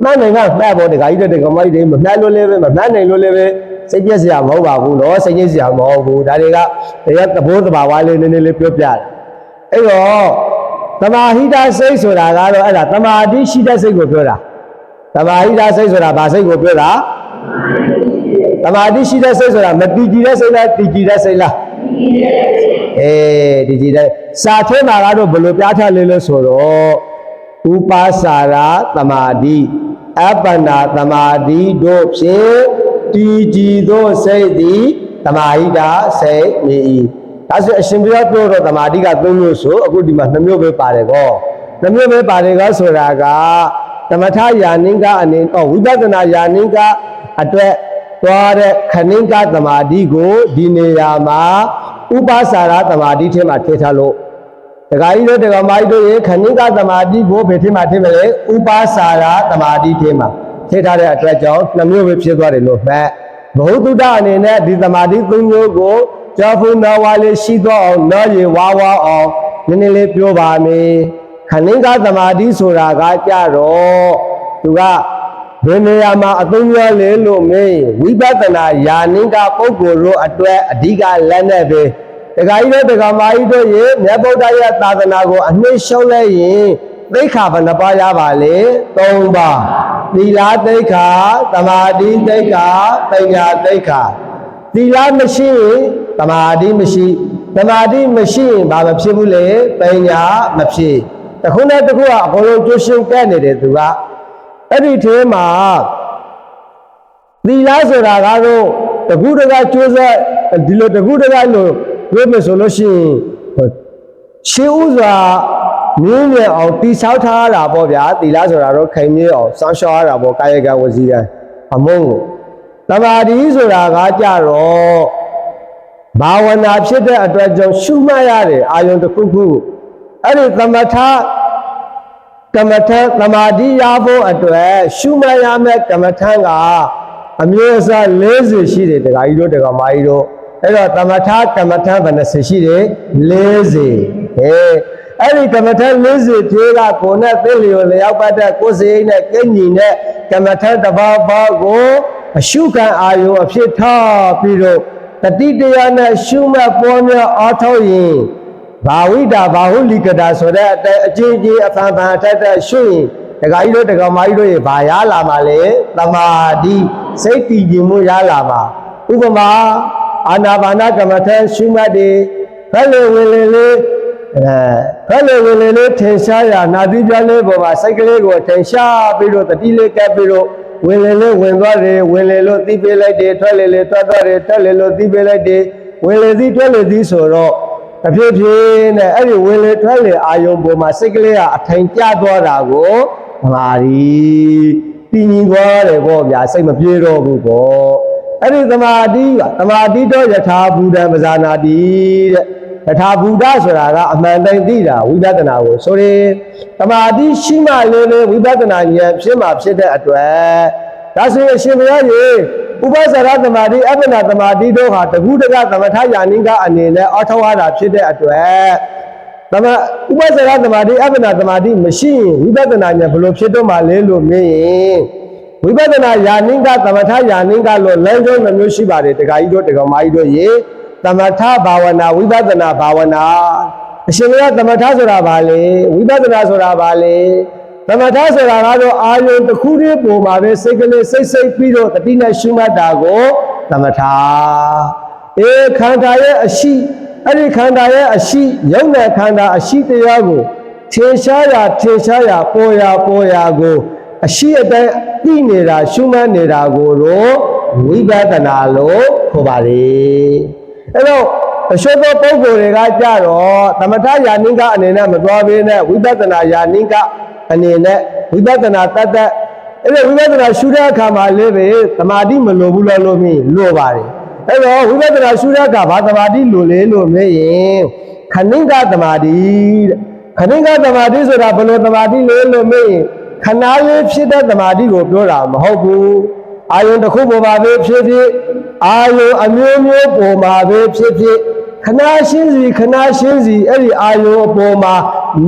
မှတ်နိုင်မှမှတ်ဖို့တခါကြီးတဲ့ကမကြီးတွေမမှတ်လို့လည်းပဲမမှတ်နိုင်လို့လည်းပဲစိတ်ပြည့်စရာမဟုတ်ပါဘူးနော်စိတ်ညစ်စရာမဟုတ်ဘူးဒါတွေကတရားသဘောတဘာဝလေးနည်းနည်းလေးပြောပြတယ်အဲ့တော့ သမာဟိတစိတ်ဆိုတာကတော့အဲ့ဒါသမာဓိရှိတဲ့စိတ်ကိုပြောတာသမာဟိတစိတ်ဆိုတာဘာစိတ်ကိုပြောတာသမာဓိရှိတဲ့စိတ်ဆိုတာမတည်ကြည်တဲ့စိတ်လားတည်ကြည်တဲ့စိတ်လားတည်ကြည်တဲ့စာထဲမှာကတော့ဘယ်လိုပြထားလဲလို့ဆိုတော့ဥပါစာရသမာဓိအပ္ပနာသမာဓိတို့ဖြင့်တည်ကြည်သောစိတ်သည်သမာဟိတစိတ်မြည်၏ဒါဆိုအရှင်ဘုရားပြောတော့သမာဓိက3မျိုးဆိုအခုဒီမှာ2မျိုးပဲပါတယ်ကော2မျိုးပဲပါတယ်ကောဆိုတာကသမထယာနိကအနေဝိပဿနာယာနိကအတွက်သွားတဲ့ခဏိကသမာဓိကိုဒီနေရာမှာဥပါစာရသမာဓိထဲမှာထည့်ထားလို့ဒကာကြီးတို့ဒကာမကြီးတို့ရေခဏိကသမာဓိကိုဘယ်ထဲမှာထည့်မလဲဥပါစာရသမာဓိထဲမှာထည့်ထားတဲ့အတွက်ကြောင့်2မျိုးပဲဖြစ်သွားတယ်လို့မှတ်ဘုဒ္ဓအနေနဲ့ဒီသမာဓိ3မျိုးကိုကြောက်ဖို့နာဝါလေးရှိသွားအောင်နားရဝါအောင်နည်းနည်းလေးပြောပါမယ်ခဏိကသမာဓိဆိုတာကကြတော့သူကဘယ်နေရာမှာအသုံးရလဲလို့မင်းဝိပဿနာယာနိကပုဂ္ဂိုလ်တို့အတွက်အဓိကလက်နဲ့ပဲဒကာကြီးတို့ဒကာမကြီးတို့ရေမြတ်ဗုဒ္ဓရဲ့သာသနာကိုအနှိမ့်ရှုံးလိုက်ရင်သိက္ခာဘယ်နှပါးရပါလဲ3ပါးသီလသိက္ခာသမာဓိသိက္ခာပညာသိက္ခာသီလမရှိရင်သမာဓိမရှိသမာဓိမရှိရင်ဘာမဖြစ်ဘူးလေပညာမဖြစ်တခုနဲ့တခုကအကုန်လုံးကျိုးရှင်းကဲနေတယ်သူကအဲ့ဒီထဲမှာသီလဆိုတာကတော့တကူတကကျိုးစားဒီလိုတကူတကလို့ပြောမယ်ဆိုလို့ရှိရင်ရှင်းဥစွာမြင်းမြအောင်တိဆောက်ထားတာပေါ့ဗျာသီလဆိုတာတော့ခိုင်မြဲအောင်စောင့်ရှောက်ရတာပေါ့ကာယကံဝစီကံအမုန်းကိုသမာဓိဆိုတာကကြတော့ဘာဝနာဖြစ်တဲ့အတွက်ကြောင့်ရှုမှတ်ရတယ်အာယုံတစ်ခုခုအဲ့ဒီသမထကမ္မထသမာဓိရဖို့အတွက်ရှုမှတ်ရမယ့်ကမ္မထကအမျိုးအစား40ရှိတယ်ဒကာကြီးတို့ဒကာမကြီးတို့အဲ့တော့သမထကမ္မထဘယ်နှစရှိတယ်40အဲ့ဒီကမ္မထ40ထေကကိုနဲ့သိလျော်လျောက်ပတ်တဲ့ကိုယ်စိတ်နဲ့ကိညီနဲ့ကမ္မထတစ်ပါးပါးကိုအရှုခံအာယုအဖြစ်ထားပြီးတော့တတိတရားနဲ့ရှုမှတ်ပေါ်များအားထုတ်ရင်ဘာဝိတာဘာဟုလိကတာဆိုတဲ့အတိုင်းအချင်းချင်းအဖန်ဖန်အထက်ထက်ရှုရင်ဒကာကြီးတို့ဒကာမကြီးတို့ရေဘာရလာမှာလဲသမာဓိစိတ်တည်ကြည်မှုရလာမှာဥပမာအာနာပါနကမ္မထရှုမှတ်တယ်ဖက်လေဝင်လေလေးဖက်လေဝင်လေလေးထင်ရှားရနာသီးပြလေးပေါ်မှာစိတ်ကလေးကိုထင်ရှားပြီးတော့တတိလေးကပ်ပြီးတော့ဝင်လေလေးဝင်သွားတယ်ဝင်လေလို့သိပေးလိုက်တယ်ထွက်လေလေထွက်သွားတယ်ထွက်လေလို့သိပေးလိုက်တယ်ဝင်လေသည်ထွက်လေသည်ဆိုတော့အဖြစ်ဖြစ်နဲ့အဲ့ဒီဝင်လေထွက်လေအာယုံပေါ်မှာစိတ်ကလေးကအထိုင်ကျသွားတာကိုသမာဓိတည်ငြိမ်သွားတယ်ပေါ့ဗျာစိတ်မပြေတော့ဘူးပေါ့အဲ့ဒီသမာဓိကသမာဓိတော့ယထာဘူတံပဇာနာတိတဲ့ယထာဘူတဆိုတာကအမှန်တိုင်းသိတာဝိပဿနာကိုဆိုရင်သမာဓိရှိမှလည်းဝိပဿနာဉာဏ်ဖြစ်မှဖြစ်တဲ့အတွက်ဒါဆိုရင်အရှင်ဘုရားကြီးဥပ္ပစာရသမာဓိအပ္ပနာသမာဓိတို့ဟာတကူတကသမထယာနိကအနေနဲ့အောထောက်ရတာဖြစ်တဲ့အတွက်ဥပ္ပစာရသမာဓိအပ္ပနာသမာဓိမရှိရင်ဝိပဿနာဉာဏ်ဘယ်လိုဖြစ်တော့မှလဲလို့မေးရင်ဝိပဿနာယာနိကသမထယာနိကလို့လမ်းကြောင်းနှမျိုးရှိပါတယ်ဒကာကြီးတို့ဒကာမကြီးတို့ရေသမထဘာဝနာဝိပဿနာဘာဝနာအရှင်ဘုရားသမထဆိုတာဘာလဲဝိပဿနာဆိုတာဘာလဲသမထဆိုတာကတော့အာယုံတစ်ခုတည်းပုံမှာပဲစိတ်ကလေးစိတ်ပြီးတော့တတိနဲ့ရှုမှတ်တာကိုသမထခန္ဓာရဲ့အရှိအဲ့ဒီခန္ဓာရဲ့အရှိယုံနဲ့ခန္ဓာအရှိတရားကိုထင်ရှားရာပေါ်ရာကိုအရှိအတိုင်းသိနေတာရှုမှတ်နေတာကိုတော့ဝိပဿနာလို့ခေါ်ပါလေအဲ့တော့အရှုသောပုဂ္ဂိုလ်တွေကကြတော့သမထယာနိကအနေနဲ့မသွားဘဲနဲ့ဝိပဿနာယာနိကအနေနဲ့ဝိပဿနာတတ်အဲ့ဒီဝိပဿနာရှုတဲ့အခါမှာလည်းပဲသမာဓိမလိုဘူးလို့မြင်လို့ပါတယ်အဲ့တော့ဝိပဿနာရှုတဲ့အခါဘာသမာဓိလိုလဲလို့မေးရင်ခဏိကသမာဓိတဲ့ခဏိကသမာဓိဆိုတာဘယ်လိုသမာဓိလဲလို့မေးရင်ခဏလေးဖြစ်တဲ့သမာဓိကိုပြောတာမဟုတ်ဘူးအာယုံတစ်ခုပေါ်မှာပဲဖြစ်အာယုံအမျိုးမျိုးပေါ်မှာပဲဖြစ်ခဏရှင်းစီအဲ့ဒီအာယုံအပေါ်မှာ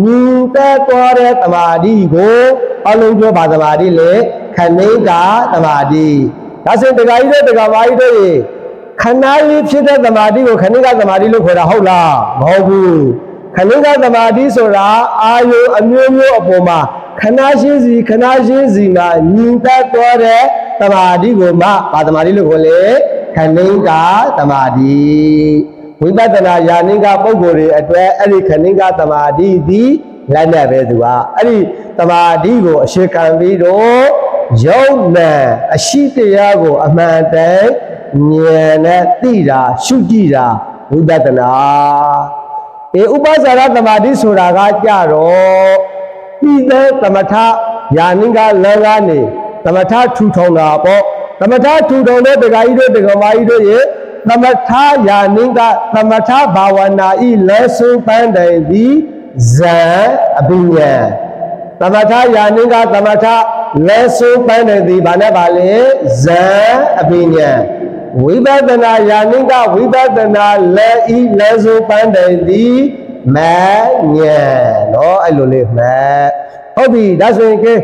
မြင်သက်သွားတဲ့သမာဓိကိုအလုံးပြောပါသမာဓိလေခဏိကသမာဓိဒါဆိုတခါကြီးတို့တခါမကြီးတို့ခဏလေးဖြစ်တဲ့သမာဓိကိုခဏိကသမာဓိလို့ခေါ်တာဟုတ်လားမဟုတ်ဘူးခ နင်းကသမာဓိဆိုတာအာယုအမျိုးမျိုးအပေါ်မှာခဏရှင်းစီမှာညီတက်သွားတဲ့သမာဓိကိုမှဘာသမာဓိလို့ခေါ်လဲခဏင်းကသမာဓိဝိပဿနာယာနိကပုဂ္ဂိုလ်တွေအတွက်အဲ့ဒီခဏင်းကသမာဓိဒီလက်နဲ့ပဲသူကအဲ့ဒီသမာဓိကိုအရှိခံပြီးတော့ယုံနဲ့အရှိတရားကိုအမှန်တည်းဉာဏ်နဲ့သိတာရှုကြည့်တာဝိပဿနာဥပ္ပဇာရသမာဓိဆိုတာကကြတော့ပြီးတဲ့သမထယာနိကလမ်းကနေသမထထူထောင်တာပေါ့သမထထူထောင်တဲ့ဒကာကြီးတို့ဒကာမကြီးတို့ရဲ့သမထယာနိကသမထဘာဝနာဤလဲဆုပန်းတိုင်ပြီးဇံအပိညာသမထယာနိကသမထလဲဆုပန်းတိုင်သည်ဘာနဲ့ပါလဲဇံအပိညာဝိပဿနာယာနိကဝိပဿနာလဲဤလဲဆုပန်းတိုင်သည်မဉဏ်နော်အဲ့လိုလေးမဟုတ်ပြီဒါဆိုရင်ကဲ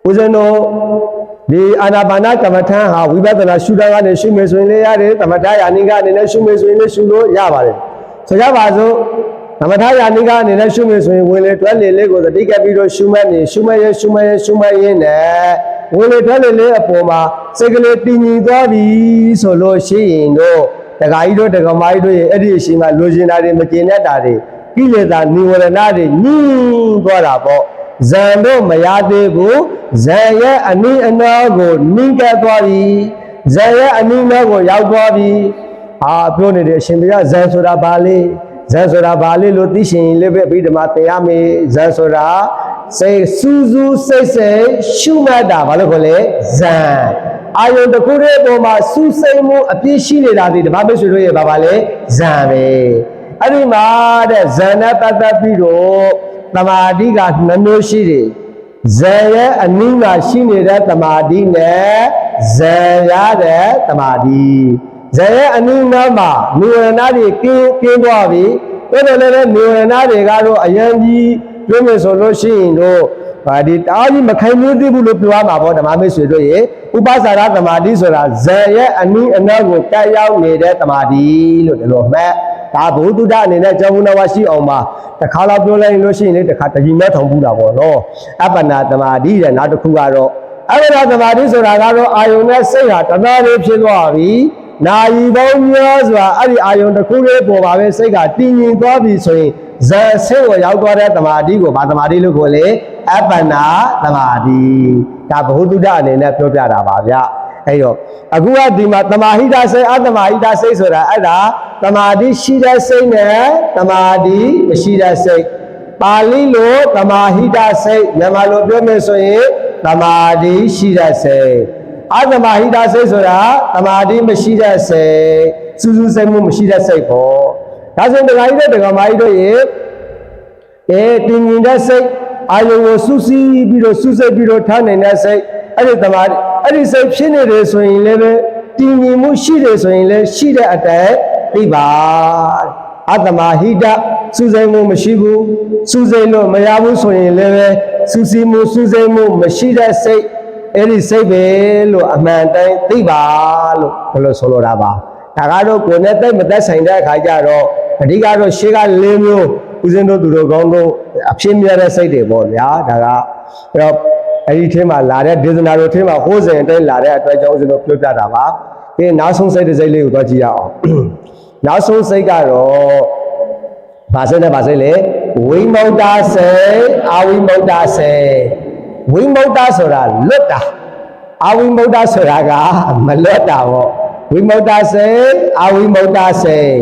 ဦးဇင်းတို့ဒီအာနာပါနကမ္မထံဟာဝိပဿနာရှုတာကနေရှုမယ်ဆိုရင်လည်းရတယ်သမထယာနိကအနေနဲ့ရှုမယ်ဆိုရင်လည်းရှုလို့ရပါတယ်ဆိုကြပါစို့သမထယာနိကအနေနဲ့ရှုမယ်ဆိုရင်ဝင်လေတွဲလေလေးကိုသတိကပ်ပြီးတော့ရှုမှတ်ရင်းနဲ့ဝင်လေတွဲလေလေးအပေါ်မှာစိတ်ကလေးတည်ငြိမ်သွားပြီဆိုလို့ရှိရင်တော့ဒကာကြီးတို့ဒကာမကြီးတို့ရဲ့အဲ့ဒီအချိန်မှာလိုချင်တာတွေမကျင်တတ်တာတွေကိလေသာនិဝရဏတွေညှင်းသွားတာပေါ့ဇံတို့မရသေးဘူးဇံရဲ့အနိအနာကိုနှင်းကပ်သွားပြီဇံရဲ့အနိအနာကိုရောက်သွားပြီပြောနေတဲ့အရှင်ဘုရားဇံဆိုတာဘာလဲဇံဆိုတာဘာလဲလို့သိရှင်လည်းပဲပြီးဓမ္မသင်ရမယ်ဇံဆိုတာစိတ်စူးစူးစိတ်ရှုမှတ်တာဘာလို့ခေါ်လဲဇံအာယုန်တစ်ခုတည်းပေါ်မှာစူးစိမ်မှုအပြည့်ရှိနေတာဒီဓမ္မမိတ်ဆွေတို့ရဲ့ဘာလဲဇံပဲအဲ့ဒီမှာတဲ့ဇံနဲ့ပတ်သက်ပြီးတော့သမာဓိကနှမျိုးရှိတယ်ဇံရဲ့အနည်းငါရှိနေတဲ့သမာဓိနဲ့ဇံရတဲ့သမာဓိဇံရဲ့အနည်းငါမှာနိဝရဏတွေကင်းသွားပြီတော်တော်လည်းနိဝရဏတွေကတော့အယံကြီးပြောမယ်ဆိုလို့ရှိရင်တော့ဒီတအားကြီးမခိုင်မျိုးသေးဘူးလို့ပြောရမှာပေါ့ဓမ္မမိတ်ဆွေတို့ရေဥပ္ပစာရသမာဓိဆိုတာဇံရဲ့အနည်းအနာကိုကပ်ရောက်နေတဲ့သမာဓိလို့ဒီလိုမှတ်ဒါဘုဒ္ဓအနေနဲ့ကျောင်းနာဝရှိအောင်ပါတစ်ခါတော့ပြောလိုက်လို့ရှိရင်လည်းတစ်ခါတကြီးမဲ့ထောင်ပူတာပေါ့နော်အပ္ပနာသမာဓိတဲ့နောက်တစ်ခုကတော့အပ္ပနာသမာဓိဆိုတာကတော့အာယုန်နဲ့စိတ်ဟာတသားလေးဖြစ်သွားပြီနာယီပေါင်းများစွာအဲ့ဒီအာယုန်တစ်ခုလေးပေါ်ပါပဲစိတ်ကတည်ငြိမ်သွားပြီဆိုရင်ဇာစိတ်ကိုရောက်သွားတဲ့သမာဓိကိုဗာသမာဓိလို့ခေါ်လေအပ္ပနာသမာဓိဒါဘုဒ္ဓအနေနဲ့ပြောပြတာပါဗျအဲ့တော့အခုကဒီမှာသမာဟိတစိတ်အသမာဟိတစိတ်ဆိုတာအဲ့ဒါသမာဓိရှိတဲ့စိတ်နဲ့သမာဓိမရှိတဲ့စိတ်ပါဠိလိုသမာဟိတစိတ်မြန်မာလိုပြောမယ်ဆိုရင်သမာဓိရှိတဲ့စိတ်အသမာဟိတစိတ်ဆိုတာသမာဓိမရှိတဲ့စိတ်စူးစူးစိတ်မှုမရှိတဲ့စိတ်ပေါ့ဒါဆိုဒကာကြီးတဲ့ဒကာမကြီးတို့ရေတင်ញင်တဲ့စိတ်အာယုံကိုစူးစီးပြီးတော့စူးစိတ်ပြီးတော့ထားနိုင်တဲ့စိတ်အဲ့ဒီသမာဓိအဲ့ဒီစိတ်ဖြစ်နေတယ်ဆိုရင်လည်းတည်ငြိမ်မှုရှိတယ်ဆိုရင်လည်းရှိတဲ့အတိုင်းသိပါအတ္တမဟိတစူးစိမ်မှုမရှိဘူးစူးစိမ်လို့မရဘူးဆိုရင်လည်းစူးစီးမှုစူးစိမ်မှုမရှိတဲ့စိတ်အဲ့ဒီစိတ်ပဲလို့အမှန်တိုင်းသိပါလို့ဘယ်လိုဆိုလိုတာပါဒါကတော့ကိုယ်နဲ့တိတ်မသက်ဆိုင်တဲ့အခါကျတော့အဓိကတော့ရှေးက၄မျိုးဦးဇင်းတို့သူတို့ကောင်းတို့အဖြစ်မြဲတဲ့စိတ်တွေပေါ့ဗျာဒါကအဲ့တော့အဲ့ဒီထဲမှာလာတဲ့ဒေသနာတို့ထဲမှာဟိုးစဉ်အတိုင်းလာတဲ့အတွက်ကြောင့်ဦးဇင်းတို့ပြောပြတာပါဒီနောက်ဆုံးစိတ်တစ်စိတ်လေးကိုသွားကြည့်ရအောင်နောက်ဆုံးစိတ်ကတော့ဗာစိတ်နဲ့ဗာစိတ်လေဝိမု ക്ത စိတ်အဝိမု ക്ത စိတ်ဝိမု ക്ത ဆိုတာလွတ်တာအဝိမု ക്ത ဆိုတာကမလွတ်တာပေါ့ဝိမု ക്ത စိတ်အဝိမု ക്ത စိတ်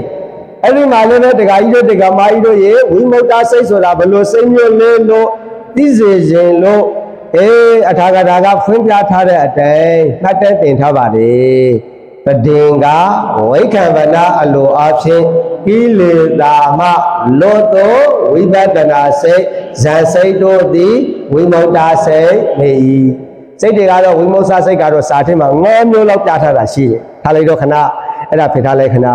အဲ့ဒီမှာလည်းဒကာကြီးတို့ဒကာမကြီးတို့ရေဝိမု ക്ത စိတ်ဆိုတာဘယ်လိုစိတ်မျိုးလဲလို့သိစေခြင်းလို့အထာဂတာကဖွင့်ပြထားတဲ့အတိုင်းမှတ်တဲ့တင်ထားပါလေပဒေင်ကဝိခံဗနာအလိုအဖြစ်ကိလေသာမှလွတ်သောဝိပဿနာစိတ်ဇန်စိတ်တို့သည်ဝိမု ക്ത စိတ်နေ၏စိတ်တွေကတော့ဝိမု ക്ത စိတ်ကတော့စာထဲမှာ9မျိုးလောက်ပြထားတာရှိတယ်ထားလိုက်တော့ခဏအဲ့ဒါဖိထားလိုက်ခဏ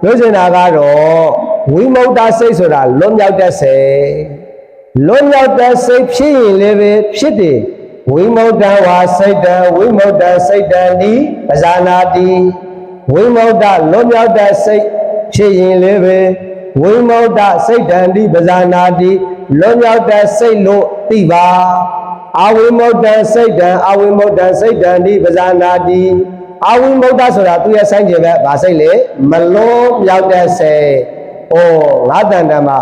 ပြောချင်တာကတော့ဝိမု ക്ത စိတ်ဆိုတာလွတ်မြောက်တဲ့စိတ်လွတ်မြောက်တဲ့စိတ်ဖြစ်ရင်လည်းပဲဖြစ်တယ်ဝိမု ക്ത ဝါစိတ်တံဝိမု ക്ത စိတ်တံဒီပဇာနာတိဝိမု ക്ത လွတ်မြောက်တဲ့စိတ်ဖြစ်ရင်လည်းပဲ ဝိမု tta စိတ်တံတိပဇာနာတိလွတ်မြောက်တဲ့စိတ်လို့သိပါအဝိမု tta စိတ်တံအဝိမု tta စိတ်တံတိပဇာနာတိအဝိမု tta ဆိုတာသူရဲ့ဆိုင်ကျင်ပဲဗာစိတ်လေမလွတ်မြောက်တဲ့စိတ်ဩငါတန်တမှာ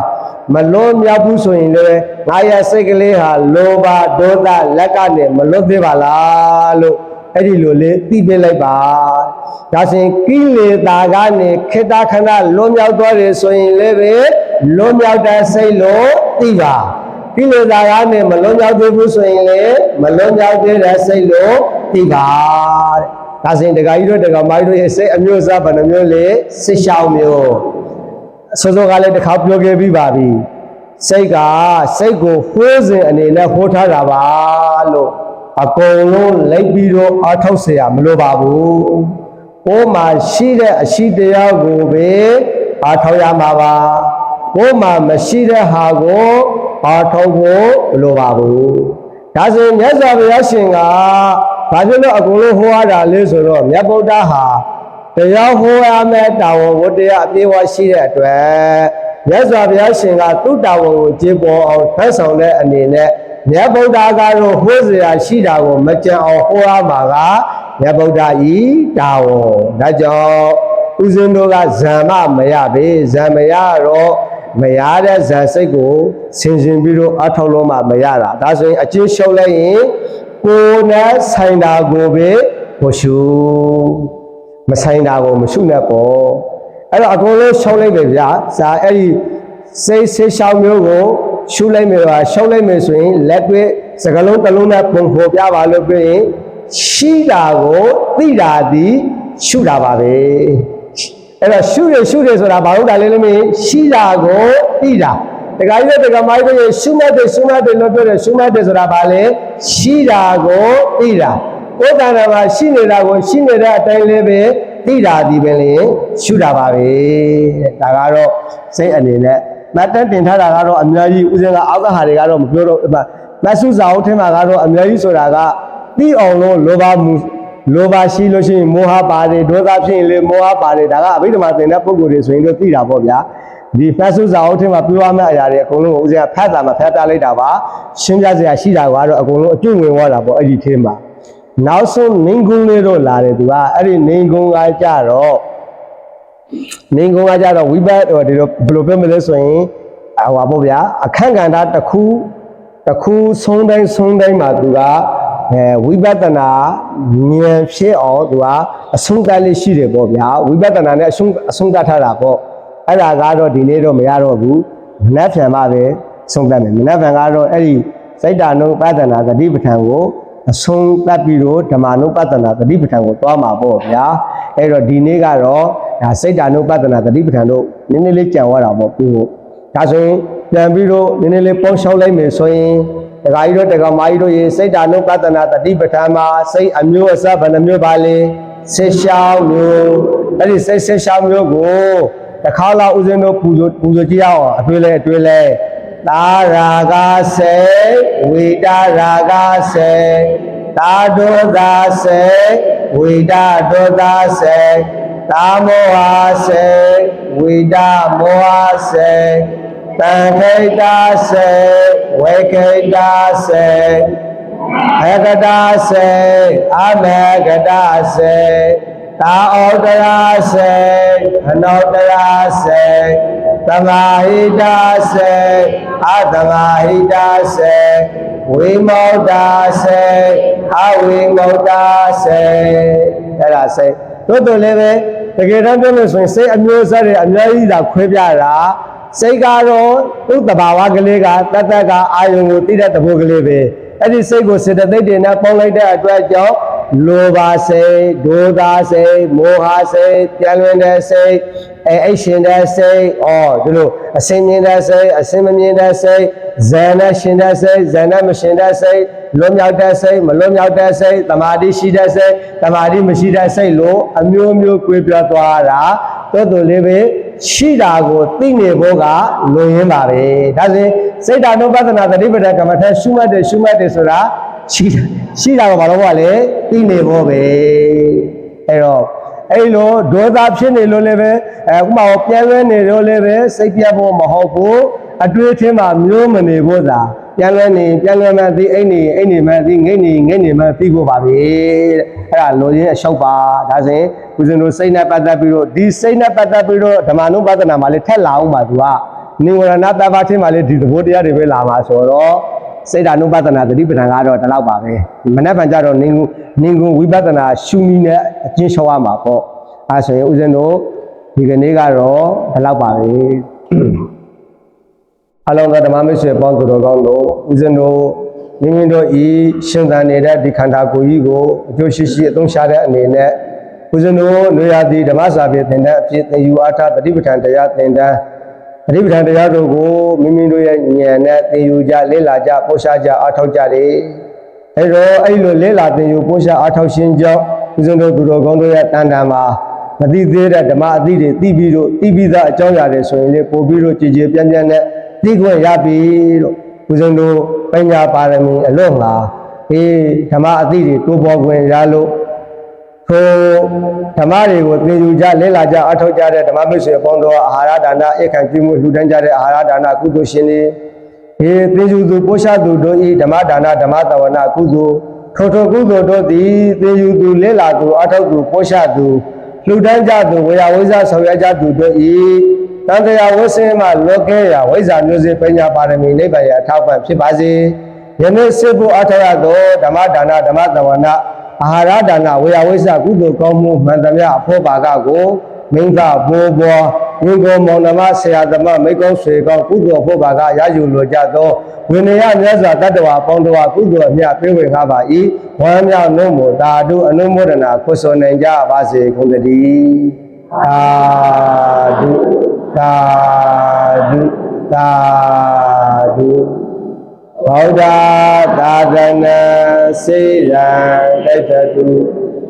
မလွတ်မြောက်ဘူးဆိုရင်လည်းငါရဲ့စိတ်ကလေးဟာလောဘဒေါသလက်ကနေမလွတ်သေးပါလားလို့အဲ့ဒီလိုလေးသိပြလိုက်ပါဒါဆိုရင်ကိလေသာကနေခေတ္တခဏလွတ်မြောက်သွားတယ်ဆိုရင်လည်းပဲလွတ်မြောက်တဲ့စိတ်လို့သိပါကိလေသာကနေမလွတ်မြောက်သေးဘူးဆိုရင်လည်းမလွတ်မြောက်သေးတဲ့စိတ်လို့သိပါတဲ့ဒါဆိုရင်ဒကာကြီးတို့ဒကာမကြီးတို့ရဲ့စိတ်အမျိုးအစားဘယ်နှမျိုးလဲစစ်ရှောင်းမျိုးစောစောကလည်းတစ်ခါပြောခဲ့ပြီးပါပြီစိတ်ကစိတ်ကိုဟိုးစဉ်အနေနဲ့ဟိုးထားတာပါလို့အကုန်လုံးလိုက်ပြီးတော့အထောက်เสียမလိုပါဘူး။ကိုယ်မှာရှိတဲ့အရှိတရားကိုပဲအထောက်ရမှာပါ။ကိုယ်မှာမရှိတဲ့ဟာကိုအထောက်ဖို့မလိုပါဘူး။ဒါဆိုမြတ်စွာဘုရားရှင်ကဘာဖြစ်လို့အကုန်လုံးဟောရတာလဲဆိုတော့မြတ်ဗုဒ္ဓဟာတရားဟောရမယ့်တာဝန်ဝတ္တရားအပြည့်အဝရှိတဲ့အတွက်မြတ်စွာဘုရားရှင်ကသူ့တာဝန်ကိုကျေပေါ်အောင်ဖတ်ဆောင်တဲ့အနေနဲ့မြတ်ဗုဒ္ဓကတော့ဟောစရာရှိတာကိုမကြံအောင်ဟောရမှာကမြတ်ဗုဒ္ဓဤတာဝန်ဒါကြောင့်ဦးဇင်းတို့ကဇံမရပေဇံမရတော့မရတဲ့ဇံစိတ်ကိုဆင်ခြင်ပြီးတော့အထောက်လို့မှမရတာဒါဆိုရင်အကျဉ်းရှုံးလိုက်ရင်ကိုယ်နဲ့ဆိုင်တာကိုပဲဟိုရှုမဆိုင်တာကိုမရှုနဲ့ပေါ့အဲ့တော့အကုန်လုံးရှုံးလိုက်ပဲဗျာဇာအဲ့ဒီစိတ်ဆေးရှောင်းမျိုးကိုရှုလိုက်မယ်ပါရှုံးလိုက်မယ်ဆိုရင်လက်တွေ့စကလုံးတစ်လုံးနဲ့ပုံဖော်ပြပါလို့ပြောရင်ရှိတာကိုသိတာဒီရှုတာပါပဲအဲ့တော့ရှုရဆိုတာဘာလို့ဒါလဲလို့မင်းရှိတာကိုသိတာတခါကြီးတခါမကြီးတို့ရှုမှတ်တယ်လို့ပြောတယ်ရှုမှတ်တယ်ဆိုတာဘာလဲရှိတာကိုသိတာကိုယ်တဏ္ဍာမှာရှိနေတာကိုရှိနေတဲ့အတိုင်းလေးပဲသိတာဒီပဲလေရှုတာပါပဲဒါကတော့စိတ်အနေနဲ့မတ်တက်တင်ထားတာကတော့အများကြီးဦးဇင်းကအောက်ကဟာတွေကတော့မပြောတော့မဆုစာအုပ်ထဲမှာကတော့အများကြီးဆိုတာကသိအောင်လို့လောဘရှိလို့ရှိရင်မောဟပါတယ်ဒေါသဖြစ်ရင်လေမောဟပါတယ်ဒါကအဘိဓမ္မာသင်တဲ့ပုဂ္ဂိုလ်တွေဆိုရင်တော့သိတာပေါ့ဗျာဒီမဆုစာအုပ်ထဲမှာပြောရမယ့်အရာတွေအကုန်လုံးကိုဦးဇင်းကဖတ်တာမှဖတ်ပြလိုက်တာပါရှင်းပြစရာရှိတာကတော့အကုန်လုံးအကျွင့်ဝင်သွားတာပေါ့အဲ့ဒီထဲမှာနောက်ဆုံးနေကုန်းလေးတော့လာတယ်သူကအဲ့ဒီနေကုန်းကကြတော့ဝိဘတ်ဒီလိုဘယ်လိုပြောမလဲဆိုရင်ဟောပါဗျာအခန့်ကဏ္ဍတစ်ခုဆုံးတိုင်းမှာသူကဝိပဿနာဉာဏ်ဖြစ်အောင်သူကအဆုံးသတ်လေးရှိတယ်ပေါ့ဗျာဝိပဿနာနဲ့အဆုံးသတ်ထားတာပေါ့အဲ့ဒါကတော့ဒီနေ့တော့မရတော့ဘူးမနက်ဖြန်မှပဲဆုံးသတ်မယ်မနက်ဖြန်ကတော့အဲ့ဒီစိတ်ဓာနုပဒနာသတိပဋ္ဌာန်ကိုအဆုံးသတ်ပြီးတော့ဓမ္မနုပဒနာသတိပဋ္ဌာန်ကိုတွားမှာပေါ့ဗျာအဲ့တော့ဒီနေ့ကတော့ဒါစိတ်ဓာနုပဒနာသတိပဋ္ဌာန်တို့နည်းနည်းလေးကြံသွားတာပေါ့ပြီးတော့ဒါဆိုရင်ပြန်ပြီးတော့နည်းနည်းလေးပေါင်းလျှောက်လိုက်မယ်ဆိုရင်တခါကြီးတို့တခါမကြီးတို့ရေစိတ်ဓာနုပဒနာသတိပဋ္ဌာန်မှာစိတ်အမျိုးအစားဘယ်နှမျိုးပါလဲဆက်ရှောင်းမျိုးအဲ့ဒီစိတ်ဆက်ရှောင်းမျိုးကိုတခါလောက်ဦးဇင်းတို့ပူဇော်ကြည့်အောင်အတွေ့လဲသာရာဂစေဝိတာရာဂစေသာဒေါသစေဝိတာဒေါသစေသာမောဟစေဝိတာမောဟစေတံခိတာစေဝေခိတာစေအကတာစေအမေကတာစေသာဩတရာစေအနောတရာစေသမာဟိတာစေအသမာဟိတာစေဝိမောတာစေအဝိမောတာစေအဲ့ဒါစိတ်တို့လည်းပဲတကယ်တမ်းပြောလို့ဆိုရင်စိတ်အမျိုးအစားတွေအများကြီးသာခွဲပြတာစိတ်ကတော့သူ့တဘာဝကလေးကတတ်ကအာယုံကိုသိတဲ့သဘောကလေးပဲအဲ့ဒီစိတ်ကိုစေတသိက်တွေနဲ့ပေါင်းလိုက်တဲ့အတွက်ကြောင့်လောဘစိတ်ဒေါသစိတ်မောဟစိတ်ပြန်လွင်တဲ့စိတ်အိတ်ရှင်တဲ့စိတ်ဒီလိုအစင်မြင်တဲ့စိတ်အစင်မမြင်တဲ့စိတ်ဇန်နဲ့ရှင်တဲ့စိတ်ဇန်နဲ့မရှင်တဲ့စိတ်လွတ်မြောက်တဲ့စိတ်မလွတ်မြောက်တဲ့စိတ်တမာတိရှိတဲ့စိတ်တမာတိမရှိတဲ့စိတ်လို့အမျိုးမျိုးကွဲပြားသွားတာတော်လေးပဲရှိတာကိုသိနေဖို့ကလွန်ရင်းပါပဲဒါဆိုစိတ်ဓာနုပဒနာသတိပဋ္ဌာန်ကမ္မထရှုမှတ်တယ်ဆိုတာရှိတာကဘာလို့ကလဲသိနေဖို့ပဲအဲ့တော့ အဲ့လိုဒေါသဖြစ်နေလို့လည်းပဲဥပမာပြန်လွဲနေလို့လည်းပဲစိတ်ပြတ်ဖို့မဟုတ်ဘူးအတွေ့အထင်မှာမျိုးမနေဖို့သာပြန်လွဲမှသိအိနေမှသိငိမ့်နေမှသိဖို့ပါပဲတဲ့အဲ့ဒါလိုရင်းအလျှောက်ပါဒါဆိုရင်ဦးဇင်းတို့စိတ်နဲ့ပတ်သက်ပြီးတော့ဒီစိတ်နဲ့ပတ်သက်ပြီးတော့ဓမ္မနုပဒနာမှာလည်းထက်လာအောင်ပါသူကနိဝရဏတပါးချင်းမှာလည်းဒီသဘောတရားတွေပဲလာမှာဆိုတော့စိတ်ဓာနုပဒနာသတိပဋ္ဌာန်ကတော့ဒီလောက်ပါပဲမနေ့ကကြတော့နင်ကုဝိပဿနာရှုနည်းနဲ့အကျဉ်းချောရမှာပေါ့အဲဆိုရင်ဦးဇင်းတို့ဒီကနေ့ကတော့ဒီလောက်ပါပဲအလုံးစုံဓမ္မမိတ်ဆွေပေါင်းသူတော်ကောင်းတို့ဦးဇင်းတို့မိမိတို့ဤရှင်သန်နေတဲ့ဒီခန္ဓာကိုယ်ကြီးကိုအကျိုးရှိအသုံးချတဲ့အနေနဲ့ဦးဇင်းတို့လူရသည်ဓမ္မစာပေသင်တဲ့အဖြစ်သင်ယူအားထားသတိပဋ္ဌာန်တရားသင်တန်းသတိပဋ္ဌာန်တရားတို့ကိုမိမိတို့ရဲ့ဉာဏ်နဲ့သင်ယူကြလေ့လာကြပို့ရှားကြအားထုတ်ကြတယ်အဲတော့အဲ့လိုလေ့လာသင်ယူပို့ရှားအားထုတ်ခြင်းကြောင့်ဦးဇင်းတို့သူတော်ကောင်းတို့ရဲ့တန်တန်မှာမသိသေးတဲ့ဓမ္မအသည့်တွေသိပြီးသားအကြောင်းအရာတွေဆိုရင်လေပို့ပြီးတော့ကြည်ကြည်ပြန့်ပြန့်နဲ့သိခွင့်ရပြီလို့ဦးဇင်းတို့ပညာပါရမီအလွတ်မှာဓမ္မအသည့်တွေတိုးပေါ်ခွင့်ရလို့ထိုဓမ္မတွေကိုသင်ယူကြလေ့လာကြအထောက်ကြတဲ့ဓမ္မမိတ်ဆွေအပေါင်းတို့အာဟာရဒါနဧကံပြုမှုလှူဒန်းကြတဲ့အာဟာရဒါနကုသိုလ်ရှင်တွေသင်ယူသူပို့ရှားသူတို့ဤဓမ္မဒါနဓမ္မတဝနာကုသိုလ်ထိုကုသိုလ်တို့သည်သင်ယူသူလေ့လာသူအထောက်သူပို့ရှားသူလှူဒန်းကြသူဝေယဝိဇ္ဇဆောင်ရွက်ကြသူတို့ဤတန်တရားဝဆင်းမှလောကဲရဝိဇ္ဇာမျိုးစေ့ပညာပါရမီနိဗ္ဗာန်ရအထောက်ပံ့ဖြစ်ပါစေယနေ့စစ်ဖို့အထောက်ရသောဓမ္မဒါနဓမ္မတဝနာအာဟာရဒါနဝေယဝိဇ္ဇကုသိုလ်ကောင်းမှုမှန်သမျှအဖို့ပါကကိုမိစ္ဆာဘောဘောညီကိုမောင်နှမဆရာသမားမိကောင်းဆွေကောင်းကုသိုလ်ဖို့ပါကရယူလိုကြသောဝိနည်းမြတ်စွာတတ္တဝါပေါင်းတို့ကုသိုလ်အမြတ်ပေးဝေငါပါ၏ဝမ်းမြောက်နှုတ်မူသာဓုအနုမောဒနာခွဆွနိုင်ကြပါစေကုန်သတည်းသာဓုသာဓုသာဓုဗုဒ္ဓသာသနာစေရန်တိုက်တု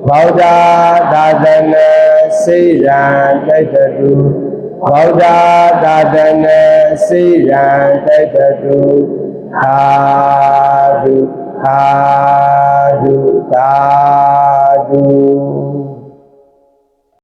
ဗုဒ္ဓသာသနာစေရန်တိုက်တုဗုဒ္ဓသာသနာစေရန်တိုက်တုသာဓုသာဓုသာဓု